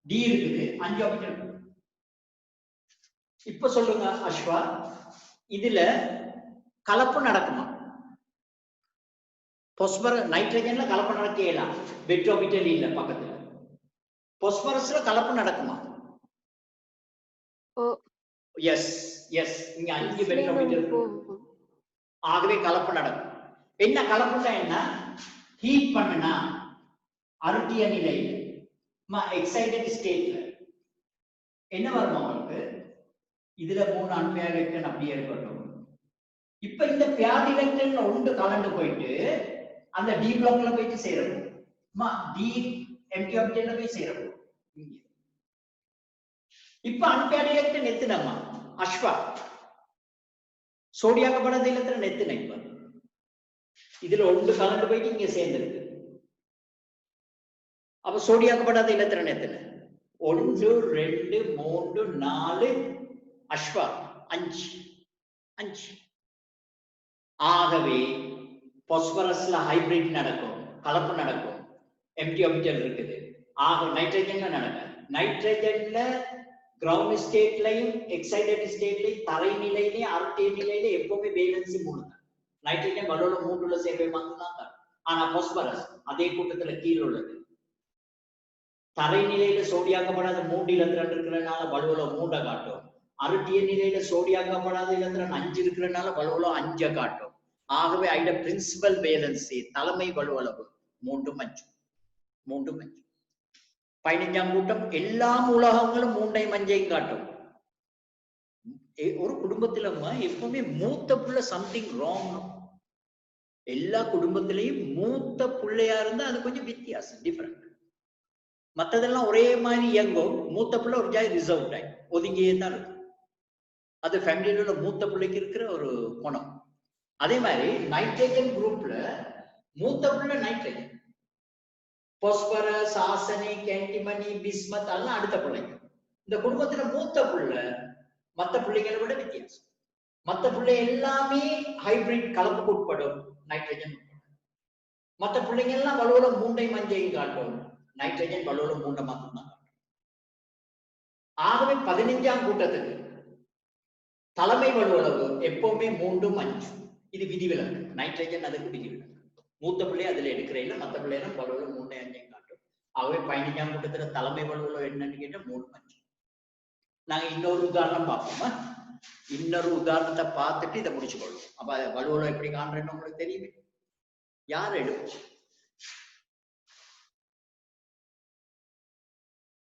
D இருக்குது, 5 ஆர்பிட்டல். இப்ப சொல்லுங்க அஸ்வா, இதுல கலப்பு நடக்குமா? பாஸ்பரஸ் நைட்ரஜன்ல கலப்பு நடக்கலாம், வெட்ரோபிட்டல் இல்ல பக்கத்துல. பாஸ்பரஸ்ல கலப்பு நடக்குமா? எஸ் எஸ், இங்க 5 வெட்ரோபிட்டல். ஆகவே கலப்பு நடக்கும். என்ன கலப்புன்னா என்ன? ஹீட் பண்ணுனா அருட்டிய நிலையில் எக்ஸைட்டட் ஸ்டேட்ல என்ன வரும் உங்களுக்கு? இதுல 3 அன்பேர்டு எலக்ட்ரான் அப்படியே இருக்கட்டும். இப்ப இந்த பேர்டு எலக்ட்ரான் ஒன்று கலந்து போயிட்டு அந்த டி பிளாக்ல போயிட்டு சேரணும். டி எம்டி ஆர்பிட்டல்ல போய் சேரணும். இப்ப அன்பேர்டு எலக்ட்ரான் எத்தனைமா? அஸ்வா சோடியாக்கப்படாத எலக்ட்ரான் எத்தனை? இப்ப இதுல ஒன்று கலந்து போயிட்டு இங்க சேர்ந்துருக்கு. அப்ப சோடியாக்கப்படாத எலக்ட்ரான் எத்தனை? 1 2 3 4 அஸ்வா 5. ஆகவே பாஸ்பரஸ்ல ஹைபிரிட் நடக்கும், கலப்பு நடக்கும், எம்டி ஆர்பிட்டல் இருக்குது. ஆக நைட்ரஜன்ல நடக்கும். நைட்ரஜன்ல கிரவுண்ட் ஸ்டேட்லயும் எக்ஸைட்டட் ஸ்டேட்லயும் தரைநிலையிலையும் அருட்டிய நிலையில எப்பவுமே வேலன்சி 3 தான். நைட்ரஜன் பலோல 3ல சேர்வை மட்டும்தான் தான். ஆனா பாஸ்பரஸ் அதே கூட்டத்துல கீழே உள்ளது. தரைநிலையில சோடியாக்கப்படாத 3 எலக்ட்ரான் இருக்கிறதுனால பலோல 3 காட்டும். அருட்டிய நிலையில சோடியாக்கப்படாத எலக்ட்ரான் 5 இருக்கிறதுனால பலோல 5 காட்டும். ஆகவே ஐட பிரின்சிபல் வேலன்சி தலைமை வலுவளவு 3 5. 15ஆம் கூட்டம் எல்லா மூலகங்களும் 3 5 காட்டும். ஒரு குடும்பத்துல எப்பவுமே மூத்த புள்ள சம்திங் ராங். எல்லா குடும்பத்திலையும் மூத்த புள்ளையா இருந்தா அது கொஞ்சம் வித்தியாசம், டிஃபரெண்ட். மத்ததெல்லாம் ஒரே மாதிரி இயங்கும். மூத்த புள்ள ஒரு ஜாய் ரிசர்வ் டைம் ஒதுங்கியே தான் இருக்கும். அது ஃபேமிலியில உள்ள மூத்த பிள்ளைக்கு இருக்கிற ஒரு குணம். அதே மாதிரி நைட்ரஜன் குரூப்ல மூத்த புள்ள nitrogen, phosphorus, arsenic, antimony, bismuth எல்லாம் அடுத்த பிள்ளைங்க. இந்த குடும்பத்துல மூத்த புள்ள மத்த பிள்ளைங்களை விட வித்தியாசம். மத்த பிள்ளை எல்லாமே ஹைபிரிட் கலப்புக்கு உட்படும், நைட்ரஜன். மத்த பிள்ளைங்க எல்லாம் வலுவல 3 5 காட்டும், நைட்ரஜன் வலுவல 3 மட்டும் தான் காட்டும். ஆகவே 15ஆம் கூட்டத்துக்கு தலைமை வலுவளவு எப்பவுமே 3 5. இது விதிவிலக்கு. நைட்ரஜன் அதுக்கு விதிவிலக்கு. மூத்த பிள்ளை அதுல எடுக்கிறேன், மத்த பிள்ளைலாம் வலுவல 3 5 காட்டும். ஆகவே 15ஆம் கூட்டத்துல தலைமை வலுவளவு என்னன்னு கேட்டா 3 5. நாங்க இன்னொரு உதாரணம் பார்ப்போமா? இன்னொரு உதாரணத்தை பார்த்துட்டு இதை முடிச்சுக்கொள்வோம். அப்ப வலுவளவு எப்படி காண்றேன்னு உங்களுக்கு தெரியுமே. யார் எடுப்போம்?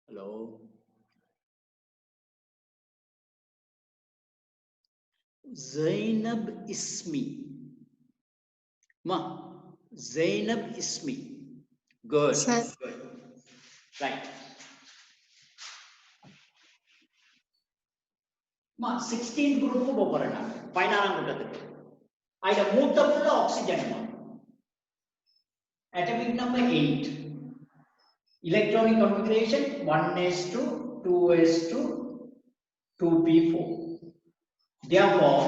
Hello, Zainab Ismi. Ma, Zainab Ismi. Good. Sir. Good. Right. Ma, 16th group को போறேன். 16ஆம் கூட்டத்துக்கு. ஐட மூத்த புள்ள oxygen. Atomic number 8. Electronic configuration 1s2, 2s2, 2p4. therefore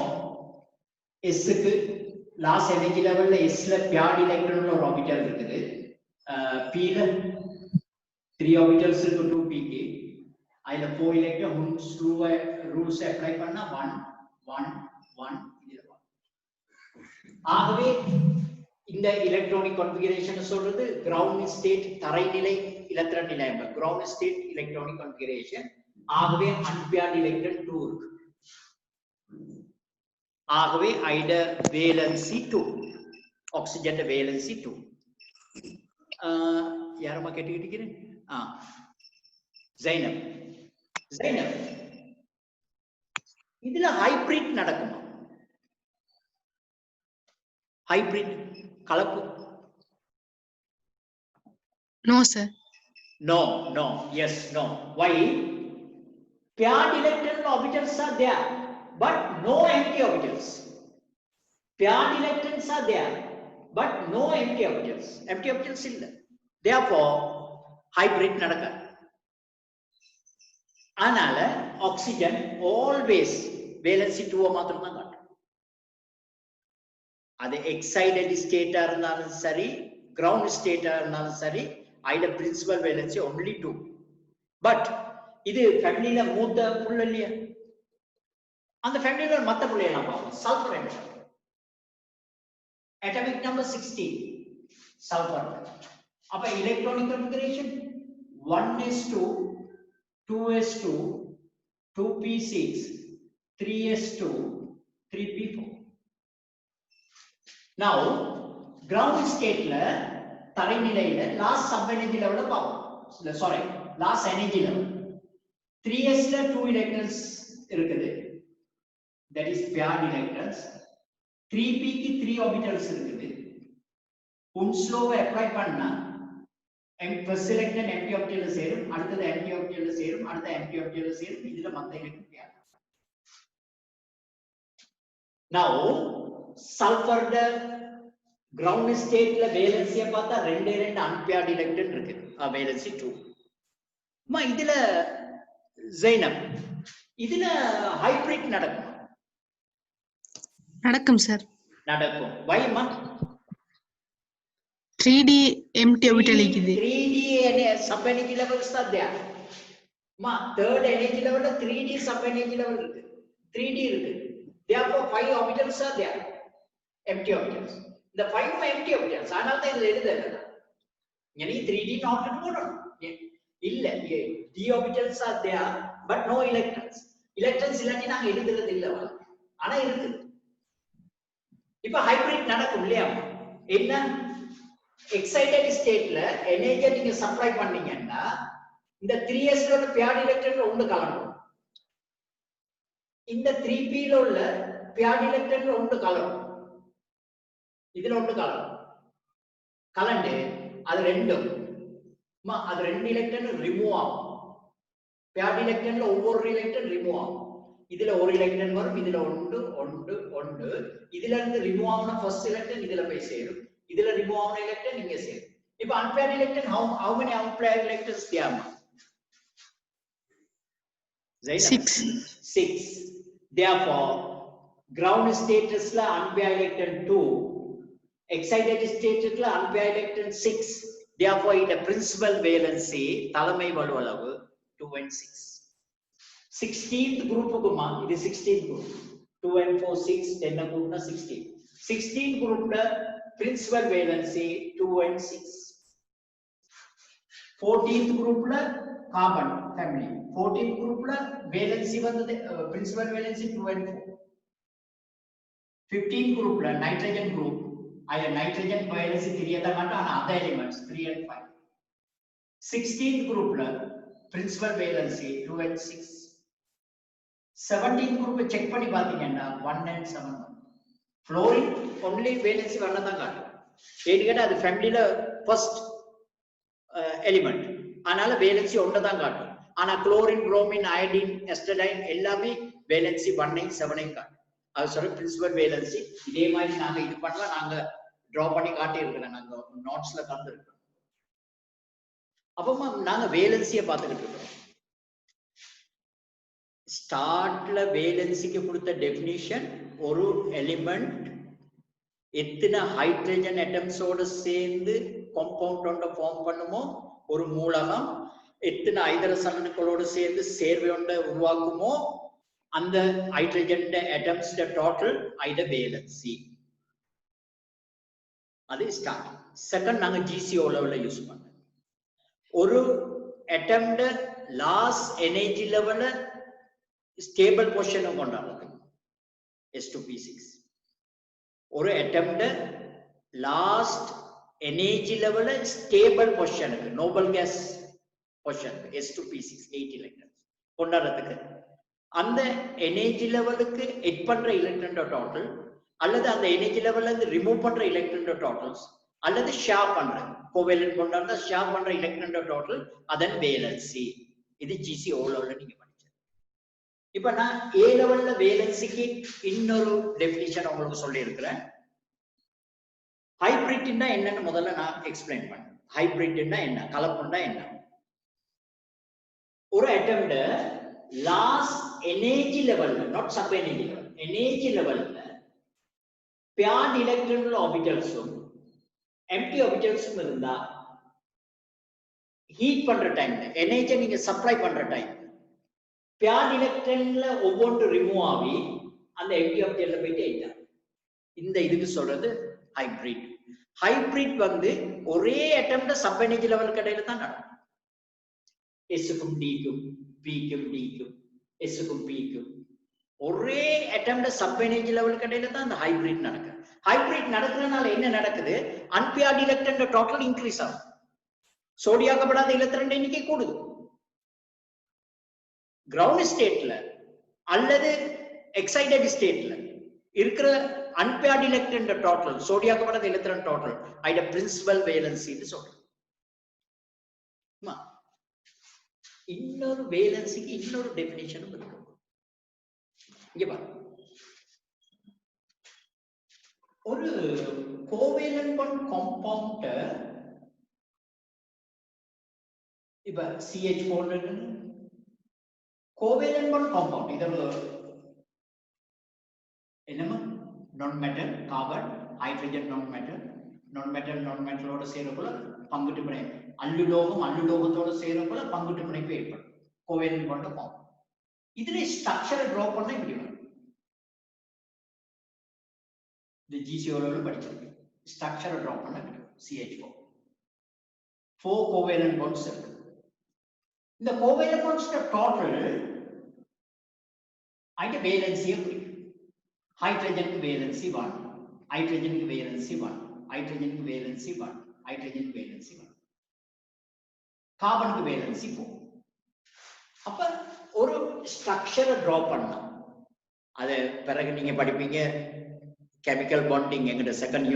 s க்கு last energy level ல s ல paired electron ஒரு orbital இருக்குது p ல 3 orbitals இருக்கு 2p க்கு அதுல 4 electron rules apply பண்ணா 1 1 1 இதுல 1 ஆகவே இந்த எலக்ட்ரானிக் கான்ஃபிகரேஷன் சொல்றது கிரவுண்ட் ஸ்டேட் தரைநிலை இலத்திரன் நிலையம் கிரவுண்ட் ஸ்டேட் எலக்ட்ரானிக் கான்ஃபிகரேஷன் ஆகவே அன்பேர்ட் எலக்ட்ரான் 2 இருக்கு ஆகவே ஐட வேலன்சி 2 ஆக்ஸிஜன் வேலன்சி 2 யாரமா கேட்டுக்கிட்டீங்க ஜைனப் இதுல ஹைபிரிட் நடக்குமா hybrid கலப்பு no sir no yes no why paired electron orbitals are there but no empty orbitals paired electrons are there but no empty orbitals illa therefore hybrid நடக்காது அதனால oxygen always valency 2 மாத்திரம் தான் காட்டும் அது எக்ஸைட்டட் ஸ்டேட்டா இருந்தாலும் சரி கிரவுண்ட் ஸ்டேட்டா இருந்தாலும் சரி ஐட பிரின்சிபல் வேலன்சி only 2 பட் இது ஃபேமிலில மூத்த புள்ள இல்லையா அந்த ஃபேமிலில மத்த புள்ள எல்லாம் பாப்போம் சல்ஃபர் அட்டாமிக் நம்பர் 16 சல்ஃபர் அப்ப electronic configuration 1s2 2s2 2p6 3s2 3p4 now ground state la தரைநிலையில last sub energy level பாப்போம் sorry last energy level 3s ல 2 electrons இருக்குது that is paired electrons 3p க்கு 3 orbitals இருக்குது Hounslow apply பண்ணா first electron empty orbital ல சேரும் அடுத்தது empty orbital ல சேரும் அடுத்து empty orbital ல சேரும் இதுல மொத்த electron pair now sulfur ground state la valency பார்த்தா ரெண்டு unpaired electron இருக்கு valency 2 மா இதுல ஜைனப் இதுல ஹைபிரிட் நடக்கும் சார் நடக்கும் why மா 3d empty orbital இருக்குது 3d sub energy levels are there மா third energy level ல 3d sub energy level இருக்கு 3d இருக்கு therefore 5 orbitals are there empty orbitals the 5 empty orbitals அதனால தான் இதுல எழுதல yani 3d not போடணும் இல்ல d orbitals are there but no electrons இல்லாட்டி நாங்க எழுதுறது இல்ல ஆனா இருக்கு இப்ப ஹைபிரிட் நடக்கும் இல்லையா என்ன எக்ஸைட்டட் ஸ்டேட்ல எனர்ஜி நீங்க சப்ளை பண்ணீங்கன்னா இந்த 3s ல உள்ள paired electron ஒன்று கலக்கும் இந்த 3p ல உள்ள paired electron ஒன்று கலக்கும் இதுல ஒன்று கலந்து அது ரெண்டும் அது ரெண்டு எலக்ட்ரான் ரிமூவ் ஆகும் paired electronல ஒவ்வொரு எலக்ட்ரான் ரிமூவ் ஆகும் இதுல ஒரு எலக்ட்ரான் வரும் இதுல ஒன்று இதுல இருந்து ரிமூவ் ஆன ஃபர்ஸ்ட் எலக்ட்ரான் இதுல போய் சேரும் இதுல ரிமூவ் ஆன எலக்ட்ரான் இங்க சேரும் இப்போ unpaired electron how many unpaired electrons there 6 therefore ground status la unpaired electron 2 excited status la unpaired electron 6 therefore in the principal valency தலைமை வலுவளவு 2 and 6 16th group kuma இது 16th group 2 and 4 6 10 கூட்டினா 16th group la principal valency 2 and 6 14th group la carbon family 14th group la valency வந்து principal valency 2 and 4 15th group la nitrogen group I nitrogen valency தெரியதா மாட்டோம் ஆனா other elements 3 and 5 16th group la principal valency 2 and 6 17th group check பண்ணி பாத்தீங்கன்னா 1 and 7 fluorine only valency 1 தான் காட்டும் ஏன்னு அது ஃபேமிலில first element அதனால valency 1 தான் காட்டும் ஆனா chlorine bromine iodine acetylene எல்லாமே valency 1 and 7 காட்டும் அது சொல்ற principal valency இதே மாதிரி நாங்க இது பண்ணலாம் நாங்க draw பண்ணி காட்டி இருக்கோம் நாங்க நோட்ஸ்ல தந்து இருக்கோம் அப்பமா நாங்க வேலன்சியை பார்த்துக்கிட்டு இருக்கோம் ஸ்டார்ட்ல வேலன்சிக்கு கொடுத்த டெஃபினிஷன் ஒரு எலிமெண்ட் எத்தனை ஹைட்ரஜன் அட்டம்ஸோட சேர்ந்து காம்பவுண்ட் ஒன்றை ஃபார்ம் பண்ணுமோ ஒரு மூலகம் எத்தனை ஐதரசன் அணுக்களோடு சேர்ந்து சேர்வை ஒன்றை உருவாக்குமோ அந்த ஹைட்ரஜன் அட்டம்ஸ் டோட்டல் ஐத வேலன்சி. அது ஸ்டார்ட். செகண்ட் நாங்க GCO லெவல்ல யூஸ் பண்ணோம். ஒரு அட்டம்ட லாஸ்ட் எனர்ஜி லெவல்ல ஸ்டேபிள் பொசிஷனை கொண்டாடுறது S2P6. ஒரு அட்டம்ட லாஸ்ட் எனர்ஜி லெவல்ல ஸ்டேபிள் பொசிஷனுக்கு நோபல் கேஸ் பொசிஷனுக்கு S2P6 8 எலக்ட்ரான்ஸ் கொண்டாடுறதுக்கு அந்த எனர்ஜி லெவலுக்கு எட் பண்ற எலக்ட்ரான் டோட்டல் அல்லது அந்த எனர்ஜி லெவல்ல இருந்து ரிமூவ் பண்ற எலக்ட்ரான் டோட்டல்ஸ் அல்லது ஷேர் பண்றது கோவேலன்ட் கொண்டாடுற ஷேர் பண்ற எலக்ட்ரான் டோட்டல் அதன் வேலன்சி. இது GCO லெவல்ல நீங்க படிச்சது. இப்ப நான் A லெவல்ல வேலன்சிக்கு இன்னொரு டெஃபினிஷன் உங்களுக்கு சொல்லி இருக்கிறேன். ஹைபிரிட்னா என்னன்னு முதல்ல நான் எக்ஸ்பிளைன் பண்ணேன். ஹைபிரிட்னா என்ன, கலப்புன்னா என்ன? ஒரு அட்டம்ட லாஸ்ட் எனர்ஜி லெவல்ல, not sub energy level, energy லெவல்ல பேர்ட் எலக்ட்ரான் ஆர்பிட்டல்ஸும் எம்டி ஆர்பிட்டல்ஸும் இருந்தா ஹீட் பண்ற டைம்ல எனர்ஜி நீங்க சப்ளை பண்ற டைம் பேர்ட் எலக்ட்ரான்ல ஒவ்வொன்று ரிமூவ் ஆகி அந்த எம்டி ஆர்பிட்டல்ல போயிட்டு எய்தா. இந்த இதுக்கு சொல்றது ஹைபிரிட். ஹைபிரிட் வந்து ஒரே அட்டம்ட சப் எனர்ஜி லெவல் கடையில தான் நடக்கும். எஸ்க்கும் டிக்கும் பிக்கும் டிக்கும் எஸ்க்கும் பிக்கும் ஒரே அட்டம்ட சப் எனர்ஜி லெவல் கடையில தான் அந்த ஹைபிரிட் நடக்குது. ஹைபிரிட் நடக்கிறதுனால என்ன நடக்குது? அன்பேர்ட் எலக்ட்ரான் டோட்டல் இன்க்ரீஸ் ஆகும். சோடியாக்கப்படாத எலக்ட்ரான் எண்ணிக்கை கூடுது. கிரவுண்ட் ஸ்டேட்ல அல்லது எக்ஸைட்டட் ஸ்டேட்ல இருக்கிற அன்பேர்ட் எலக்ட்ரான் டோட்டல் சோடியாக்கப்படாத எலக்ட்ரான் டோட்டல் ஐட பிரின்சிபல் வேலன்சின்னு சொல்றோம். இன்னொரு வேலன்சிக்கு இன்னொரு டெஃபினிஷனும் இருக்கு. இங்க பாருங்க, ஒரு கோவேலன்ட் பாண்ட் காம்பவுண்ட் இப்ப CH4 கோவேலன்ட் பாண்ட் காம்பவுண்ட் இதோட என்னமா நான் மெட்டல் கார்பன் ஹைட்ரஜன் நான் மெட்டலோட சேரக்குள்ள பங்குட்டு பிணைப்பு அல்லுலோகத்தோட சேரக்குள்ள பங்குட்டு பிணைப்பு ஏற்படும் கோவேலன்ட் பாண்ட் காம்பவுண்ட். இதுல ஸ்ட்ரக்சரை டிரா பண்ண இப்படி வரும். இந்த GCO லெவல்ல படிச்சிருக்கேன். ஸ்ட்ரக்சரை டிரா பண்ண CH4 4 கோவேலன்ட் பாண்ட்ஸ் இருக்கு. இந்த கோவேலன்ட் பாண்ட்ஸ் டோட்டல் ஐட்ட வேலன்சியை குறிக்கும். ஹைட்ரஜனுக்கு வேலன்சி 1, ஹைட்ரஜனுக்கு வேலன்சி 1, ஹைட்ரஜனுக்கு வேலன்சி 1, ஹைட்ரஜனுக்கு வேலன்சி 1, கார்பனுக்கு வேலன்சி 4. அப்ப ஒரு ஸ்ட்ரக்சரை டிரா பண்ணலாம். அது பிறகு நீங்க படிப்பீங்க கெமிக்கல் பாண்டிங் எங்கிட்ட செகண்ட்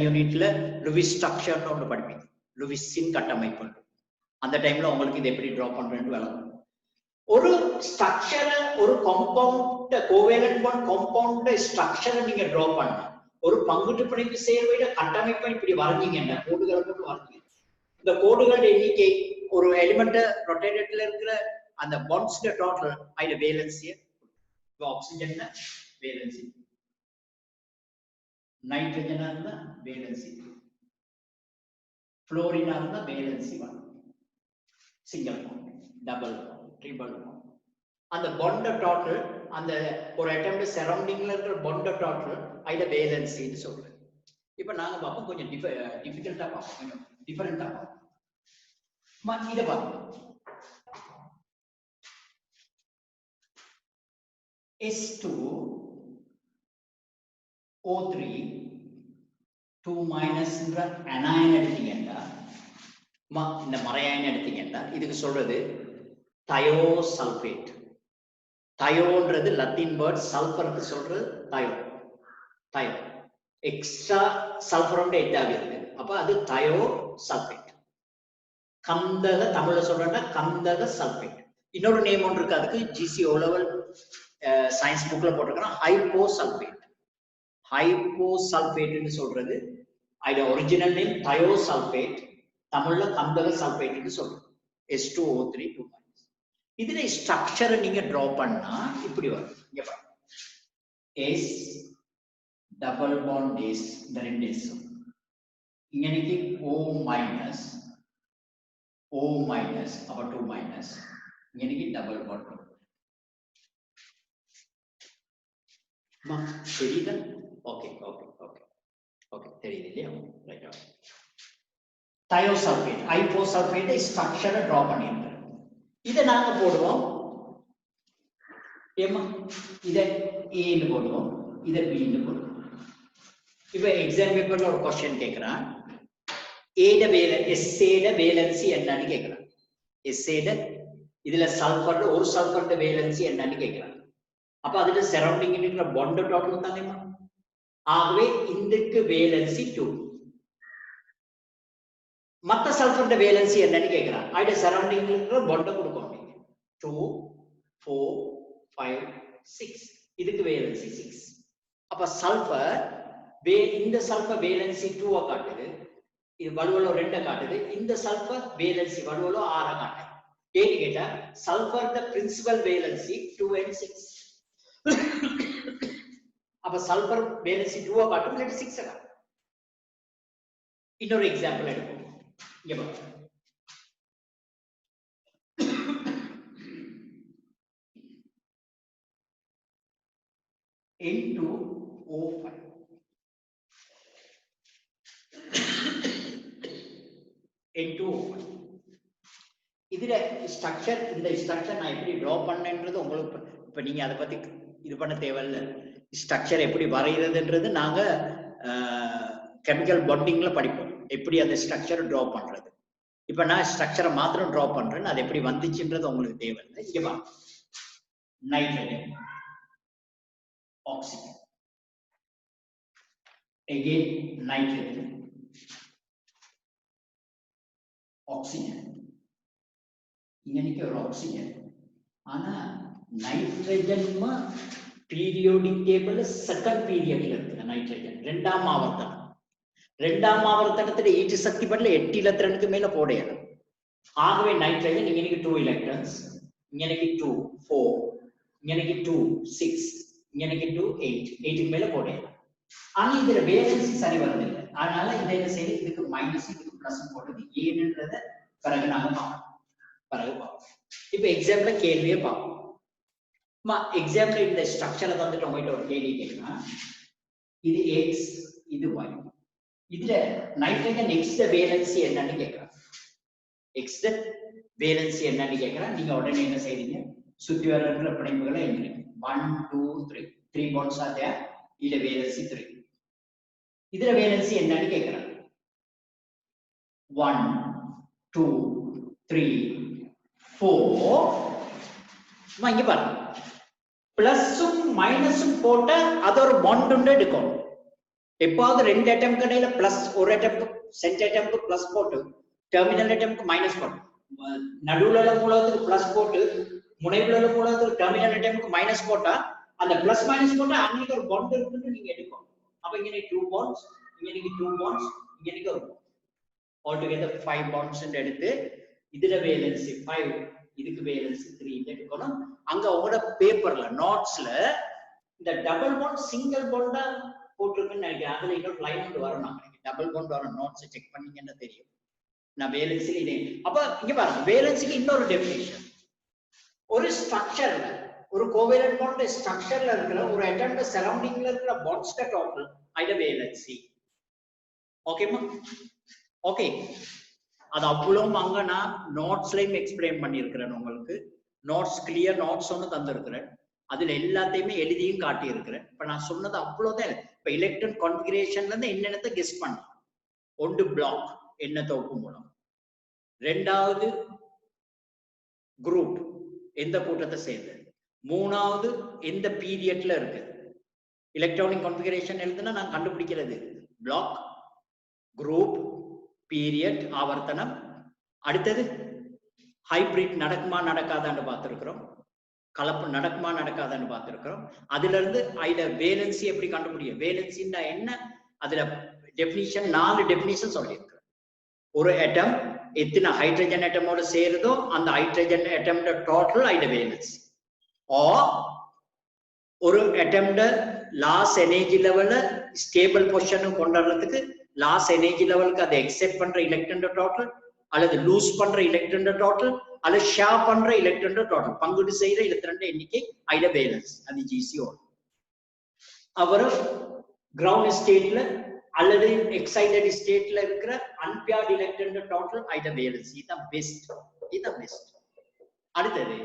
யூனிட்ல லூயிஸ் ஸ்ட்ரக்சர்னு ஒன்று படிப்பீங்க. லூயிஸின் கட்டமைப்பு. அந்த டைம்ல உங்களுக்கு இது எப்படி டிரா பண்றேன்னு விளங்கும். ஒரு ஸ்ட்ரக்சரை ஒரு காம்பவுண்ட் கோவேலன்ட் பாண்ட் காம்பவுண்ட் ஸ்ட்ரக்சரை நீங்க டிரா பண்ண ஒரு பங்குட்டு பிணைப்பு சேர்வையில கட்டமைப்பை இப்படி வரைஞ்சீங்கன்னா கோடுகளை போட்டு வரைஞ்சீங்க. இந்த கோடுகள் எண்ணிக்கை ஒரு எலிமெண்ட் ரொட்டேட்டட்ல இருக்கிற அந்த பாண்ட்ஸ் டோட்டல் ஐட வேலன்சியை ஆக்சிஜன் வேலன்சி, நைட்ரஜனா இருந்தா வேலன்சி, புளோரினா இருந்தா valency 1, single bond, double bond, triple bond. அந்த பாண்ட் டோட்டல் அந்த ஒரு அட்டம்ட் சரௌண்டிங்ல இருக்கிற பாண்ட் டோட்டல் ஐட வேலன்சின்னு சொல்றேன். இப்ப நாங்க பார்ப்போம் கொஞ்சம் டிஃபிகல்ட்டா பார்ப்போம், கொஞ்சம் டிஃபரெண்டா பார்ப்போம். இதை பார்ப்போம். S2O3 2- அனாயன் எடுத்தீங்கன்னா இந்த மறையாயன் எடுத்தீங்கன்னா இதுக்கு சொல்றது தயோசல்பேட். தயோன்றது லத்தீன் வேர்ட், சல்பருக்கு சொல்றது தயோ. எக்ஸ்ட்ரா சல்பரோட எட்டாக இருக்கு. அப்ப அது தயோ சல்பேட். கந்தக தமிழ்ல சொல்றேன்னா கந்தக சல்பேட். இன்னொரு நேம் ஒன்று இருக்கு அதுக்கு, GCO லெவல் சயின்ஸ் புக்ல போட்டிருக்கிறோம், ஹைப்போசல்பேட். ஹைப்போசல்பேட்னு சொல்றது அதோட ஒரிஜினல் நேம் தயோசல்பேட், தமிழ்ல கந்தக சல்பேட்னு சொல்றோம். S2O3 2-. இதுல ஸ்ட்ரக்சரை நீங்க டிரா பண்ணா இப்படி வரும். இங்க பாருங்க. S double bond S இந்த ரெண்டு S இங்கனைக்கு O minus அப்ப 2 minus இங்கனைக்கு double bond தெரியுதா? ஓகே தெரியுது இல்லையா? ரைட். தயோசல்ஃபேட் ஐப்போசல்ஃபேட் ஸ்ட்ரக்சரை டிரா பண்ணிருக்கேன். இதை நாங்க போடுவோம். ஏமா இதை ஏன்னு போடுவோம், இதை பின்னு போடுவோம். இப்ப எக்ஸாம் பேப்பர்ல ஒரு क्वेश्चन கேக்குறான். ஏட எஸ்ஏட வேலன்சி என்னன்னு கேக்குறான். எஸ்ஏட இதுல சல்ஃபர்ல ஒரு சல்ஃபர்ட வேலன்சி என்னன்னு கேக்குறான். அப்ப அதுல சரௌண்டிங் இருக்கிற பாண்ட் டோட்டல் தானேமா. ஆகவே இந்துக்கு வேலன்சி 2. மத்த சல்ஃபர்ட வேலன்சி என்னன்னு கேக்குறான். அதுல சரௌண்டிங் இருக்கிற பாண்ட் கொடுக்கணும். 2 4 5 6 இதுக்கு வேலன்சி 6. அப்ப சல்ஃபர் இந்த சல்ஃபர் வேலன்சி 2 காட்டுது, இது வலுவலோ 2 காட்டுது. இந்த சல்ஃபர் வேலன்சி வலுவலோ 6 காட்டுது. ஏன்னு கேட்டா சல்ஃபர் பிரின்சிபல் வேலன்சி 2 and 6. அப்ப சல்ஃபர் வேலன்சி 2 காட்டும், இல்லாட்டி 6 காட்டும். இன்னொரு எக்ஸாம்பிள் எடுப்போம். இங்க பாருங்க. N2O5 N2O5 இதுல ஸ்ட்ரக்சர், இந்த ஸ்ட்ரக்சர் நான் எப்படி டிரா பண்ணேன்றது உங்களுக்கு இப்ப நீங்க அதை பத்தி இது பண்ண தேவையில்ல. ஸ்ட்ரக்சர் எப்படி வரைகிறதுன்றது நாங்க கெமிக்கல் பாண்டிங்ல படிப்போம், எப்படி அந்த ஸ்ட்ரக்சரை டிரா பண்றது. இப்ப நான் ஸ்ட்ரக்சரை மாத்திரம் டிரா பண்றேன், அது எப்படி வந்துச்சுன்றது உங்களுக்கு தேவையில்லை. இங்க வா, nitrogen oxygen, again nitrogen, oxygen, இங்கனைக்கு ஒரு ஆக்சிஜன். ஆனா நைட்ரஜன் பீரியோடிக் டேபிள்ல செகண்ட் பீரியட்ல இருக்கு. நைட்ரஜன் இரண்டாம் ஆவர்த்தனம். இரண்டாம் ஆவர்த்தனத்துல ஈட்டு சக்தி பதில 8 இலக்ட்ரானுக்கு மேல போடையாது. ஆகவே நைட்ரஜன் இங்கனைக்கு 2 எலக்ட்ரான்ஸ், இங்கனைக்கு 2 4, இங்கனைக்கு 2 6, இங்கனைக்கு 2 8க்கு மேல போடையாது. ஆனா இதுல வேலன்சி சரி வரதில்லை. அதனால இதை என்ன செய்யுது, இதுக்கு மைனஸ் இதுக்கு பிளஸ் போடுறது ஏன்ன்றத பிறகு நாங்க பார்ப்போம். இப்ப எக்ஸாம்பிள் கேள்வியே பார்ப்போம். எக்ஸாம்பிள் இந்த ஸ்ட்ரக்சரை வந்துட்டு உங்ககிட்ட ஒரு கேள்வி கேட்கலாம். இது எக்ஸ், இது ஒய். இதுல நைட்ரஜன் எக்ஸ் வேலன்சி என்னன்னு கேட்கறான். எக்ஸ் வேலன்சி என்னன்னு கேட்கறான். நீங்க உடனே என்ன செய்றீங்க, சுத்தி வர இருக்கிற பிணைப்புகளை எண்ணுறீங்க. 1 2 3 3 bonds are there. இதுல வேலன்சி 3. இதுல வேலன்சி என்னன்னு கேட்கறான். 1 2 3 4. இங்க பாருங்க, பிளஸும் மைனஸும் போட்ட அது ஒரு பாண்ட் உண்டு எடுக்கணும். எப்பாவது ரெண்டு அட்டம் கடையில பிளஸ், ஒரு அட்டம் சென்ட் அட்டம் பிளஸ் போட்டு டெர்மினல் அட்டம் மைனஸ் போட்டு, நடுவுல மூலத்துக்கு பிளஸ் போட்டு முனைவுல மூலத்துக்கு டெர்மினல் அட்டம் மைனஸ் போட்டா அந்த பிளஸ் மைனஸ் போட்டா அன்னைக்கு ஒரு பாண்ட் இருக்குன்னு நீங்க எடுக்கணும். அப்ப இங்க 2 bonds, இங்க 2 bonds, இங்க ஒரு all together 5 bonds எடுத்து இதுல வேலன்சி 5, இதுக்கு வேலன்சி 3 எடுக்கணும். அங்க உங்களோட பேப்பர்ல நோட்ஸ்ல இந்த டபுள் பாண்ட் சிங்கிள் பாண்டா போட்டுருக்குன்னு நினைக்கிறேன். அதுல இன்னொரு லைன் வந்து வரணும். டபுள் பாண்ட் வர நோட்ஸ் செக் பண்ணீங்கன்னா தெரியும். நான் வேலன்சி இதே. அப்ப இங்க பாருங்க, வேலன்சிக்கு இன்னொரு டெஃபினிஷன். ஒரு ஸ்ட்ரக்சர்ல, ஒரு கோவேலன்ட் பாண்ட் ஸ்ட்ரக்சர்ல இருக்கிற ஒரு அட்டம்ல சரௌண்டிங்ல இருக்கிற பாண்ட்ஸ் டோட்டல் அது வேலன்சி. ஓகேமா? ஓகே, அது அவ்வளவு அங்க நான் நோட்ஸ்லயும் எக்ஸ்பிளைன் பண்ணியிருக்கிறேன். உங்களுக்கு நோட்ஸ் கிளியர் நோட்ஸ் ஒன்று தந்திருக்கிறேன். அதுல எல்லாத்தையுமே எழுதியும் காட்டி இருக்கிறேன். இப்ப நான் சொன்னது அவ்வளவுதான். இப்ப எலக்ட்ரான் கான்ஃபிகரேஷன்ல இருந்து என்னென்னத்தை கெஸ் பண்ணலாம். ஒன்று பிளாக் என்ன தொகுப்பு மூலம், ரெண்டாவது குரூப் எந்த கூட்டத்தை சேர்ந்து, மூணாவது எந்த பீரியட்ல இருக்கு. எலக்ட்ரானிக் கான்ஃபிகரேஷன் எழுதுனா நான் கண்டுபிடிக்கிறது பிளாக், குரூப், பீரியட், ஆவர்த்தனம். அடுத்தது ஹைபிரிட் நடக்குமா நடக்காதான்னு பார்த்திருக்கிறோம், கலப்பு நடக்குமா நடக்காதான்னு பார்த்திருக்கிறோம். அதுல இருந்து அதுல வேலன்சி எப்படி கண்டுபிடிக்கும், வேலன்சின்னா என்ன, அதுல டெபினிஷன் 4 டெபினிஷன் சொல்லியிருக்கிறேன். ஒரு அட்டம் எத்தனை ஹைட்ரஜன் அட்டமோட சேருதோ அந்த ஹைட்ரஜன் அட்டம்ட டோட்டல் ஐட வேலன்ஸ் ஒரு அட்டம்ட லாஸ் எனர்ஜி லெவல்ல ஸ்டேபிள் பொசிஷன் கொண்டு வரதுக்கு லாஸ் எனர்ஜி லெவலுக்கு அதை எக்ஸெப்ட் பண்ற எலக்ட்ரான் டோட்டல் அல்லது லூஸ் பண்ற எலக்ட்ரான் டோட்டல் அல்லது ஷேர் பண்ற எலக்ட்ரான் டோட்டல் பங்குடு செய்யற எலக்ட்ரான் எண்ணிக்கை ஐட வேலன்ஸ் அது GCO. அப்புறம் கிரவுண்ட் ஸ்டேட்ல அல்லது எக்ஸைட்டட் ஸ்டேட்ல இருக்கிற அன்பேர்ட் எலக்ட்ரான் டோட்டல் ஐட வேலன்ஸ். இதுதான் பெஸ்ட். அடுத்தது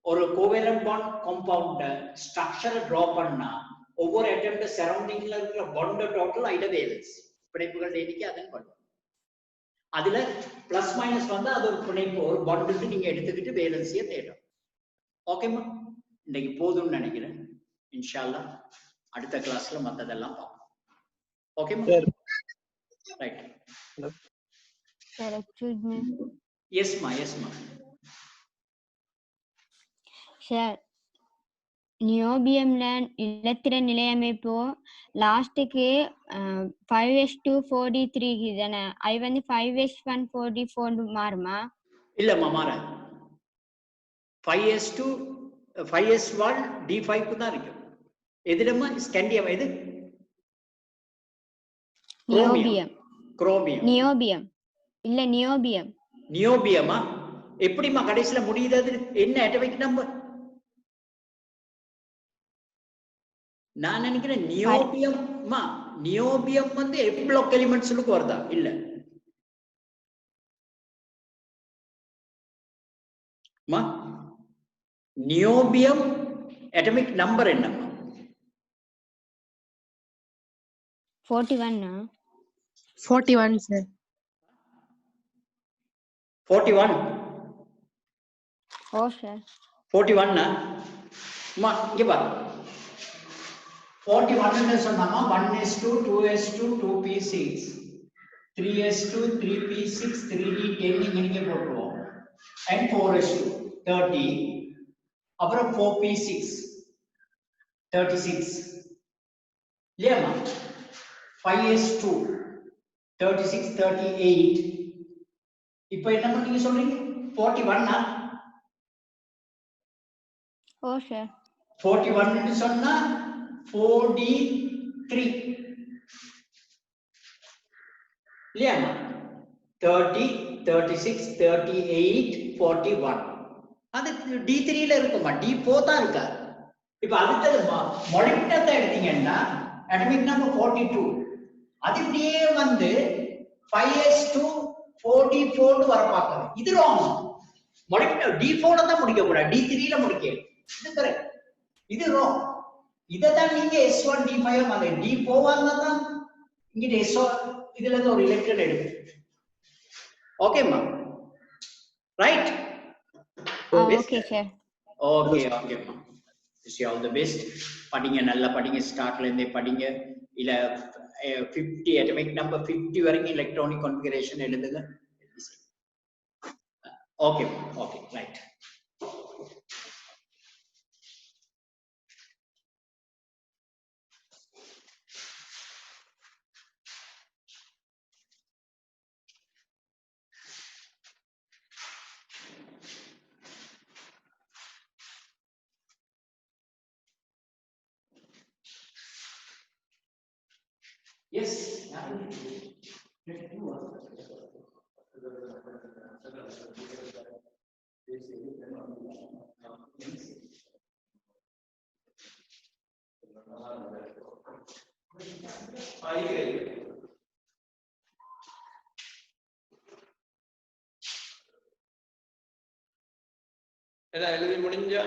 ஒரு கோவேலன்ட் பாண்ட் காம்பவுண்ட ஸ்ட்ரக்சரை டிரா பண்ணா ஒவ்வொரு அட்டம்ட சரௌண்டிங்ல இருக்கிற பாண்ட் டோட்டல் ஐட வேலன்ஸ். பிணைப்புகள் எண்ணிக்கை அதன் பண்ணும். அதுல பிளஸ் மைனஸ் வந்து அது ஒரு பிணைப்பு ஒரு பாண்டுக்கு நீங்க எடுத்துக்கிட்டு வேலன்ஸிய தேடும். ஓகேமா, இன்னைக்கு போதும்னு நினைக்கிறேன். இன்ஷா அல்லாஹ் அடுத்த கிளாஸ்ல மத்ததெல்லாம் பார்ப்போம். ஓகேமா, right. Sir, excuse me. எஸ்மா. Sir, நியோபியம்ல இலத்திர நிலையமைப்பு லாஸ்ட்டுக்கு 5:43 தானே, அது வந்து 5:144 மாறுமா? இல்லம்மா மாற 5:1 D5 தான் இருக்கு. எதுலம்மா ஸ்கேண்டியம் எது? குரோமியம். நியோபியமா எப்படிமா கடைசியில முடியுது? என்ன அட்டமிக் நம்பர்? நான் நினைக்கிறேன் நியோபியம் வந்து எஃப் பிளாக் எலிமெண்ட்ஸ்க்கு வருதா? இல்ல நியோபியம் அட்டமிக் நம்பர் என்னம்மா? 41 சார். 41. ஓ சார் 41 இங்க பாரு. 41 சொன்னாமா 1s2 2s2 2p6 3s2 3p6 3d10 இங்க போட்டுருவோம். and 4s2 30 அப்புறம் 4p6 36 இல்லையாமா? 5s2 36 38. இப்போ என்ன பண்ணீங்க சொல்றீங்க? 41 ஓ சார் 41 சொன்னா 4d3 இல்லையா? 30 36 38 41 அது d3 ல இருக்குமா? d4 தான் இருக்கா? இப்ப அடுத்தது மொலிப்டத்தை எடுத்தீங்கன்னா அட்டமிக் நம்பர் 42. அது இப்படியே வந்து 5s2 4d4 வர பார்க்கணும். இது ராங். மொலிப்டம் d4 தான் முடிக்க கூடாது, d3 ல முடிக்க. இது கரெக்ட், இது ராங். இததான் நீங்க s1 d5 மாதிரி d4 தான் இங்க s1 இதுல இருந்து ஒரு எலக்ட்ரான் எடுக்கும். ஓகேமா, ரைட்? Okay sir. ஓகேமா, wish you all the best. படிங்க, நல்லா படிங்க, ஸ்டார்ட்ல இருந்தே படிங்க. இல்ல 50 அட்டமிக் நம்பர் 50 வரைக்கும் எலக்ட்ரானிக் கான்ஃபிகரேஷன் எழுதுங்க. Okay right. Yes. எல்லாம் எழுதி முடிஞ்சா